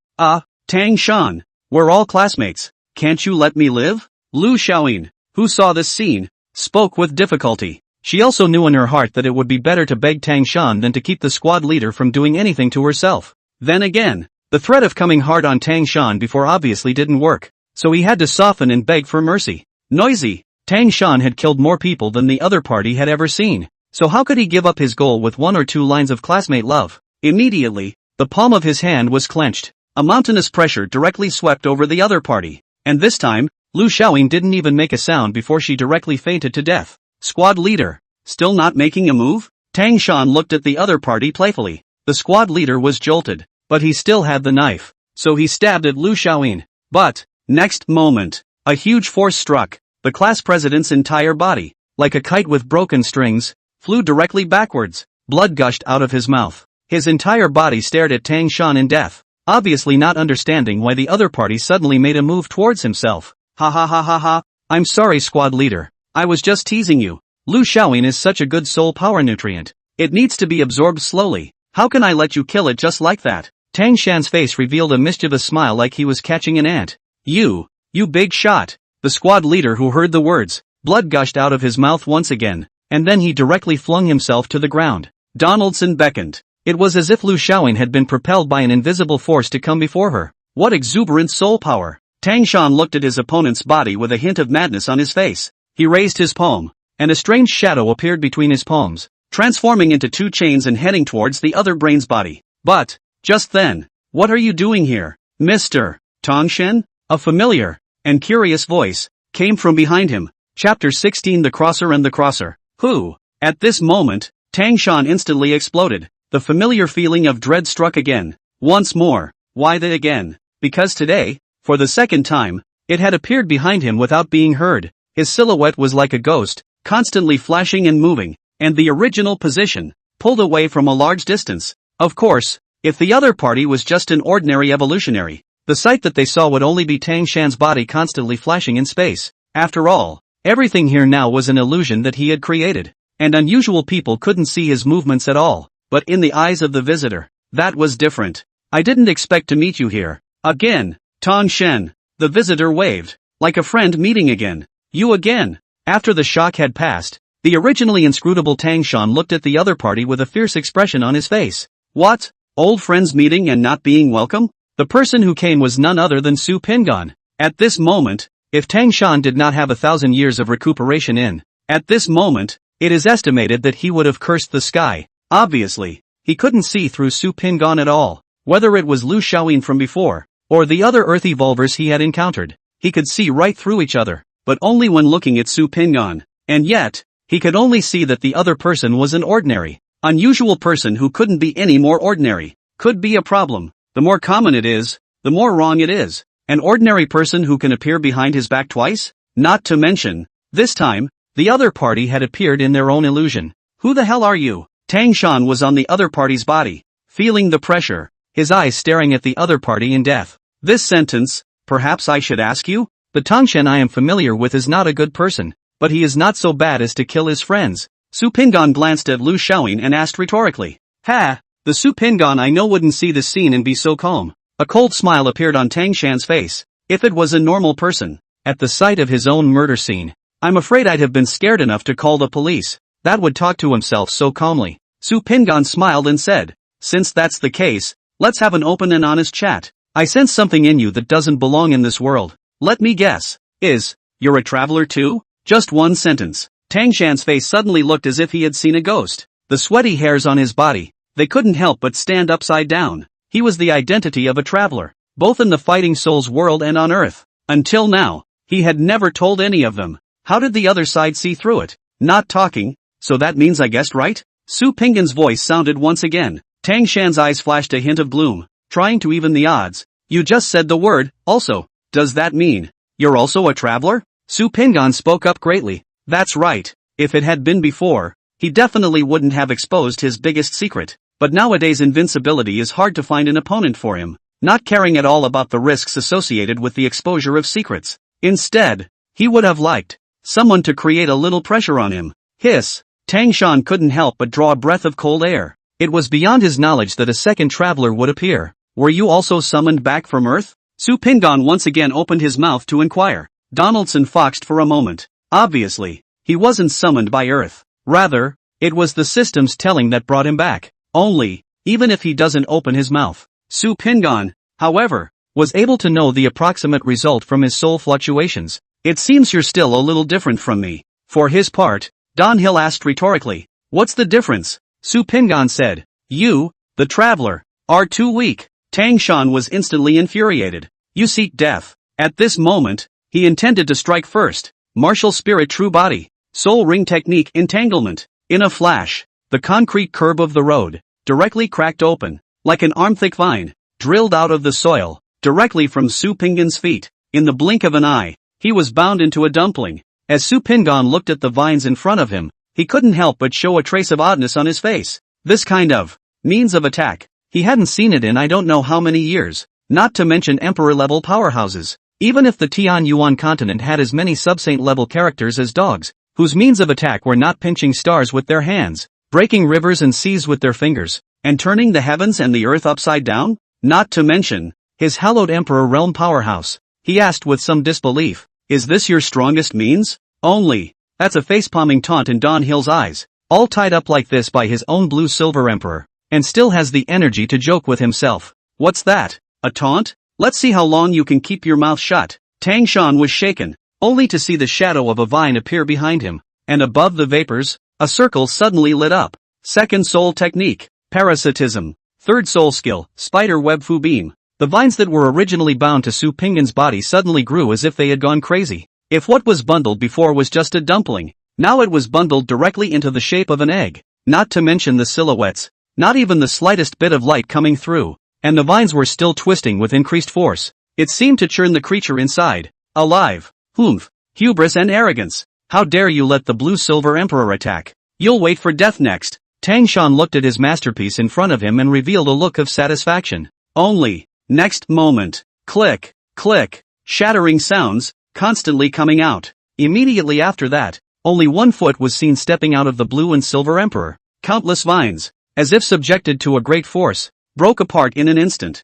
Tang Shan, we're all classmates. Can't you let me live? Lu Xiaoying, who saw this scene, spoke with difficulty. She also knew in her heart that it would be better to beg Tang Shan than to keep the squad leader from doing anything to herself. Then again, the threat of coming hard on Tang Shan before obviously didn't work, so he had to soften and beg for mercy. Noisy, Tang Shan had killed more people than the other party had ever seen, so how could he give up his goal with 1 or 2 lines of classmate love? Immediately, the palm of his hand was clenched. A mountainous pressure directly swept over the other party, and this time, Lu Xiaoying didn't even make a sound before she directly fainted to death. Squad leader, still not making a move? Tang Shan looked at the other party playfully. The squad leader was jolted, but he still had the knife, so he stabbed at Lu Xiaoying. But, next moment, a huge force struck. The class president's entire body, like a kite with broken strings, flew directly backwards. Blood gushed out of his mouth. His entire body stared at Tang Shan in death, obviously not understanding why the other party suddenly made a move towards himself. Ha. I'm sorry, squad leader. I was just teasing you. Lu Xiaoying is such a good soul power nutrient. It needs to be absorbed slowly. How can I let you kill it just like that? Tang Shan's face revealed a mischievous smile like he was catching an ant. You big shot. The squad leader who heard the words, blood gushed out of his mouth once again, and then he directly flung himself to the ground. Donaldson beckoned. It was as if Lu Xiaoying had been propelled by an invisible force to come before her. What exuberant soul power! Tang Shan looked at his opponent's body with a hint of madness on his face. He raised his palm, and a strange shadow appeared between his palms, transforming into 2 chains and heading towards the other brain's body. But, just then, what are you doing here, Mr. Tongshen? A familiar and curious voice came from behind him. Chapter 16, The Crosser and the Crosser. Who? At this moment, Tang Shan instantly exploded. The familiar feeling of dread struck again. Once more. Why the again? Because today, for the second time, it had appeared behind him without being heard. His silhouette was like a ghost, constantly flashing and moving, and the original position, pulled away from a large distance. Of course, if the other party was just an ordinary evolutionary, the sight that they saw would only be Tang Shan's body constantly flashing in space. After all, everything here now was an illusion that he had created, and unusual people couldn't see his movements at all. But in the eyes of the visitor, that was different. I didn't expect to meet you here. Again, Tong Shen. The visitor waved, like a friend meeting again. You again. After the shock had passed, the originally inscrutable Tang Shan looked at the other party with a fierce expression on his face. What? Old friends meeting and not being welcome? The person who came was none other than Su Pingan. At this moment, if Tang Shan did not have 1,000 years of recuperation at this moment, it is estimated that he would have cursed the sky. Obviously, he couldn't see through Su Pingan at all. Whether it was Lu Xiaoyin from before, or the other earth evolvers he had encountered, he could see right through each other, but only when looking at Su Pingan. And yet, he could only see that the other person was an ordinary, unusual person who couldn't be any more ordinary. Could be a problem. The more common it is, the more wrong it is. An ordinary person who can appear behind his back twice? Not to mention, this time, the other party had appeared in their own illusion. Who the hell are you? Tang Shan was on the other party's body, feeling the pressure, his eyes staring at the other party in death. This sentence, perhaps I should ask you? The Tangshan I am familiar with is not a good person, but he is not so bad as to kill his friends. Su Pingan glanced at Lu Xiaoyin and asked rhetorically. Ha! The Su Pingan I know wouldn't see this scene and be so calm. A cold smile appeared on Tang Shan's face. If it was a normal person, at the sight of his own murder scene, I'm afraid I'd have been scared enough to call the police. That would talk to himself so calmly. Su Pingan smiled and said, since that's the case, let's have an open and honest chat. I sense something in you that doesn't belong in this world. Let me guess. You're a traveler too? Just one sentence. Tang Shan's face suddenly looked as if he had seen a ghost. The sweaty hairs on his body, they couldn't help but stand upside down. He was the identity of a traveler, both in the fighting souls world and on Earth. Until now, he had never told any of them. How did the other side see through it? Not talking, so that means I guessed right? Su Pingan's voice sounded once again. Tang Shan's eyes flashed a hint of gloom, trying to even the odds. You just said the word, also. Does that mean you're also a traveler? Su Pingan spoke up greatly. That's right. If it had been before, he definitely wouldn't have exposed his biggest secret. But nowadays invincibility is hard to find an opponent for him, not caring at all about the risks associated with the exposure of secrets. Instead, he would have liked someone to create a little pressure on him. Hiss! Tang Shan couldn't help but draw a breath of cold air. It was beyond his knowledge that a second traveler would appear. Were you also summoned back from Earth? Su Pingan once again opened his mouth to inquire. Donaldson foxed for a moment. Obviously, he wasn't summoned by Earth. Rather, it was the systems telling that brought him back. Only, even if he doesn't open his mouth, Su Pingan, however, was able to know the approximate result from his soul fluctuations. It seems you're still a little different from me. For his part, Don Hill asked rhetorically. What's the difference? Su Pingan said. You, the traveler, are too weak. Tang Shan was instantly infuriated. You seek death. At this moment, he intended to strike first. Martial spirit true body. Soul ring technique entanglement. In a flash, the concrete curb of the road, directly cracked open, like an arm-thick vine, drilled out of the soil, directly from Su Pingan's feet. In the blink of an eye, he was bound into a dumpling. As Su Pingan looked at the vines in front of him, he couldn't help but show a trace of oddness on his face. This kind of means of attack, he hadn't seen it in I don't know how many years, not to mention emperor-level powerhouses. Even if the Tian Yuan continent had as many sub-saint-level characters as dogs, whose means of attack were not pinching stars with their hands, breaking rivers and seas with their fingers, and turning the heavens and the earth upside down? Not to mention his hallowed emperor realm powerhouse. He asked with some disbelief, is this your strongest means? Only, that's a facepalming taunt in Don Hill's eyes, all tied up like this by his own blue-silver emperor, and still has the energy to joke with himself. What's that? A taunt? Let's see how long you can keep your mouth shut. Tang Shan was shaken, only to see the shadow of a vine appear behind him, and above the vapors, a circle suddenly lit up. Second soul technique, parasitism. Third soul skill, spider web fu beam. The vines that were originally bound to Su Pingan's body suddenly grew as if they had gone crazy. If what was bundled before was just a dumpling, now it was bundled directly into the shape of an egg. Not to mention the silhouettes, not even the slightest bit of light coming through, and the vines were still twisting with increased force. It seemed to churn the creature inside. Alive. Humph. Hubris and arrogance. How dare you let the blue-silver emperor attack? You'll wait for death next. Tang Shan looked at his masterpiece in front of him and revealed a look of satisfaction. Only, next moment, click, click, shattering sounds, constantly coming out. Immediately after that, only one foot was seen stepping out of the blue and silver emperor. Countless vines, as if subjected to a great force, broke apart in an instant.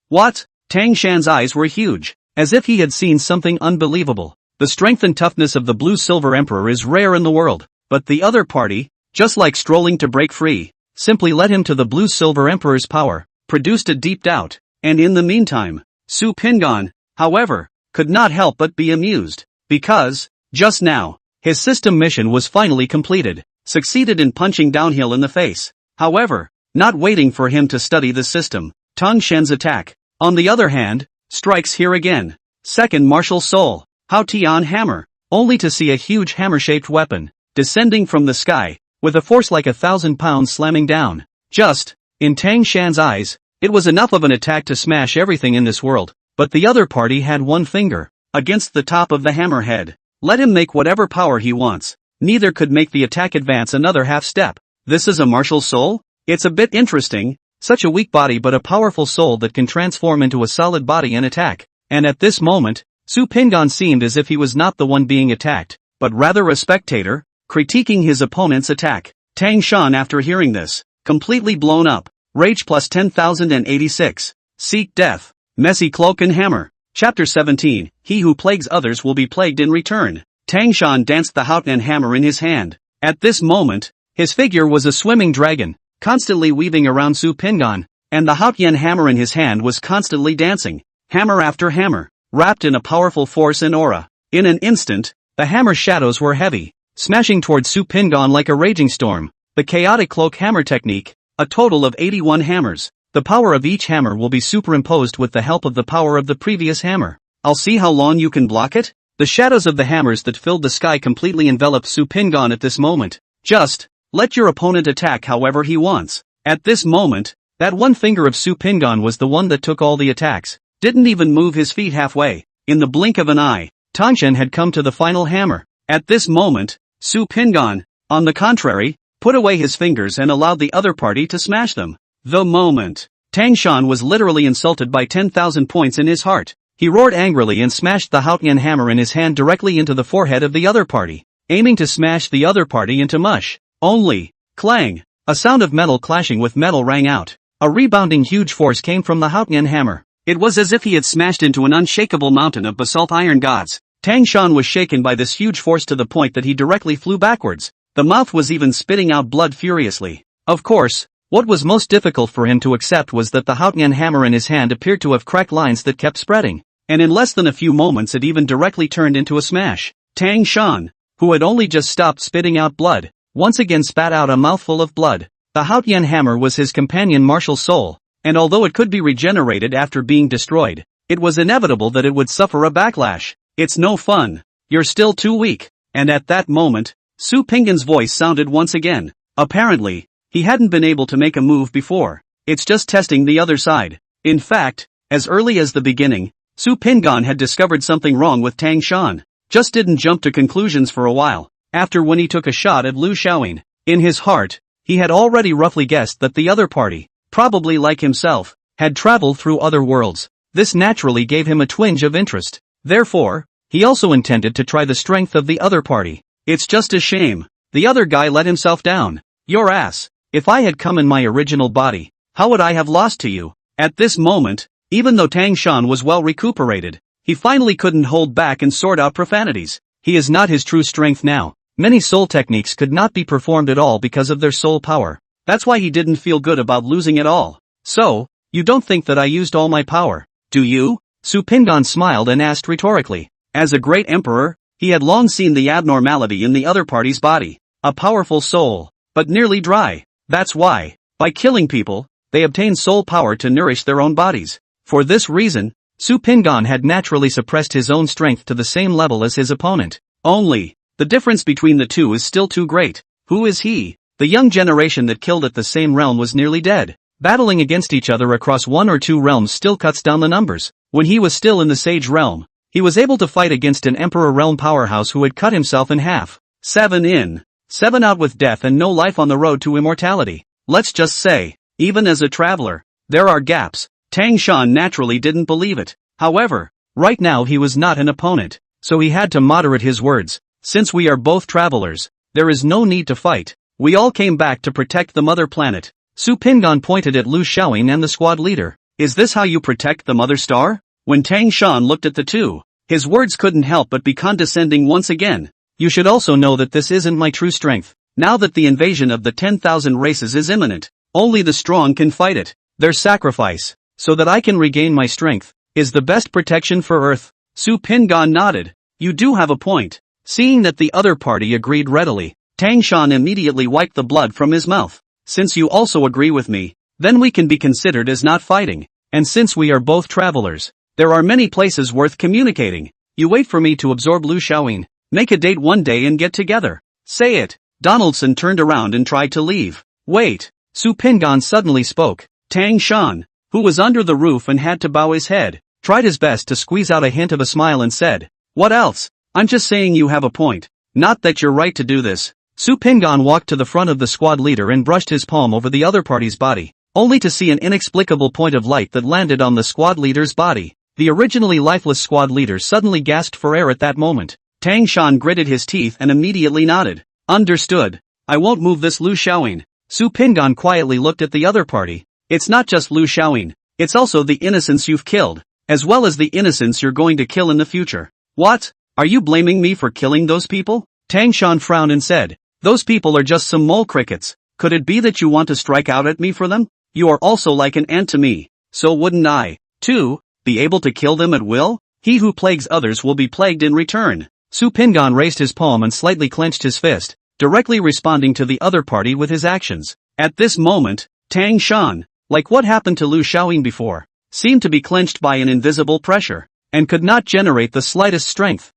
What? Tang Shan's eyes were huge, as if he had seen something unbelievable. The strength and toughness of the blue-silver emperor is rare in the world, but the other party, just like strolling to break free, simply led him to the blue-silver emperor's power, produced a deep doubt. And in the meantime, Su Pingan, however, could not help but be amused, because, just now, his system mission was finally completed, succeeded in punching downhill in the face. However, not waiting for him to study the system, Tang Shen's attack, on the other hand, strikes here again. Second martial soul, Hao Tian hammer, only to see a huge hammer-shaped weapon, descending from the sky, with a force like 1,000 pounds slamming down. Just, in Tang Shen's eyes, it was enough of an attack to smash everything in this world, but the other party had one finger, against the top of the hammerhead. Let him make whatever power he wants, neither could make the attack advance another half step. This is a martial soul? It's a bit interesting, such a weak body but a powerful soul that can transform into a solid body and attack. And at this moment, Su Pingan seemed as if he was not the one being attacked, but rather a spectator, critiquing his opponent's attack. Tang Shan, after hearing this, completely blown up. Rage plus 10,086. Seek death. Messy cloak and hammer. Chapter 17, He who plagues others will be plagued in return. Tang Shan danced the Haotian hammer in his hand. At this moment, his figure was a swimming dragon, constantly weaving around Su Pingan, and the Haotian hammer in his hand was constantly dancing, hammer after hammer, wrapped in a powerful force and aura. In an instant, the hammer shadows were heavy, smashing towards Su Pingan like a raging storm. The chaotic cloak hammer technique, a total of 81 hammers. The power of each hammer will be superimposed with the help of the power of the previous hammer. I'll see how long you can block it. The shadows of the hammers that filled the sky completely enveloped Su Pingan at this moment. Just, let your opponent attack however he wants. At this moment, that one finger of Su Pingan was the one that took all the attacks. Didn't even move his feet halfway. In the blink of an eye, Tangshan had come to the final hammer. At this moment, Su Pingan, on the contrary, put away his fingers and allowed the other party to smash them. The moment, Tang Shan was literally insulted by 10,000 points in his heart. He roared angrily and smashed the Haotian hammer in his hand directly into the forehead of the other party, aiming to smash the other party into mush. Only, clang, a sound of metal clashing with metal rang out. A rebounding huge force came from the Haotian hammer. It was as if he had smashed into an unshakable mountain of basalt iron gods. Tang Shan was shaken by this huge force to the point that he directly flew backwards. The mouth was even spitting out blood furiously. Of course, what was most difficult for him to accept was that the Haotian hammer in his hand appeared to have cracked lines that kept spreading, and in less than a few moments it even directly turned into a smash. Tang Shan, who had only just stopped spitting out blood, once again spat out a mouthful of blood. The Haotian hammer was his companion martial soul, and although it could be regenerated after being destroyed, it was inevitable that it would suffer a backlash. It's no fun. You're still too weak. And at that moment, Su Pingan's voice sounded once again. Apparently, he hadn't been able to make a move before. It's just testing the other side. In fact, as early as the beginning, Su Pingan had discovered something wrong with Tang Shan. Just didn't jump to conclusions for a while. After when he took a shot at Lu Xiaoyin. In his heart, he had already roughly guessed that the other party, probably like himself, had traveled through other worlds. This naturally gave him a twinge of interest. Therefore, he also intended to try the strength of the other party. It's just a shame. The other guy let himself down. Your ass. If I had come in my original body, how would I have lost to you? At this moment, even though Tang Shan was well recuperated, he finally couldn't hold back and sort out profanities. He is not his true strength now. Many soul techniques could not be performed at all because of their soul power. That's why he didn't feel good about losing it all. So, you don't think that I used all my power, do you? Su Pingan smiled and asked rhetorically. As a great emperor, he had long seen the abnormality in the other party's body. A powerful soul, but nearly dry. That's why, by killing people, they obtain soul power to nourish their own bodies. For this reason, Su Pingan had naturally suppressed his own strength to the same level as his opponent. Only, the difference between the two is still too great. Who is he? The young generation that killed at the same realm was nearly dead. Battling against each other across one or two realms still cuts down the numbers. When he was still in the Sage realm, he was able to fight against an Emperor realm powerhouse who had cut himself in half. 7 in, 7 out with death and no life on the road to immortality. Let's just say, even as a traveler, there are gaps. Tang Shan naturally didn't believe it. However, right now he was not an opponent, so he had to moderate his words. Since we are both travelers, there is no need to fight. We all came back to protect the mother planet. Su Pingan pointed at Lu Xiaoyin and the squad leader. Is this how you protect the mother star? When Tang Shan looked at the two, his words couldn't help but be condescending once again. You should also know that this isn't my true strength. Now that the invasion of the 10,000 races is imminent, only the strong can fight it. Their sacrifice, so that I can regain my strength, is the best protection for Earth. Su Pingan nodded. You do have a point. Seeing that the other party agreed readily, Tangshan immediately wiped the blood from his mouth. Since you also agree with me, then we can be considered as not fighting. And since we are both travelers, there are many places worth communicating. You wait for me to absorb Lu Xiaoyin, make a date one day and get together. Say it. Donaldson turned around and tried to leave. Wait. Su Pingan suddenly spoke. Tangshan, who was under the roof and had to bow his head, tried his best to squeeze out a hint of a smile and said, What else? I'm just saying you have a point. Not that you're right to do this. Su Pingan walked to the front of the squad leader and brushed his palm over the other party's body, only to see an inexplicable point of light that landed on the squad leader's body. The originally lifeless squad leader suddenly gasped for air at that moment. Tangshan gritted his teeth and immediately nodded. Understood. I won't move this Lu Xiaoyin. Su Pingan quietly looked at the other party. It's not just Lu Xiaoyin, it's also the innocents you've killed, as well as the innocents you're going to kill in the future. What? Are you blaming me for killing those people? Tangshan frowned and said, Those people are just some mole crickets. Could it be that you want to strike out at me for them? You are also like an ant to me. So wouldn't I, too, be able to kill them at will? He who plagues others will be plagued in return. Su Pingan raised his palm and slightly clenched his fist, directly responding to the other party with his actions. At this moment, Tangshan, like what happened to Lu Xiaoyin before, seemed to be clenched by an invisible pressure, and could not generate the slightest strength.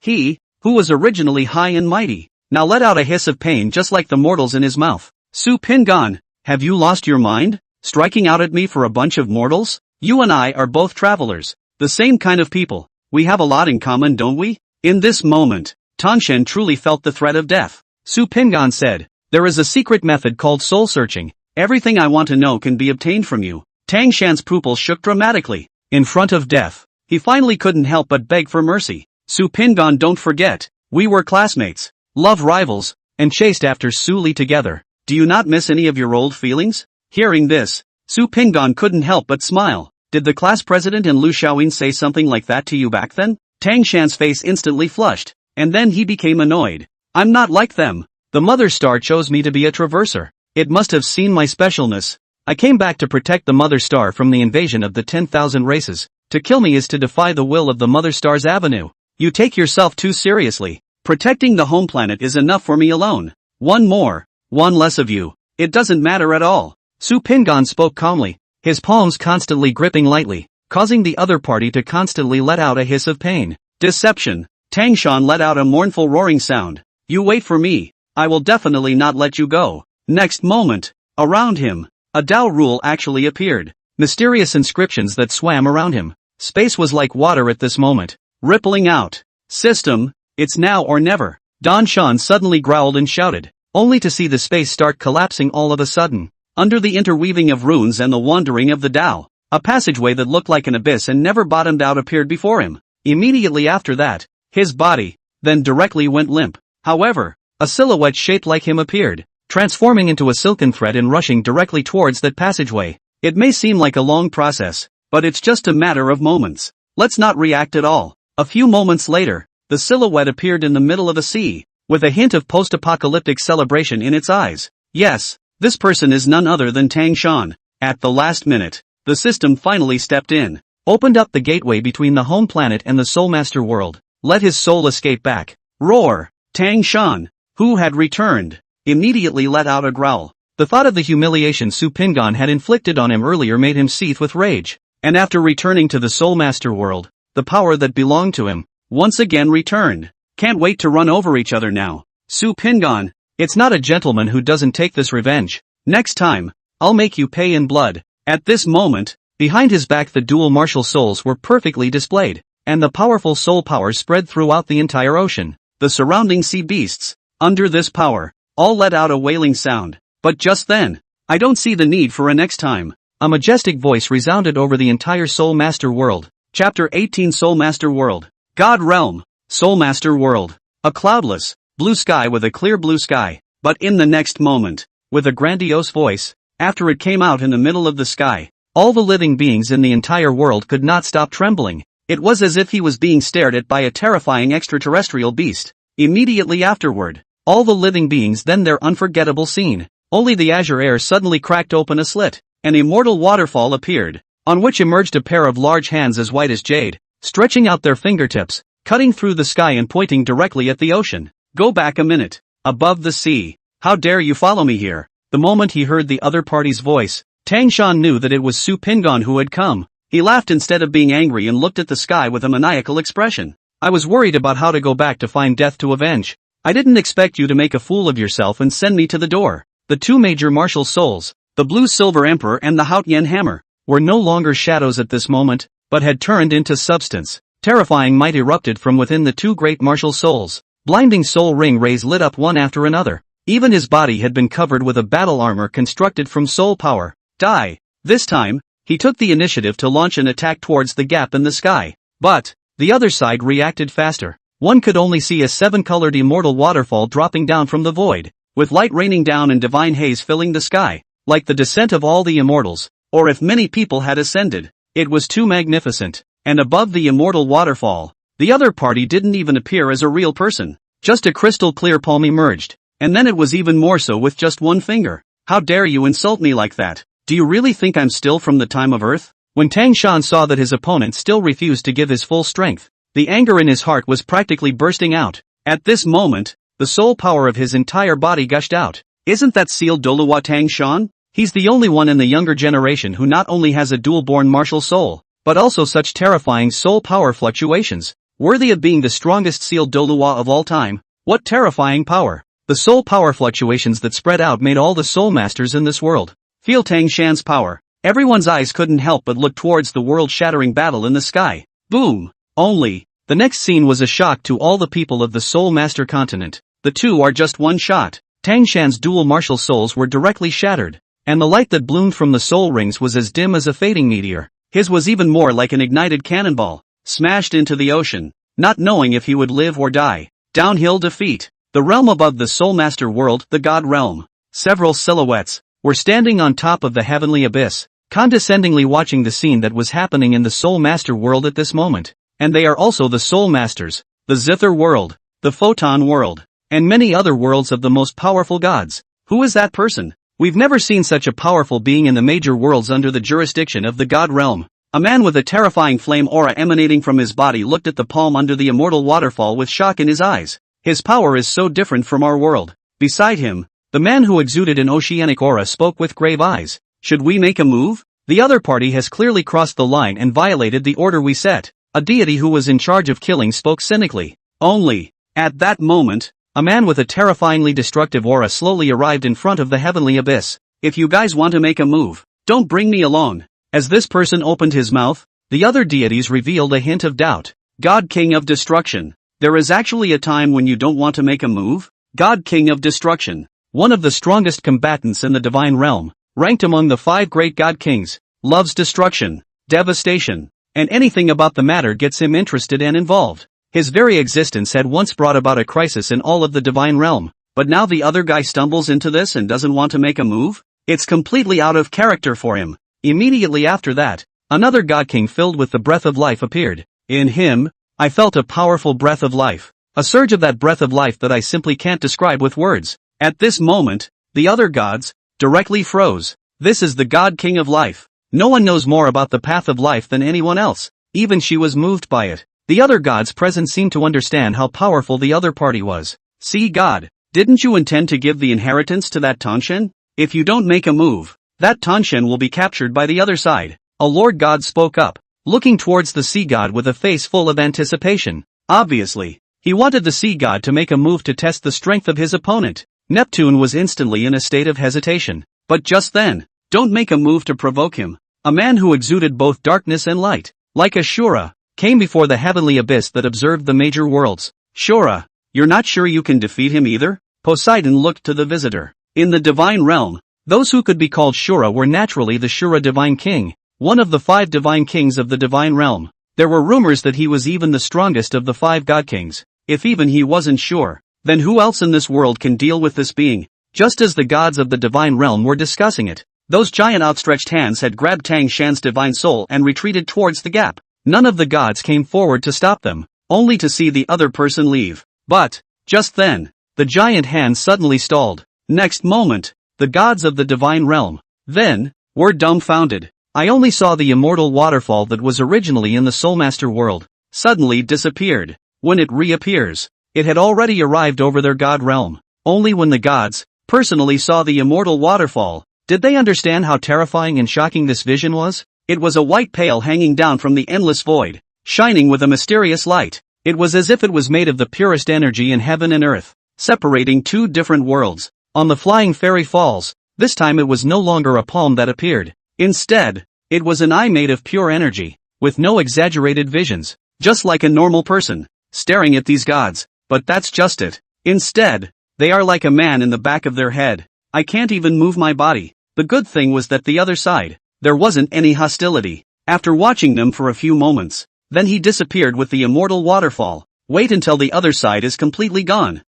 He, who was originally high and mighty, now let out a hiss of pain just like the mortals in his mouth. Su Pingan, have you lost your mind? Striking out at me for a bunch of mortals? You and I are both travelers, the same kind of people. We have a lot in common, don't we? In this moment, Tangshan truly felt the threat of death. Su Pingan said, There is a secret method called soul searching. Everything I want to know can be obtained from you. Tangshan's pupils shook dramatically. In front of death, he finally couldn't help but beg for mercy. Su Pingan, don't forget, we were classmates, love rivals, and chased after Su Li together. Do you not miss any of your old feelings? Hearing this, Su Pingan couldn't help but smile. Did the class president and Lu Xiaoyin say something like that to you back then? Tangshan's face instantly flushed, and then he became annoyed. I'm not like them. The Mother Star chose me to be a traverser. It must have seen my specialness. I came back to protect the Mother Star from the invasion of the 10,000 races. To kill me is to defy the will of the Mother Star's avenue. You take yourself too seriously. Protecting the home planet is enough for me alone. One more, one less of you. It doesn't matter at all. Su Pingan spoke calmly, his palms constantly gripping lightly, causing the other party to constantly let out a hiss of pain. Deception. Tangshan let out a mournful roaring sound. You wait for me. I will definitely not let you go. Next moment, around him, a Dao rule actually appeared. Mysterious inscriptions that swam around him. Space was like water at this moment, rippling out. System, it's now or never. Don Shan suddenly growled and shouted, only to see the space start collapsing all of a sudden. Under the interweaving of runes and the wandering of the Dao, a passageway that looked like an abyss and never bottomed out appeared before him. Immediately after that, his body, then directly went limp. However, a silhouette shaped like him appeared, transforming into a silken thread and rushing directly towards that passageway. It may seem like a long process, but it's just a matter of moments. Let's not react at all. A few moments later, the silhouette appeared in the middle of a sea, with a hint of post-apocalyptic celebration in its eyes. Yes, this person is none other than Tangshan. At the last minute, the system finally stepped in, opened up the gateway between the home planet and the Soulmaster world, let his soul escape back. Roar! Tangshan, who had returned, immediately let out a growl. The thought of the humiliation Su Pingan had inflicted on him earlier made him seethe with rage, and after returning to the Soulmaster world, the power that belonged to him, once again returned. Can't wait to run over each other now. Su Pingan, it's not a gentleman who doesn't take this revenge. Next time, I'll make you pay in blood. At this moment, behind his back the dual martial souls were perfectly displayed, and the powerful soul power spread throughout the entire ocean. The surrounding sea beasts, under this power, all let out a wailing sound. But just then, I don't see the need for a next time. A majestic voice resounded over the entire Soul Master world. Chapter 18 Soul Master World. God Realm. Soul Master World. A cloudless, blue sky with a clear blue sky. But in the next moment, with a grandiose voice, after it came out in the middle of the sky, all the living beings in the entire world could not stop trembling. It was as if he was being stared at by a terrifying extraterrestrial beast. Immediately afterward, all the living beings then their unforgettable scene. Only the azure air suddenly cracked open a slit, an immortal waterfall appeared, on which emerged a pair of large hands as white as jade, stretching out their fingertips, cutting through the sky and pointing directly at the ocean. Go back a minute. Above the sea. How dare you follow me here? The moment he heard the other party's voice, Tang Shan knew that it was Su Pingon who had come. He laughed instead of being angry and looked at the sky with a maniacal expression. I was worried about how to go back to find death to avenge. I didn't expect you to make a fool of yourself and send me to the door. The two major martial souls, the Blue Silver Emperor and the Haut Yen Hammer, were no longer shadows at this moment, but had turned into substance. Terrifying might erupted from within the two great martial souls. Blinding soul ring rays lit up one after another. Even his body had been covered with a battle armor constructed from soul power. Die. This time, he took the initiative to launch an attack towards the gap in the sky. But the other side reacted faster. One could only see a seven-colored immortal waterfall dropping down from the void, with light raining down and divine haze filling the sky, like the descent of all the immortals, or if many people had ascended. It was too magnificent. And above the immortal waterfall, the other party didn't even appear as a real person. Just a crystal clear palm emerged, and then it was even more so with just one finger. How dare you insult me like that? Do you really think I'm still from the time of Earth? When Tang Shan saw that his opponent still refused to give his full strength, the anger in his heart was practically bursting out. At this moment, the soul power of his entire body gushed out. Isn't that sealed Doluwa Tang Shan? He's the only one in the younger generation who not only has a dual-born martial soul, but also such terrifying soul power fluctuations, worthy of being the strongest sealed Doluwa of all time. What terrifying power! The soul power fluctuations that spread out made all the soul masters in this world feel Tang Shan's power. Everyone's eyes couldn't help but look towards the world-shattering battle in the sky. Boom! Only, the next scene was a shock to all the people of the Soul Master continent. The two are just one shot. Tang Shan's dual martial souls were directly shattered, and the light that bloomed from the soul rings was as dim as a fading meteor. His was even more like an ignited cannonball, smashed into the ocean, not knowing if he would live or die. Downhill defeat. The realm above the Soul Master world, the God realm. Several silhouettes were standing on top of the heavenly abyss, condescendingly watching the scene that was happening in the Soul Master world at this moment. And they are also the Soul Masters, the Zither world, the Photon world, and many other worlds of the most powerful gods. Who is that person? We've never seen such a powerful being in the major worlds under the jurisdiction of the God realm. A man with a terrifying flame aura emanating from his body looked at the palm under the immortal waterfall with shock in his eyes. His power is so different from our world. Beside him, the man who exuded an oceanic aura spoke with grave eyes. Should we make a move? The other party has clearly crossed the line and violated the order we set. A deity who was in charge of killing spoke cynically. Only, at that moment, a man with a terrifyingly destructive aura slowly arrived in front of the heavenly abyss. If you guys want to make a move, don't bring me along. As this person opened his mouth, the other deities revealed a hint of doubt. God King of Destruction. There is actually a time when you don't want to make a move? God King of Destruction. One of the strongest combatants in the divine realm, ranked among the 5 great God Kings, loves destruction, devastation, and anything about the matter gets him interested and involved. His very existence had once brought about a crisis in all of the divine realm, but now the other guy stumbles into this and doesn't want to make a move? It's completely out of character for him. Immediately after that, another God King filled with the breath of life appeared. In him, I felt a powerful breath of life. A surge of that breath of life that I simply can't describe with words. At this moment, the other gods directly froze. This is the God King of Life. No one knows more about the path of life than anyone else. Even she was moved by it. The other gods present seemed to understand how powerful the other party was. See God, didn't you intend to give the inheritance to that Tanshen? If you don't make a move, that Tanshen will be captured by the other side. A Lord God spoke up, looking towards the sea god with a face full of anticipation. Obviously, he wanted the sea god to make a move to test the strength of his opponent. Neptune was instantly in a state of hesitation. But just then, don't make a move to provoke him. A man who exuded both darkness and light, like Ashura, came before the heavenly abyss that observed the major worlds. Shura, you're not sure you can defeat him either? Poseidon looked to the visitor. In the divine realm, those who could be called Shura were naturally the Shura divine king, one of the 5 divine kings of the divine realm. There were rumors that he was even the strongest of the 5 god kings. If even he wasn't sure, then who else in this world can deal with this being? Just as the gods of the divine realm were discussing it, those giant outstretched hands had grabbed Tang Shan's divine soul and retreated towards the gap. None of the gods came forward to stop them, only to see the other person leave. But, just then, the giant hands suddenly stalled. Next moment, the gods of the divine realm. Then, were dumbfounded. I only saw the immortal waterfall that was originally in the Soulmaster world, suddenly disappeared. When it reappears, it had already arrived over their god realm. Only when the gods, personally saw the immortal waterfall, did they understand how terrifying and shocking this vision was. It was a white pail hanging down from the endless void, shining with a mysterious light. It was as if it was made of the purest energy in heaven and earth, separating two different worlds. On the flying fairy falls, this time it was no longer a palm that appeared. Instead, it was an eye made of pure energy, with no exaggerated visions, just like a normal person, staring at these gods. But that's just it. Instead, they are like a man in the back of their head. I can't even move my body. The good thing was that the other side, there wasn't any hostility. After watching them for a few moments, then he disappeared with the immortal waterfall. Wait until the other side is completely gone.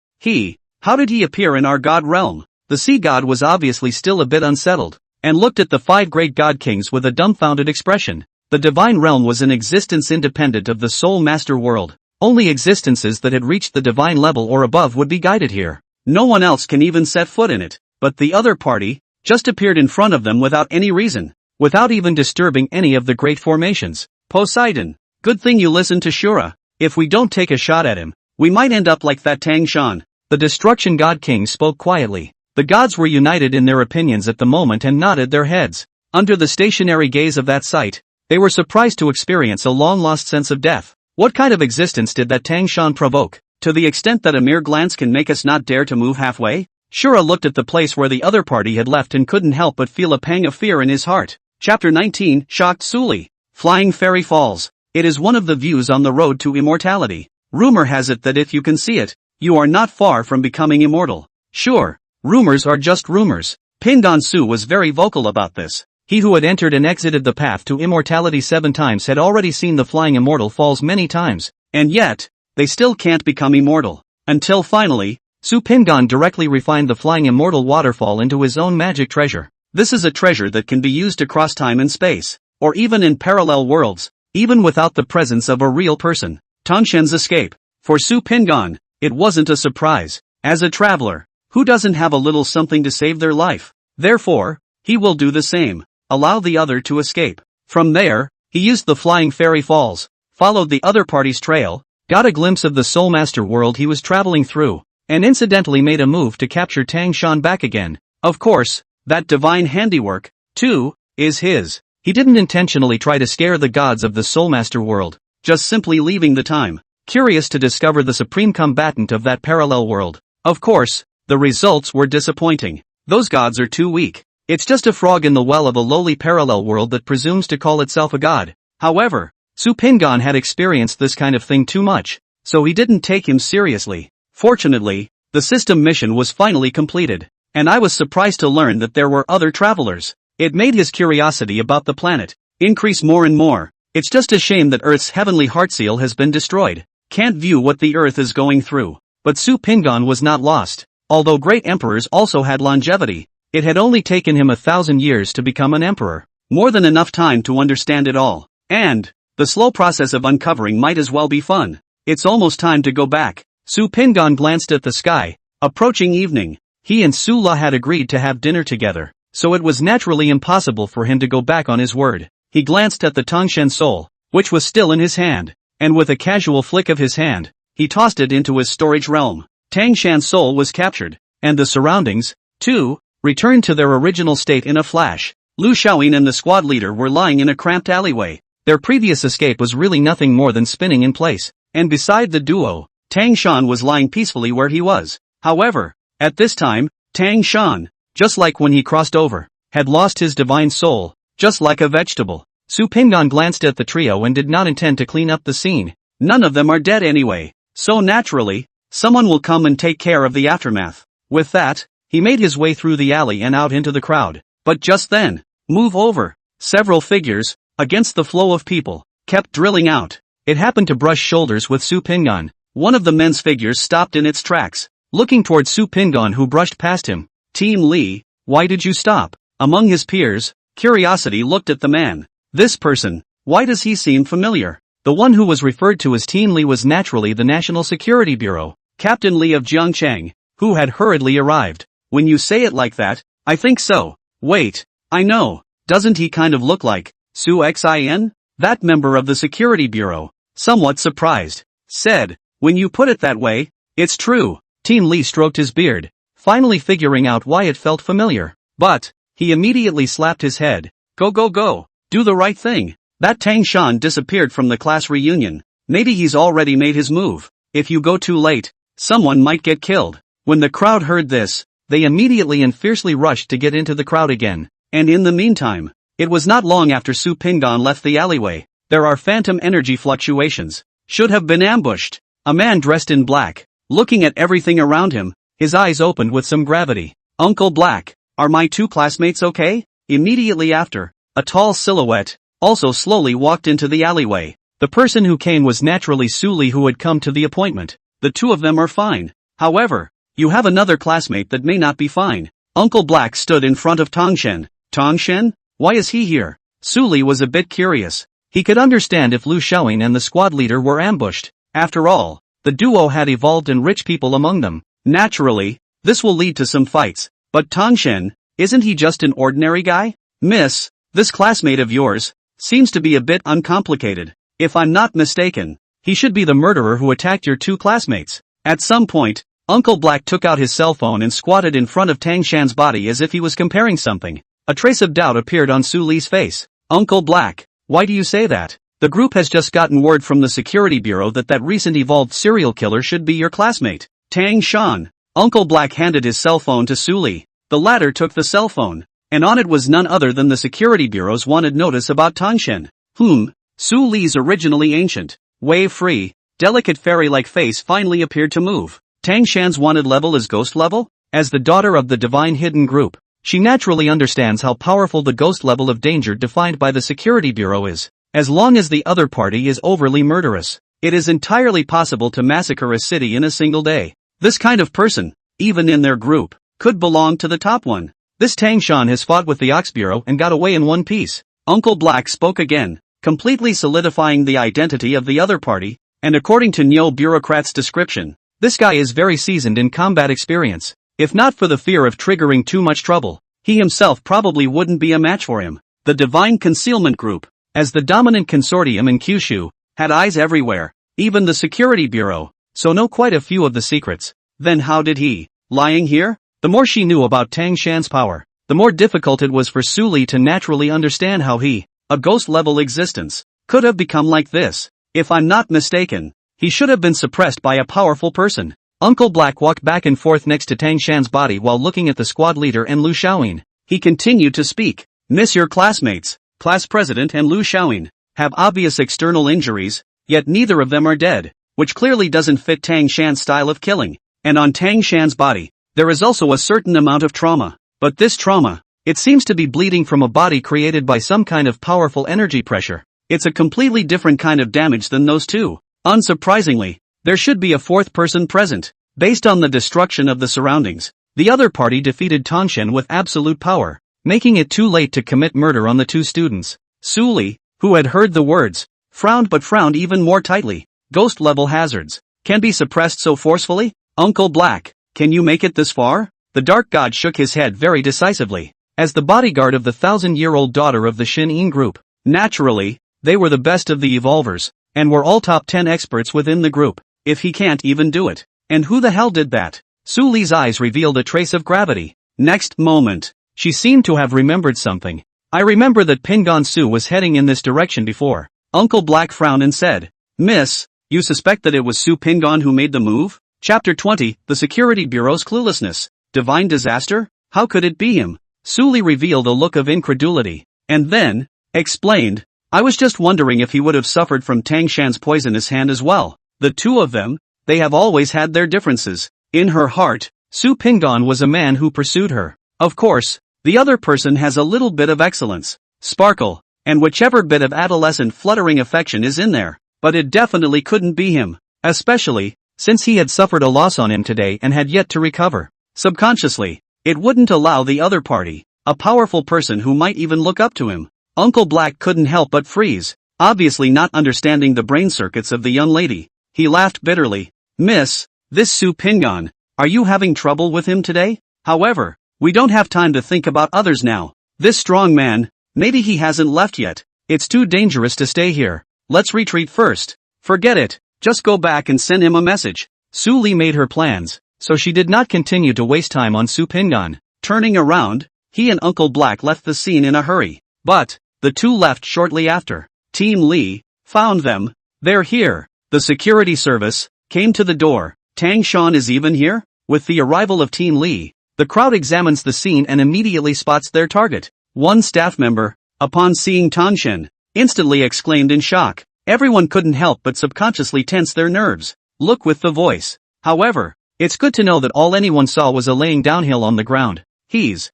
How did he appear in our god realm? The sea god was obviously still a bit unsettled, and looked at the 5 great god kings with a dumbfounded expression. The divine realm was an existence independent of the soul master world. Only existences that had reached the divine level or above would be guided here. No one else can even set foot in it. But the other party just appeared in front of them without any reason, without even disturbing any of the great formations. Poseidon, good thing you listened to Shura. If we don't take a shot at him, we might end up like that Tang Shan. The destruction god king spoke quietly. The gods were united in their opinions at the moment and nodded their heads. Under the stationary gaze of that sight, they were surprised to experience a long-lost sense of death. What kind of existence did that Tang Shan provoke, to the extent that a mere glance can make us not dare to move halfway? Shura looked at the place where the other party had left and couldn't help but feel a pang of fear in his heart. Chapter 19, Shocked Suli. Flying Fairy Falls. It is one of the views on the road to immortality. Rumor has it that if you can see it, you are not far from becoming immortal. Sure, rumors are just rumors. Pingon Su was very vocal about this. He who had entered and exited the path to immortality 7 times had already seen the flying immortal falls many times, and yet, they still can't become immortal. Until finally, Su Pingon directly refined the flying immortal waterfall into his own magic treasure. This is a treasure that can be used across time and space, or even in parallel worlds, even without the presence of a real person. Tangshan's escape. For Su Pingon, it wasn't a surprise. As a traveler, who doesn't have a little something to save their life? Therefore, he will do the same. Allow the other to escape. From there, he used the flying fairy falls, followed the other party's trail, got a glimpse of the Soulmaster world he was traveling through, and incidentally made a move to capture Tang Shan back again. Of course, that divine handiwork, too, is his. He didn't intentionally try to scare the gods of the Soulmaster world, just simply leaving the time, curious to discover the supreme combatant of that parallel world. Of course, the results were disappointing. Those gods are too weak. It's just a frog in the well of a lowly parallel world that presumes to call itself a god. However, Su Pingon had experienced this kind of thing too much, so he didn't take him seriously. Fortunately, the system mission was finally completed, and I was surprised to learn that there were other travelers. It made his curiosity about the planet increase more and more. It's just a shame that Earth's heavenly heart seal has been destroyed. Can't view what the Earth is going through. But Su Pingon was not lost. Although great emperors also had longevity, it had only taken him 1,000 years to become an emperor. More than enough time to understand it all. And the slow process of uncovering might as well be fun. It's almost time to go back. Su Pingon glanced at the sky. Approaching evening, he and Su La had agreed to have dinner together, so it was naturally impossible for him to go back on his word. He glanced at the Tangshan soul, which was still in his hand, and with a casual flick of his hand, he tossed it into his storage realm. Tangshan's soul was captured, and the surroundings, too, returned to their original state in a flash. Lu Xiaoyin and the squad leader were lying in a cramped alleyway. Their previous escape was really nothing more than spinning in place, and beside the duo, Tang Shan was lying peacefully where he was. However, at this time, Tang Shan, just like when he crossed over, had lost his divine soul, just like a vegetable. Su Pingon glanced at the trio and did not intend to clean up the scene. None of them are dead anyway, so naturally, someone will come and take care of the aftermath. With that, he made his way through the alley and out into the crowd. But just then, move over. Several figures, against the flow of people, kept drilling out. It happened to brush shoulders with Su Pingon. One of the men's figures stopped in its tracks, looking toward Su Pingon who brushed past him. Team Li, why did you stop? Among his peers, curiosity looked at the man. This person, why does he seem familiar? The one who was referred to as Team Li was naturally the National Security Bureau, Captain Li of Jiangchang, who had hurriedly arrived. When you say it like that, I think so. Wait, I know. Doesn't he kind of look like Su Xin? That member of the security bureau, somewhat surprised, said, when you put it that way, it's true. Teen Lee stroked his beard, finally figuring out why it felt familiar. But, he immediately slapped his head. Go go go, do the right thing. That Tang Shan disappeared from the class reunion. Maybe he's already made his move. If you go too late, someone might get killed. When the crowd heard this, they immediately and fiercely rushed to get into the crowd again. And in the meantime, it was not long after Su Pingon left the alleyway. There are phantom energy fluctuations. Should have been ambushed. A man dressed in black, looking at everything around him, his eyes opened with some gravity. Uncle Black, are my two classmates okay? Immediately after, a tall silhouette also slowly walked into the alleyway. The person who came was naturally Su Li, who had come to the appointment. The two of them are fine. However, you have another classmate that may not be fine. Uncle Black stood in front of Tongshen. Tongshen? Why is he here? Su Li was a bit curious. He could understand if Lu Xiaoying and the squad leader were ambushed. After all, the duo had evolved and rich people among them. Naturally, this will lead to some fights. But Tongshen, isn't he just an ordinary guy? Miss, this classmate of yours seems to be a bit uncomplicated. If I'm not mistaken, he should be the murderer who attacked your two classmates. At some point, Uncle Black took out his cell phone and squatted in front of Tang Shan's body as if he was comparing something. A trace of doubt appeared on Su Li's face. Uncle Black, why do you say that? The group has just gotten word from the security bureau that recent evolved serial killer should be your classmate, Tang Shan. Uncle Black handed his cell phone to Su Li. The latter took the cell phone, and on it was none other than the security bureau's wanted notice about Tongshen. Su Li's originally ancient, wave-free, delicate fairy-like face finally appeared to move. Tang Shan's wanted level is ghost level? As the daughter of the divine hidden group, she naturally understands how powerful the ghost level of danger defined by the security bureau is. As long as the other party is overly murderous, it is entirely possible to massacre a city in a single day. This kind of person, even in their group, could belong to the top one. This Tang Shan has fought with the Ox Bureau and got away in one piece. Uncle Black spoke again, completely solidifying the identity of the other party, and according to Nyo bureaucrat's description, this guy is very seasoned in combat experience. If not for the fear of triggering too much trouble, he himself probably wouldn't be a match for him. The Divine Concealment Group, as the dominant consortium in Kyushu, had eyes everywhere, even the security bureau, so know quite a few of the secrets. Then how did he, lying here? The more she knew about Tang Shan's power, the more difficult it was for Su Li to naturally understand how he, a ghost-level existence, could have become like this. If I'm not mistaken, he should have been suppressed by a powerful person. Uncle Black walked back and forth next to Tang Shan's body while looking at the squad leader and Lu Xiaoying. He continued to speak. Miss, your classmates, class president and Lu Xiaoying, have obvious external injuries, yet neither of them are dead, which clearly doesn't fit Tang Shan's style of killing. And on Tang Shan's body, there is also a certain amount of trauma. But this trauma, it seems to be bleeding from a body created by some kind of powerful energy pressure. It's a completely different kind of damage than those two. Unsurprisingly, there should be a fourth person present. Based on the destruction of the surroundings, the other party defeated Tongshen with absolute power, making it too late to commit murder on the two students. Su Li, who had heard the words, frowned but frowned even more tightly. Ghost-level hazards can be suppressed so forcefully? Uncle Black, can you make it this far? The Dark God shook his head very decisively. As the bodyguard of the 1,000-year-old daughter of the Shin-In group, naturally, they were the best of the evolvers, and were all top 10 experts within the group. If he can't even do it, and who the hell did that? Su Li's eyes revealed a trace of gravity. Next moment, she seemed to have remembered something. I remember that Pingon Su was heading in this direction before. Uncle Black frowned and said, Miss, you suspect that it was Su Pingon who made the move? Chapter 20, The Security Bureau's Cluelessness. Divine Disaster? How could it be him? Su Li revealed a look of incredulity, and then, explained, I was just wondering if he would have suffered from Tang Shan's poisonous hand as well. The two of them, they have always had their differences. In her heart, Su Pingon was a man who pursued her. Of course, the other person has a little bit of excellence, sparkle, and whichever bit of adolescent fluttering affection is in there. But it definitely couldn't be him, especially, since he had suffered a loss on him today and had yet to recover. Subconsciously, it wouldn't allow the other party, a powerful person who might even look up to him. Uncle Black couldn't help but freeze, obviously not understanding the brain circuits of the young lady. He laughed bitterly. Miss, this Su Pingon, are you having trouble with him today? However, we don't have time to think about others now. This strong man, Maybe he hasn't left yet. It's too dangerous to stay here. Let's retreat first. Forget it. Just go back and send him a message. Su Li made her plans, so she did not continue to waste time on Su Pingan. Turning around, he and Uncle Black left the scene in a hurry. But the two left shortly after. Team Li found them. They're here. The security service came to the door. Tang Shan is even here? With the arrival of Team Li, the crowd examines the scene and immediately spots their target. One staff member, upon seeing Tanshen, instantly exclaimed in shock. Everyone couldn't help but subconsciously tense their nerves. Look with the voice. However, it's good to know that all anyone saw was a laying downhill on the ground. He's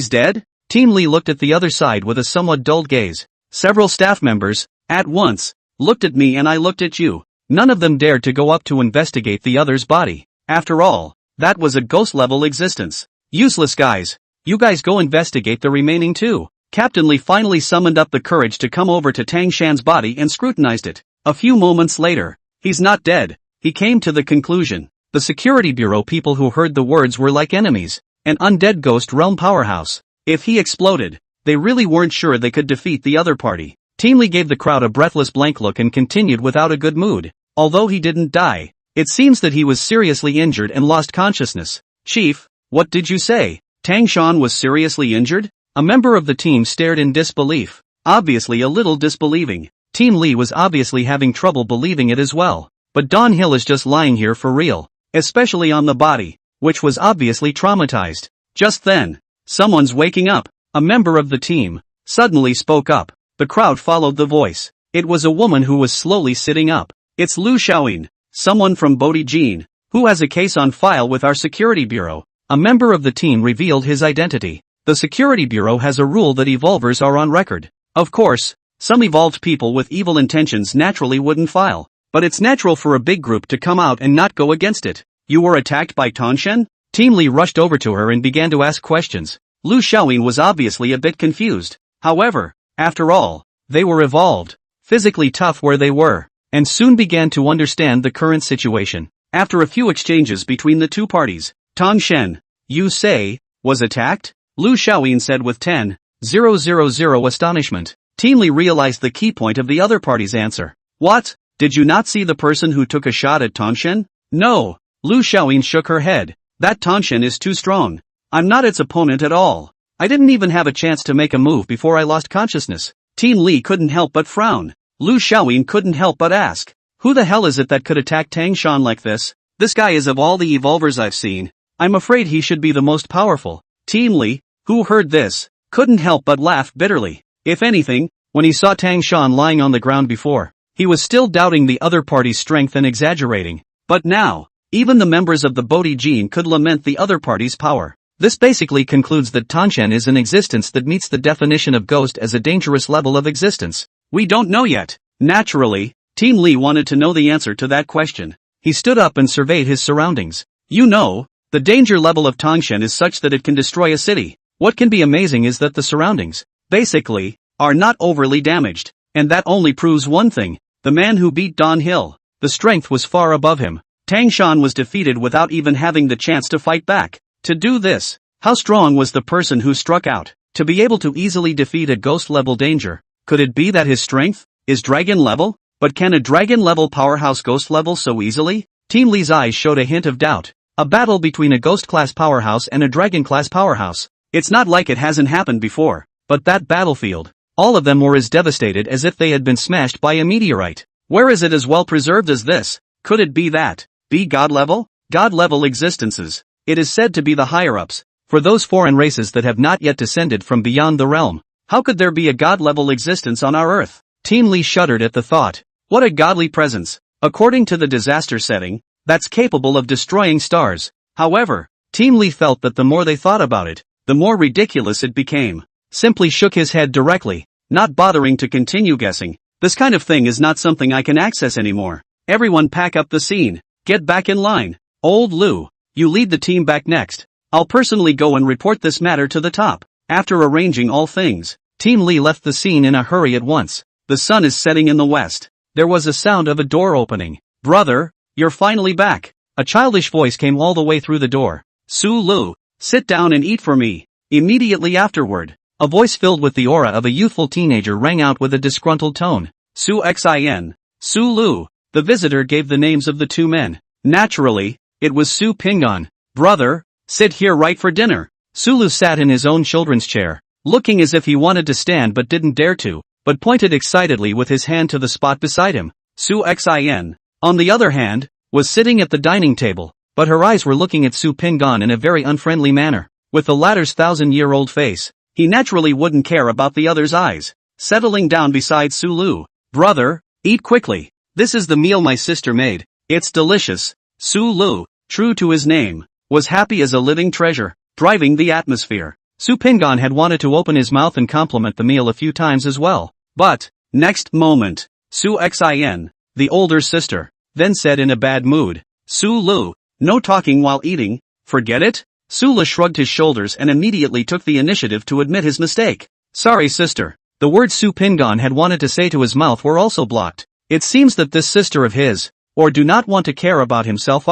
dead? Team Li looked at the other side with a somewhat dulled gaze. Several staff members, at once, looked at me and I looked at you. None of them dared to go up to investigate the other's body. After all, that was a ghost-level existence. Useless guys. You guys go investigate the remaining two. Captain Li finally summoned up the courage to come over to Tang Shan's body and scrutinized it. A few moments later, he's not dead. He came to the conclusion. The security bureau people who heard the words were like enemies. An undead ghost realm powerhouse. If he exploded, they really weren't sure they could defeat the other party. Team Li gave the crowd a breathless blank look and continued without a good mood. Although he didn't die, it seems that he was seriously injured and lost consciousness. Chief, what did you say? Tang Shan was seriously injured? A member of the team stared in disbelief. Obviously a little disbelieving. Team Li was obviously having trouble believing it as well. But Don Hill is just lying here for real. Especially on the body, which was obviously traumatized. Just then, someone's waking up. A member of the team suddenly spoke up. The crowd followed the voice. It was a woman who was slowly sitting up. It's Lu Xiaoyin, someone from Bodhi Jin, who has a case on file with our security bureau. A member of the team revealed his identity. The security bureau has a rule that evolvers are on record. Of course, some evolved people with evil intentions naturally wouldn't file. But it's natural for a big group to come out and not go against it. You were attacked by Tanshen? Team Li rushed over to her and began to ask questions. Lu Xiaoyin was obviously a bit confused. However, after all, they were evolved, physically tough where they were, and soon began to understand the current situation. After a few exchanges between the two parties, Tanshen, you say, was attacked? Lu Xiaoyin said with 10,000 astonishment. Team Li realized the key point of the other party's answer. What? Did you not see the person who took a shot at Tanshen? No. Lu Xiaoyin shook her head. That Tanshen is too strong. I'm not its opponent at all. I didn't even have a chance to make a move before I lost consciousness. Team Li couldn't help but frown. Lu Xiaoyin couldn't help but ask. Who the hell is it that could attack Tang Shan like this? This guy is of all the evolvers I've seen. I'm afraid he should be the most powerful. Team Li, who heard this, couldn't help but laugh bitterly. If anything, when he saw Tang Shan lying on the ground before, he was still doubting the other party's strength and exaggerating. But now, even the members of the Bodhi Jin could lament the other party's power. This basically concludes that Tanshen is an existence that meets the definition of ghost as a dangerous level of existence. We don't know yet. Naturally, Team Li wanted to know the answer to that question. He stood up and surveyed his surroundings. You know, the danger level of Tanshen is such that it can destroy a city. What can be amazing is that the surroundings, basically, are not overly damaged. And that only proves one thing. The man who beat Don Hill, the strength was far above him. Tang Shan was defeated without even having the chance to fight back. To do this, how strong was the person who struck out? To be able to easily defeat a ghost-level danger, could it be that his strength is dragon level? But can a dragon-level powerhouse ghost level so easily? Team Li's eyes showed a hint of doubt. A battle between a ghost-class powerhouse and a dragon-class powerhouse. It's not like it hasn't happened before. But that battlefield, all of them were as devastated as if they had been smashed by a meteorite. Where is it as well preserved as this? Could it be that? Be god level? God level existences. It is said to be the higher-ups, for those foreign races that have not yet descended from beyond the realm. How could there be a god-level existence on our Earth? Team Li shuddered at the thought. What a godly presence, according to the disaster setting, that's capable of destroying stars. However, Team Li felt that the more they thought about it, the more ridiculous it became. Simply shook his head directly, not bothering to continue guessing. This kind of thing is not something I can access anymore. Everyone pack up the scene. Get back in line. Old Lu, you lead the team back next. I'll personally go and report this matter to the top. After arranging all things, Team Li left the scene in a hurry at once. The sun is setting in the west. There was a sound of a door opening. Brother, you're finally back. A childish voice came all the way through the door. Su Lu, sit down and eat for me. Immediately afterward, A voice filled with the aura of a youthful teenager rang out with a disgruntled tone. Su Xin. Su Lu. The visitor gave the names of the two men. Naturally, it was Su Pingan. Brother, sit here right for dinner. Su Lu sat in his own children's chair, looking as if he wanted to stand but didn't dare to, but pointed excitedly with his hand to the spot beside him. Su Xin, on the other hand, was sitting at the dining table, but her eyes were looking at Su Pingan in a very unfriendly manner. With the latter's 1,000-year-old face, he naturally wouldn't care about the other's eyes. Settling down beside Su Lu. Brother, eat quickly. This is the meal my sister made. It's delicious. Su Lu, true to his name, was happy as a living treasure, driving the atmosphere. Su Pingan had wanted to open his mouth and compliment the meal a few times as well. But, next moment, Su Xin, the older sister, then said in a bad mood, Su Lu, no talking while eating, forget it? Su Lu shrugged his shoulders and immediately took the initiative to admit his mistake. Sorry sister. The words Su Pingan had wanted to say to his mouth were also blocked. It seems that this sister of his, or do not want to care about himself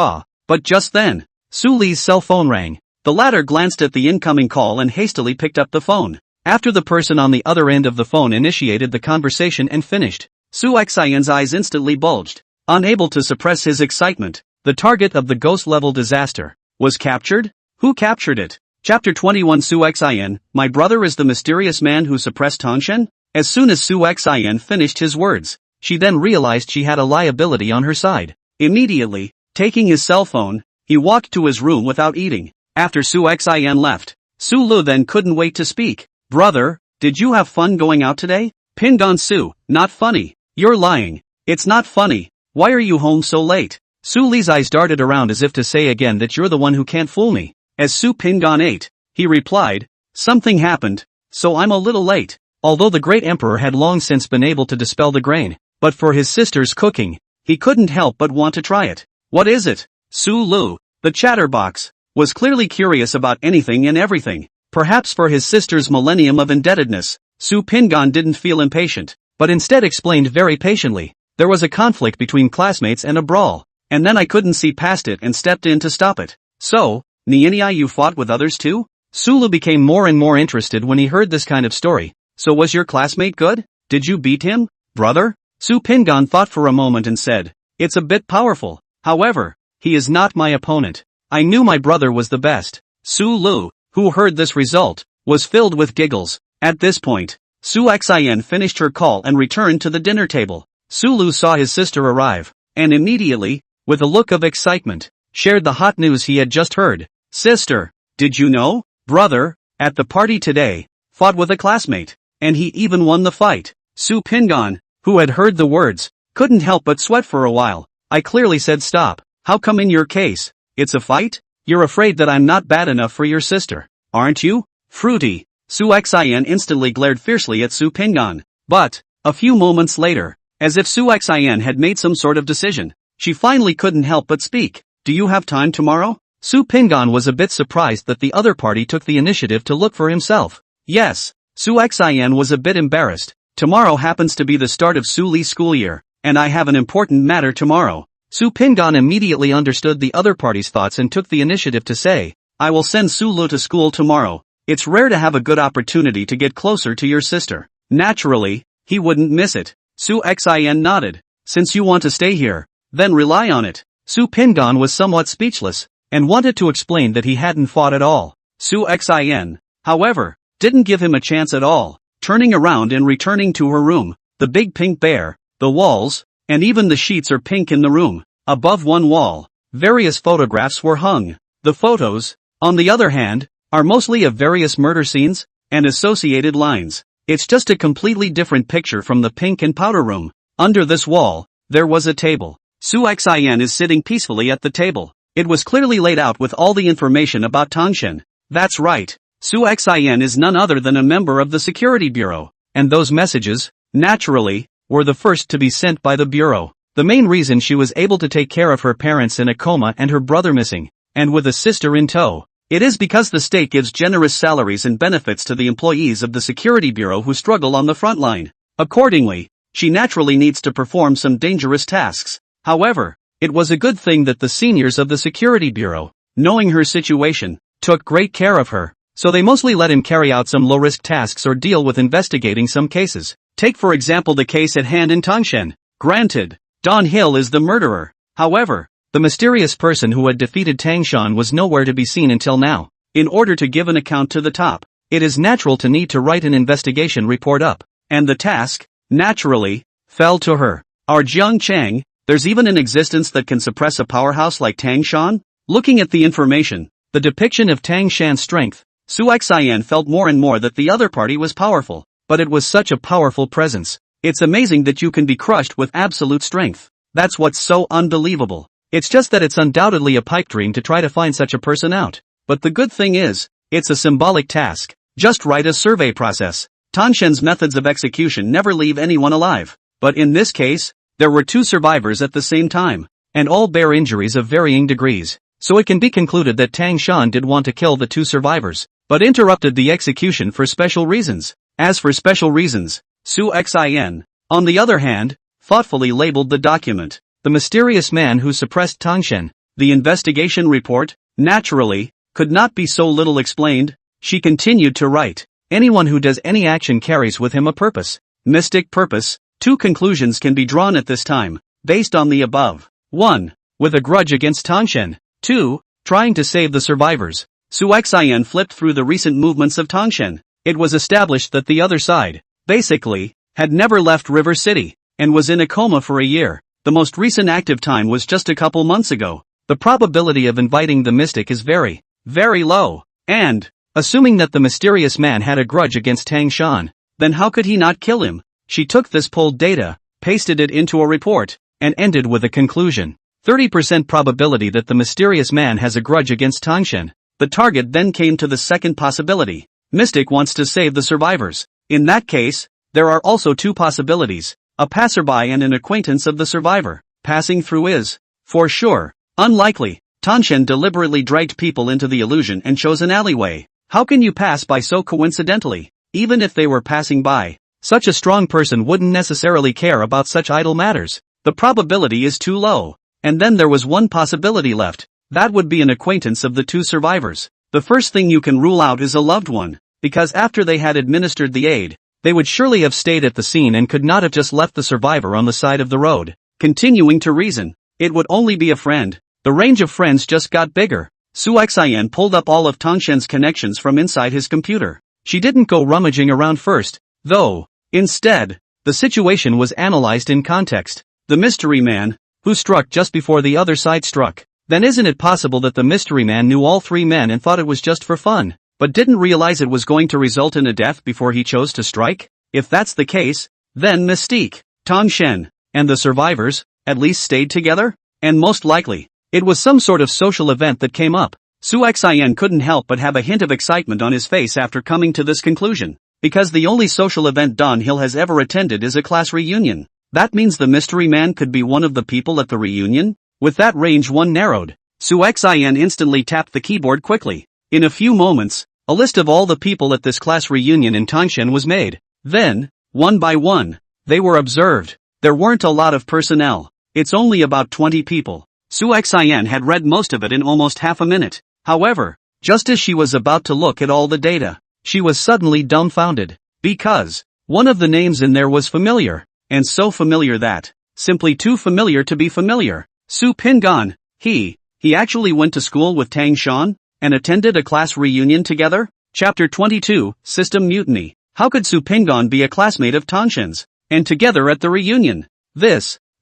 but just then, Su Li's cell phone rang. The latter glanced at the incoming call and hastily picked up the phone. After the person on the other end of the phone initiated the conversation and finished, Su Xin's eyes instantly bulged. Unable to suppress his excitement, the target of the ghost-level disaster was captured? Who captured it? Chapter 21 Su Xin, my brother is the mysterious man who suppressed Tangshan? As soon as Su Xin finished his words, she then realized she had a liability on her side. Immediately, taking his cell phone, he walked to his room without eating. After Su Xin left, Su Lu then couldn't wait to speak. Brother, did you have fun going out today? Pingan Su, not funny. You're lying. It's not funny. Why are you home so late? Su Li's eyes darted around as if to say again that you're the one who can't fool me. As Su Pingan ate, he replied, something happened, so I'm a little late. Although the great emperor had long since been able to dispel the grain, but for his sister's cooking, he couldn't help but want to try it. What is it? Su Lu, the chatterbox, was clearly curious about anything and everything. Perhaps for his sister's millennium of indebtedness, Su Pingan didn't feel impatient, but instead explained very patiently. There was a conflict between classmates and a brawl, and then I couldn't see past it and stepped in to stop it. So, Nianai, you fought with others too? Su Lu became more and more interested when he heard this kind of story. So was your classmate good? Did you beat him, brother? Su Pingan thought for a moment and said, it's a bit powerful. However, he is not my opponent. I knew my brother was the best. Su Lu, who heard this result, was filled with giggles. At this point, Su Xin finished her call and returned to the dinner table. Su Lu saw his sister arrive, and immediately, with a look of excitement, shared the hot news he had just heard. Sister, did you know? Brother, at the party today, fought with a classmate, and he even won the fight. Su Pingan, who had heard the words, couldn't help but sweat for a while. I clearly said stop. How come in your case, it's a fight? You're afraid that I'm not bad enough for your sister, aren't you? Fruity. Su Xin instantly glared fiercely at Su Pingan. But, a few moments later, as if Su Xin had made some sort of decision, she finally couldn't help but speak. Do you have time tomorrow? Su Pingan was a bit surprised that the other party took the initiative to look for himself. Yes. Su Xin was a bit embarrassed. Tomorrow happens to be the start of Su Li's school year, and I have an important matter tomorrow. Su Pingan immediately understood the other party's thoughts and took the initiative to say, I will send Su Lu to school tomorrow. It's rare to have a good opportunity to get closer to your sister. Naturally, he wouldn't miss it. Su Xin nodded. Since you want to stay here, then rely on it. Su Pingan was somewhat speechless, and wanted to explain that he hadn't fought at all. Su Xin, however, didn't give him a chance at all. Turning around and returning to her room, the big pink bear, the walls, and even the sheets are pink in the room. Above one wall, various photographs were hung. The photos, on the other hand, are mostly of various murder scenes, and associated lines. It's just a completely different picture from the pink and powder room. Under this wall, there was a table. Su Xin is sitting peacefully at the table. It was clearly laid out with all the information about Tangshan. That's right. Su Xin is none other than a member of the Security Bureau, and those messages, naturally, were the first to be sent by the Bureau. The main reason she was able to take care of her parents in a coma and her brother missing, and with a sister in tow, it is because the state gives generous salaries and benefits to the employees of the Security Bureau who struggle on the front line. Accordingly, she naturally needs to perform some dangerous tasks. However, it was a good thing that the seniors of the Security Bureau, knowing her situation, took great care of her. so they mostly let him carry out some low-risk tasks or deal with investigating some cases. Take for example the case at hand in Tangshan. Granted, Don Hill is the murderer. However, the mysterious person who had defeated Tangshan was nowhere to be seen until now. In order to give an account to the top, it is natural to need to write an investigation report up. And the task, naturally, fell to her. Our Jiang Chang, there's even an existence that can suppress a powerhouse like Tangshan? Looking at the information, the depiction of Tangshan's strength, Su Xian felt more and more that the other party was powerful, but it was such a powerful presence. It's amazing that you can be crushed with absolute strength. That's what's so unbelievable. It's just that it's undoubtedly a pipe dream to try to find such a person out. But the good thing is, it's a symbolic task. Just write a survey process. Tangshan's methods of execution never leave anyone alive. But in this case, there were 2 survivors at the same time, and all bear injuries of varying degrees. So it can be concluded that Tangshan did want to kill the 2 survivors, but interrupted the execution for special reasons. As for special reasons, Su Xian, on the other hand, thoughtfully labeled the document, "The Mysterious Man Who Suppressed Tangshan." The investigation report, naturally, could not be so little explained. She continued to write, "Anyone who does any action carries with him a purpose. Mystic purpose. 2 conclusions can be drawn at this time, based on the above. 1. With a grudge against Tangshan. 2. Trying to save the survivors." Su Xian flipped through the recent movements of Tangshan. It was established that the other side, basically, had never left River City, and was in a coma for a year. The most recent active time was just a couple months ago. The probability of inviting the mystic is very, very low. And, assuming that the mysterious man had a grudge against Tangshan, then how could he not kill him? She took this pulled data, pasted it into a report, and ended with a conclusion. 30% probability that the mysterious man has a grudge against Tangshan. The target then came to the second possibility. Mystic wants to save the survivors. In that case, there are also 2 possibilities. A passerby and an acquaintance of the survivor. Passing through is, for sure, unlikely. Tangshan deliberately dragged people into the illusion and chose an alleyway. How can you pass by so coincidentally? Even if they were passing by, such a strong person wouldn't necessarily care about such idle matters. The probability is too low. And then there was one possibility left. That would be an acquaintance of the 2 survivors. The first thing you can rule out is a loved one, because after they had administered the aid, they would surely have stayed at the scene and could not have just left the survivor on the side of the road. Continuing to reason, it would only be a friend. The range of friends just got bigger. Su Xian pulled up all of Tangshan's connections from inside his computer. She didn't go rummaging around first, though. Instead, the situation was analyzed in context. The mystery man, who struck just before the other side struck. Then isn't it possible that the mystery man knew all 3 men and thought it was just for fun, but didn't realize it was going to result in a death before he chose to strike? If that's the case, then Mystique, Tangshan, and the survivors, at least stayed together? And most likely, it was some sort of social event that came up. Su Xian couldn't help but have a hint of excitement on his face after coming to this conclusion. Because the only social event Don Hill has ever attended is a class reunion. That means the mystery man could be one of the people at the reunion? With that range one narrowed, Su Xian instantly tapped the keyboard quickly. In a few moments, a list of all the people at this class reunion in Tangshan was made. Then, one by one, they were observed. There weren't a lot of personnel. It's only about 20 people. Su Xian had read most of it in almost half a minute. However, just as she was about to look at all the data, she was suddenly dumbfounded. Because one of the names in there was familiar, and so familiar that, simply too familiar to be familiar. Su Pingan, he actually went to school with Tangshan, and attended a class reunion together? Chapter 22, System Mutiny. How could Su Pingan be a classmate of Tangshan's, and together at the reunion?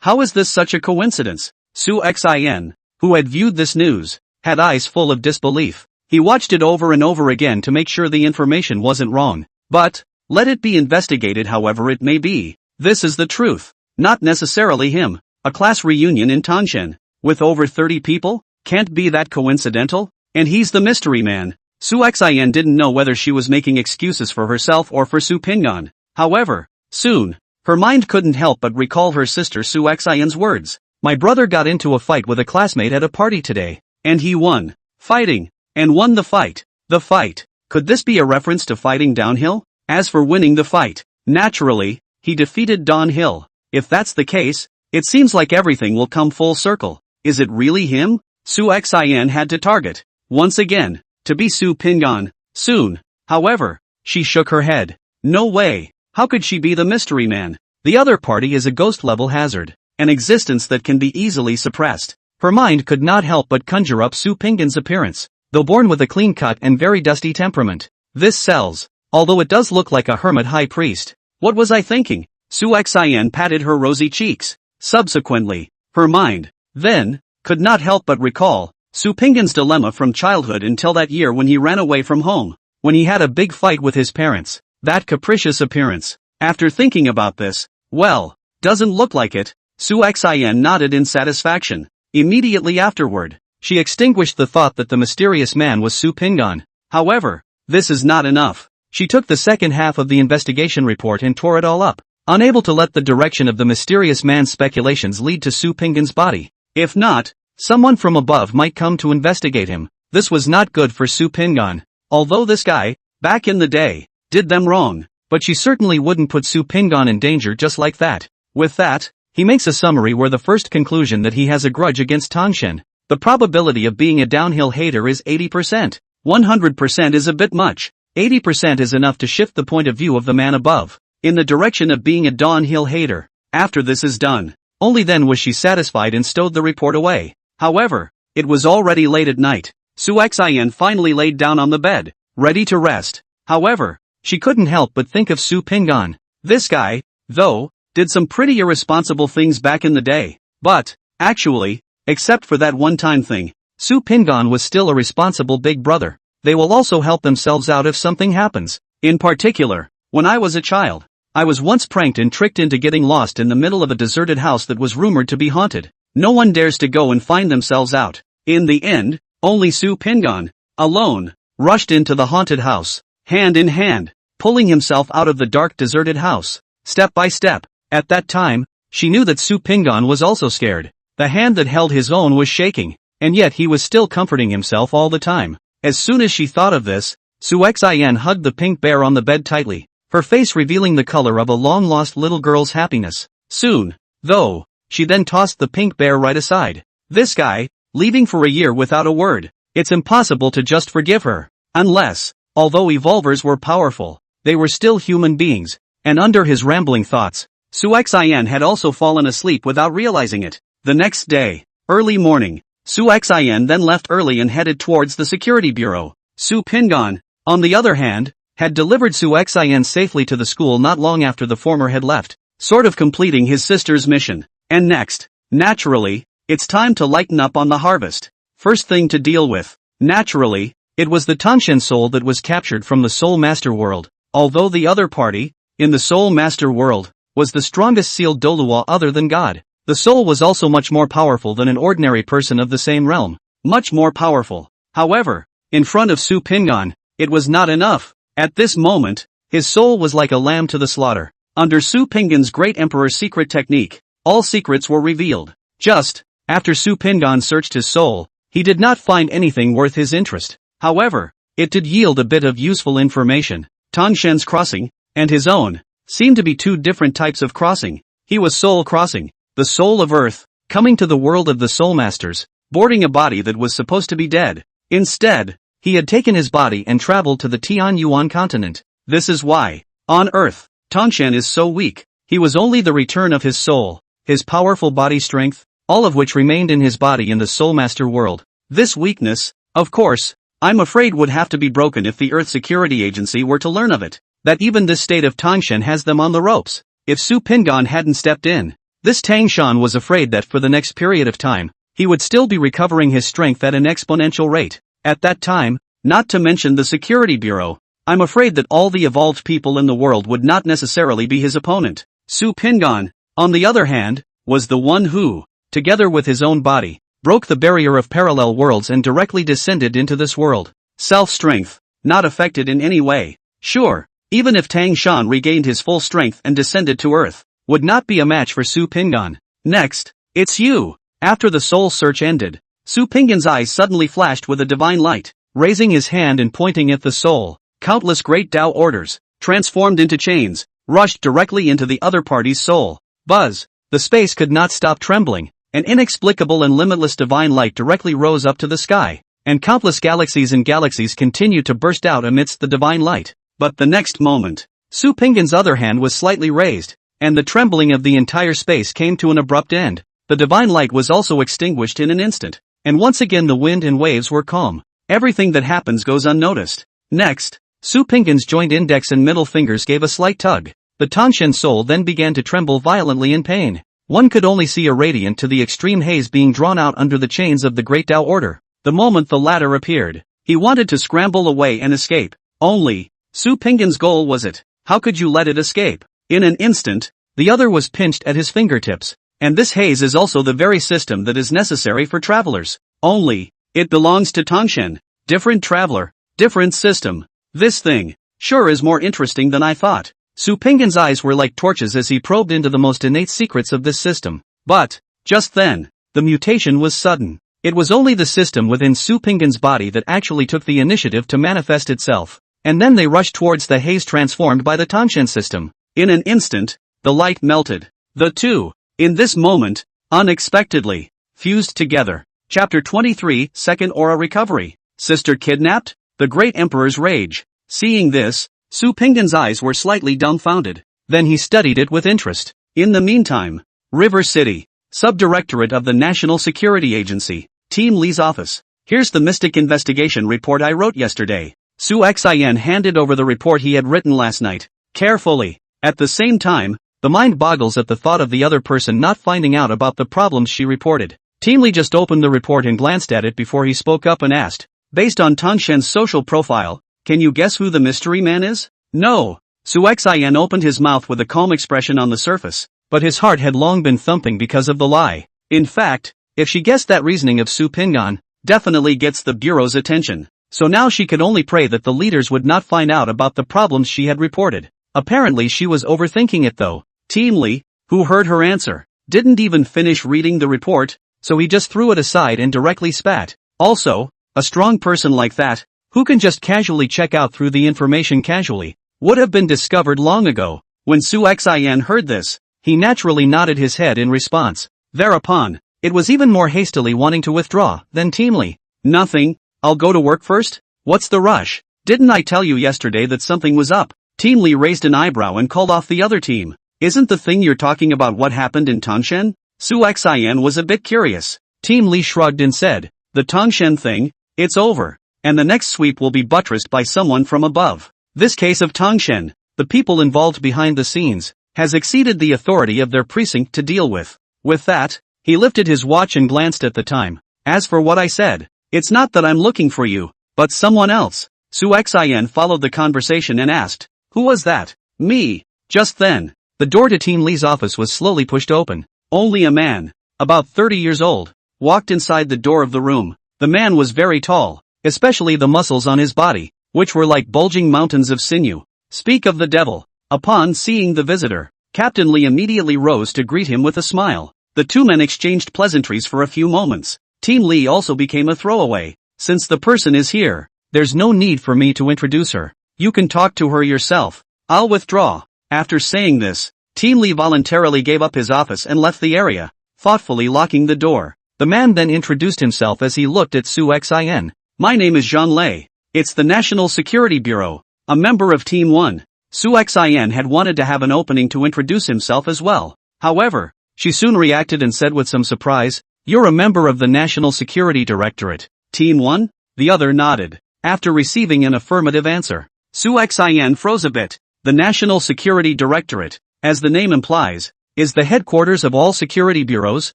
How is this such a coincidence? Su Xian, who had viewed this news, had eyes full of disbelief. He watched it over and over again to make sure the information wasn't wrong. But, let it be investigated however it may be. This is the truth. Not necessarily him. A class reunion in Tangshan, with over 30 people? Can't be that coincidental? And he's the mystery man. Su Xian didn't know whether she was making excuses for herself or for Su Pingan. However, soon, her mind couldn't help but recall her sister Su Xian's words. My brother got into a fight with a classmate at a party today, and he won. Fighting. And won the fight. The fight. Could this be a reference to fighting downhill? As for winning the fight, naturally, he defeated Don Hill. If that's the case, it seems like everything will come full circle. Is it really him? Su Xian had to target, once again, to be Su Pingan. Soon, however, she shook her head. No way. How could she be the mystery man? The other party is a ghost-level hazard, an existence that can be easily suppressed. Her mind could not help but conjure up Su Pinggan's appearance, though born with a clean-cut and very dusty temperament. This sells, although it does look like a hermit high priest. What was I thinking? Su Xian patted her rosy cheeks. Subsequently, her mind, then, could not help but recall Su Pinggan's dilemma from childhood until that year when he ran away from home, when he had a big fight with his parents. That capricious appearance. After thinking about this, well, doesn't look like it. Su Xian nodded in satisfaction. Immediately afterward, she extinguished the thought that the mysterious man was Su Pinggan. However, this is not enough. She took the second half of the investigation report and tore it all up, unable to let the direction of the mysterious man's speculations lead to Su Pinggan's body. If not, someone from above might come to investigate him. This was not good for Su Pinggan. Although this guy, back in the day, did them wrong, but she certainly wouldn't put Su Pinggan in danger just like that. With that, he makes a summary where the first conclusion that he has a grudge against Tangshan. The probability of being a downhill hater is 80%. 100% is a bit much. 80% is enough to shift the point of view of the man above, in the direction of being a downhill hater. After this is done, only then was she satisfied and stowed the report away. However, it was already late at night. Su Xian finally laid down on the bed, ready to rest. However, she couldn't help but think of Su Pinggan. This guy, though, did some pretty irresponsible things back in the day. But, actually, except for that one-time thing, Su Pinggan was still a responsible big brother. They will also help themselves out if something happens. In particular, when I was a child, I was once pranked and tricked into getting lost in the middle of a deserted house that was rumored to be haunted. No one dares to go and find themselves out. In the end, only Su Pinggan, alone, rushed into the haunted house, hand in hand, pulling himself out of the dark deserted house, step by step. At that time, she knew that Su Pinggan was also scared. The hand that held his own was shaking, and yet he was still comforting himself all the time. As soon as she thought of this, Su Xian hugged the pink bear on the bed tightly, her face revealing the color of a long-lost little girl's happiness. Soon, though, she then tossed the pink bear right aside. This guy, leaving for a year without a word. It's impossible to just forgive her. Unless, although evolvers were powerful, they were still human beings, and under his rambling thoughts, Su Xian had also fallen asleep without realizing it. The next day, early morning, Su Xian then left early and headed towards the security bureau. Su Pinggan, on the other hand, had delivered Su Xian safely to the school not long after the former had left, sort of completing his sister's mission. And next, naturally, it's time to lighten up on the harvest. First thing to deal with, naturally, it was the Tangshan soul that was captured from the Soul Master world. Although the other party, in the Soul Master world, was the strongest sealed Dolua other than God, the soul was also much more powerful than an ordinary person of the same realm. Much more powerful. However, in front of Su Pinggan, it was not enough. At this moment, his soul was like a lamb to the slaughter. Under Su Pinggan's great emperor's secret technique, all secrets were revealed. Just, after Su Pinggan searched his soul, he did not find anything worth his interest. However, it did yield a bit of useful information. Tangshan's crossing, and his own, seemed to be two different types of crossing. He was soul crossing, the soul of Earth, coming to the world of the Soul Masters, boarding a body that was supposed to be dead. Instead, he had taken his body and traveled to the Tianyuan continent. This is why, on Earth, Tangshan is so weak. He was only the return of his soul, his powerful body strength, all of which remained in his body in the Soul Master world. This weakness, of course, I'm afraid would have to be broken if the Earth Security Agency were to learn of it. That even this state of Tangshan has them on the ropes. If Su Pinggan hadn't stepped in, this Tangshan was afraid that for the next period of time, he would still be recovering his strength at an exponential rate. At that time, not to mention the Security Bureau, I'm afraid that all the evolved people in the world would not necessarily be his opponent. Su Pinggan, on the other hand, was the one who, together with his own body, broke the barrier of parallel worlds and directly descended into this world. Self-strength, not affected in any way. Sure, even if Tangshan regained his full strength and descended to Earth, would not be a match for Su Pinggan. Next, it's you. After the soul search ended, Su Pinggan's eyes suddenly flashed with a divine light. Raising his hand and pointing at the soul, countless great Tao orders, transformed into chains, rushed directly into the other party's soul. Buzz! The space could not stop trembling. An inexplicable and limitless divine light directly rose up to the sky. and countless galaxies and galaxies continued to burst out amidst the divine light. But the next moment, Su Pinggan's other hand was slightly raised, and the trembling of the entire space came to an abrupt end. The divine light was also extinguished in an instant, and once again the wind and waves were calm. Everything that happens goes unnoticed. Next, Su Pinggan's joint index and middle fingers gave a slight tug. The Tangshan soul then began to tremble violently in pain. One could only see a radiant to the extreme haze being drawn out under the chains of the Great Tao Order. The moment the latter appeared, he wanted to scramble away and escape. Only, Su Pinggan's goal was it. How could you let it escape? In an instant, the other was pinched at his fingertips. And this haze is also the very system that is necessary for travelers. Only, it belongs to Tangshan. Different traveler, different system. This thing, sure is more interesting than I thought. Su Pinggan's eyes were like torches as he probed into the most innate secrets of this system. But, just then, the mutation was sudden. It was only the system within Su Pinggan's body that actually took the initiative to manifest itself. And then they rushed towards the haze transformed by the Tangshan system. In an instant, the light melted. The two, in this moment, unexpectedly, fused together. Chapter 23, Second Aura Recovery. Sister kidnapped? The Great Emperor's rage. Seeing this, Su Pinggan's eyes were slightly dumbfounded. Then he studied it with interest. In the meantime, River City, Subdirectorate of the National Security Agency, Team Lee's office. Here's the Mystic Investigation report I wrote yesterday. Su Xian handed over the report he had written last night. Carefully. At the same time, the mind boggles at the thought of the other person not finding out about the problems she reported. Team Lee just opened the report and glanced at it before he spoke up and asked, based on Tangshan's social profile, can you guess who the mystery man is? No. Su Xian opened his mouth with a calm expression on the surface, but his heart had long been thumping because of the lie. In fact, if she guessed that reasoning of Su Pinggan, definitely gets the Bureau's attention. So now she could only pray that the leaders would not find out about the problems she had reported. Apparently she was overthinking it though. Team Lee, who heard her answer, didn't even finish reading the report, so he just threw it aside and directly spat. Also, a strong person like that, who can just casually check out through the information casually, would have been discovered long ago. When Su Xian heard this, he naturally nodded his head in response. Thereupon, it was even more hastily wanting to withdraw than Team Lee. Nothing, I'll go to work first? What's the rush? Didn't I tell you yesterday that something was up? Team Lee raised an eyebrow and called off the other team. Isn't the thing you're talking about what happened in Tangshan? Su Xian was a bit curious. Team Lee shrugged and said, the Tangshan thing, it's over, and the next sweep will be buttressed by someone from above. This case of Tangshan, the people involved behind the scenes, has exceeded the authority of their precinct to deal with. With that, he lifted his watch and glanced at the time. As for what I said, it's not that I'm looking for you, but someone else. Su Xian followed the conversation and asked, who was that? Me. Just then, the door to Team Lee's office was slowly pushed open. Only a man, about 30 years old, walked inside the door of the room. The man was very tall, especially the muscles on his body, which were like bulging mountains of sinew. Speak of the devil. Upon seeing the visitor, Captain Lee immediately rose to greet him with a smile. The two men exchanged pleasantries for a few moments. Team Lee also became a throwaway. Since the person is here, there's no need for me to introduce her. You can talk to her yourself. I'll withdraw. After saying this, Team Lee voluntarily gave up his office and left the area, thoughtfully locking the door. The man then introduced himself as he looked at Su Xian. My name is Zhang Lei. It's the National Security Bureau, a member of Team 1. Su Xian had wanted to have an opening to introduce himself as well. However, she soon reacted and said with some surprise, you're a member of the National Security Directorate, Team 1? The other nodded. After receiving an affirmative answer, Su Xian froze a bit. The National Security Directorate, as the name implies, is the headquarters of all security bureaus,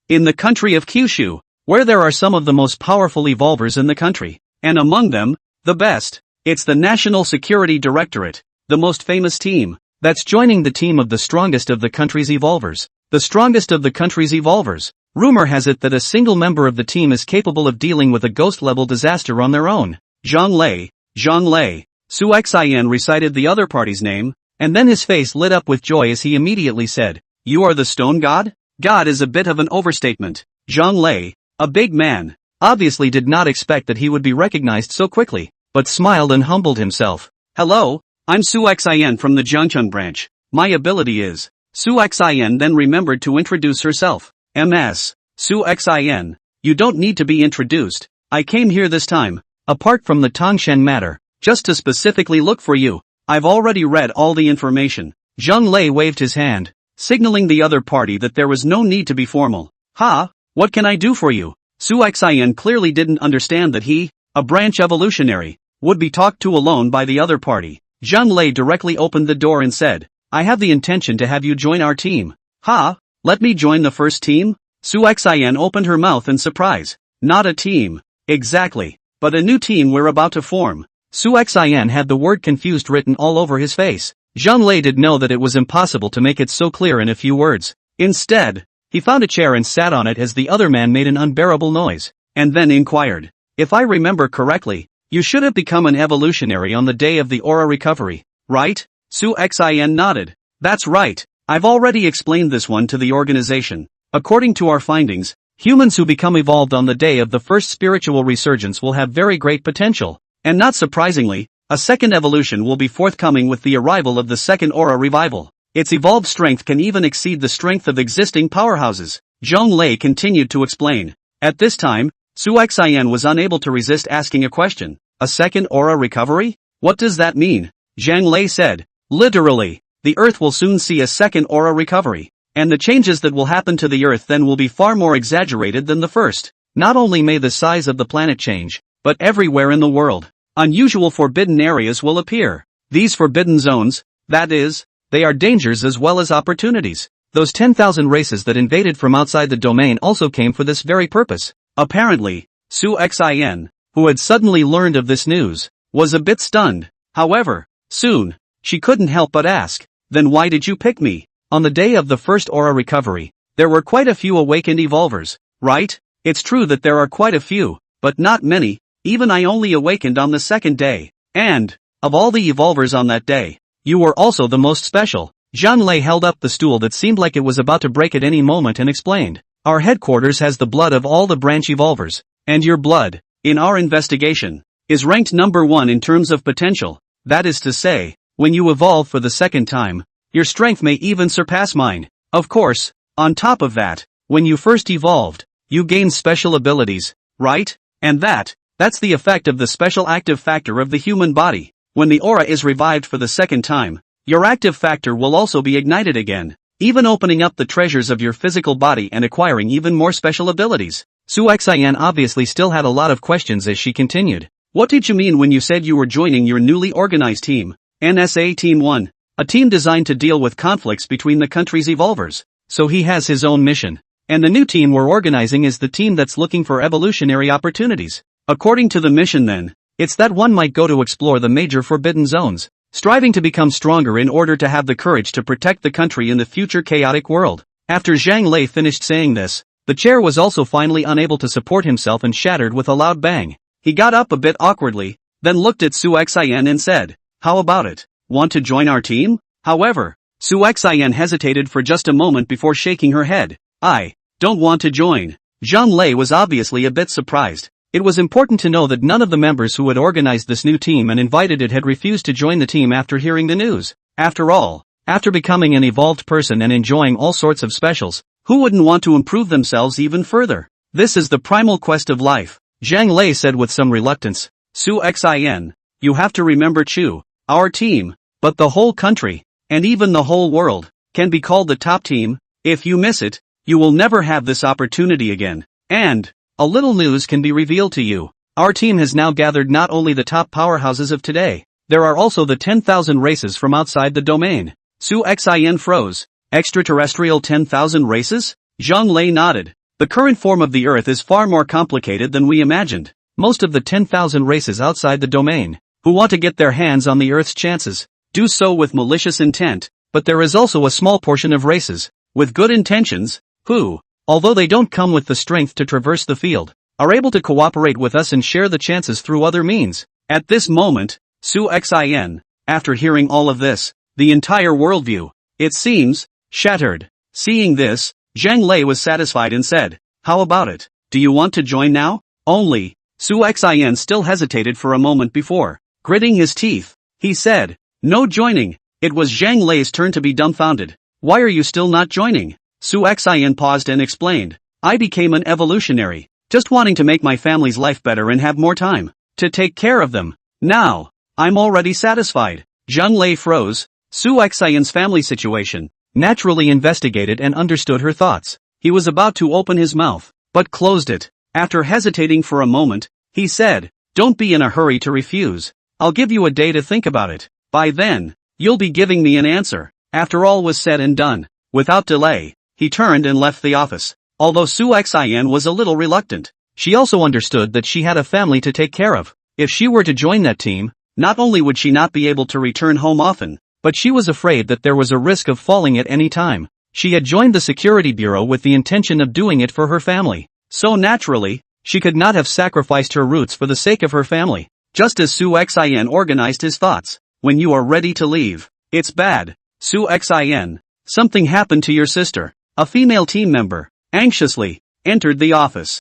in the country of Kyushu, where there are some of the most powerful evolvers in the country, and among them, the best. It's the National Security Directorate, the most famous team, that's joining the team of the strongest of the country's evolvers. The strongest of the country's evolvers. Rumor has it that a single member of the team is capable of dealing with a ghost-level disaster on their own. Zhang Lei, Zhang Lei. Su Xian recited the other party's name, and then his face lit up with joy as he immediately said, you are the stone god? God is a bit of an overstatement. Zhang Lei, a big man, obviously did not expect that he would be recognized so quickly, but smiled and humbled himself. Hello, I'm Su Xian from the Jiangcheng branch. My ability is. Su Xian then remembered to introduce herself. MS. Su Xian. You don't need to be introduced. I came here this time, apart from the Tongshen matter, just to specifically look for you. I've already read all the information. Zhang Lei waved his hand, signaling the other party that there was no need to be formal. Ha, what can I do for you? Su Xian clearly didn't understand that he, a branch evolutionary, would be talked to alone by the other party. Zhang Lei directly opened the door and said, I have the intention to have you join our team. Ha, let me join the first team? Su Xian opened her mouth in surprise. Not a team. Exactly. But a new team we're about to form. Su Xian had the word confused written all over his face. Zhang Lei did know that it was impossible to make it so clear in a few words. Instead, he found a chair and sat on it as the other man made an unbearable noise, and then inquired, if I remember correctly, you should have become an evolutionary on the day of the aura recovery, right? Su Xian nodded. That's right, I've already explained this one to the organization. According to our findings, humans who become evolved on the day of the first spiritual resurgence will have very great potential, and not surprisingly, a second evolution will be forthcoming with the arrival of the second aura revival. Its evolved strength can even exceed the strength of existing powerhouses. Zhang Lei continued to explain. At this time, Su Xian was unable to resist asking a question. A second aura recovery? What does that mean? Zhang Lei said. Literally, the Earth will soon see a second aura recovery, and the changes that will happen to the Earth then will be far more exaggerated than the first. Not only may the size of the planet change, but everywhere in the world, unusual forbidden areas will appear. These forbidden zones, that is, they are dangers as well as opportunities. Those 10,000 races that invaded from outside the domain also came for this very purpose. Apparently, Su Xian, who had suddenly learned of this news, was a bit stunned. However, soon, she couldn't help but ask, then why did you pick me? On the day of the first aura recovery, there were quite a few awakened evolvers, right? It's true that there are quite a few, but not many. Even I only awakened on the second day. And, of all the evolvers on that day, you were also the most special. Zhang Lei held up the stool that seemed like it was about to break at any moment and explained. Our headquarters has the blood of all the branch evolvers, and your blood, in our investigation, is ranked number 1 in terms of potential. That is to say, when you evolve for the second time, your strength may even surpass mine. Of course, on top of that, when you first evolved, you gained special abilities, right? And that's the effect of the special active factor of the human body. When the aura is revived for the second time, your active factor will also be ignited again, even opening up the treasures of your physical body and acquiring even more special abilities. Su Xian obviously still had a lot of questions as she continued. What did you mean when you said you were joining your newly organized team, NSA Team 1, a team designed to deal with conflicts between the country's evolvers? So he has his own mission. And the new team we're organizing is the team that's looking for evolutionary opportunities. According to the mission then, it's that one might go to explore the major forbidden zones, striving to become stronger in order to have the courage to protect the country in the future chaotic world. After Zhang Lei finished saying this, the chair was also finally unable to support himself and shattered with a loud bang. He got up a bit awkwardly, then looked at Su Xian and said, how about it? Want to join our team? However, Su Xian hesitated for just a moment before shaking her head. I don't want to join. Zhang Lei was obviously a bit surprised. It was important to know that none of the members who had organized this new team and invited it had refused to join the team after hearing the news. After all, after becoming an evolved person and enjoying all sorts of specials, who wouldn't want to improve themselves even further? This is the primal quest of life, Zhang Lei said with some reluctance. Su Xian, you have to remember Chu, our team, but the whole country, and even the whole world, can be called the top team. If you miss it, you will never have this opportunity again. And a little news can be revealed to you. Our team has now gathered not only the top powerhouses of today, there are also the 10,000 races from outside the domain. Su Xian froze. Extraterrestrial 10,000 races? Zhang Lei nodded. The current form of the Earth is far more complicated than we imagined. Most of the 10,000 races outside the domain, who want to get their hands on the Earth's chances, do so with malicious intent, but there is also a small portion of races, with good intentions, who, although they don't come with the strength to traverse the field, are able to cooperate with us and share the chances through other means. At this moment, Su Xian, after hearing all of this, the entire worldview, it seems, shattered. Seeing this, Zhang Lei was satisfied and said, how about it? Do you want to join now? Only, Su Xian still hesitated for a moment before, gritting his teeth, he said, no joining. It was Zhang Lei's turn to be dumbfounded. Why are you still not joining? Su Xian paused and explained, I became an evolutionary, Just wanting to make my family's life better and have more time to take care of them. Now, I'm already satisfied. Zheng Lei froze. Su Xian's family situation, naturally investigated and understood her thoughts. He was about to open his mouth, but closed it. After hesitating for a moment, he said, "Don't be in a hurry to refuse. I'll give you a day to think about it. By then, you'll be giving me an answer." After all was said and done, without delay, he turned and left the office. Although Su Xian was a little reluctant, she also understood that she had a family to take care of. If she were to join that team, not only would she not be able to return home often, but she was afraid that there was a risk of falling at any time. She had joined the security bureau with the intention of doing it for her family. So naturally, she could not have sacrificed her roots for the sake of her family. Just as Su Xian organized his thoughts, "When you are ready to leave, it's bad. Su Xian, something happened to your sister." A female team member, anxiously, entered the office.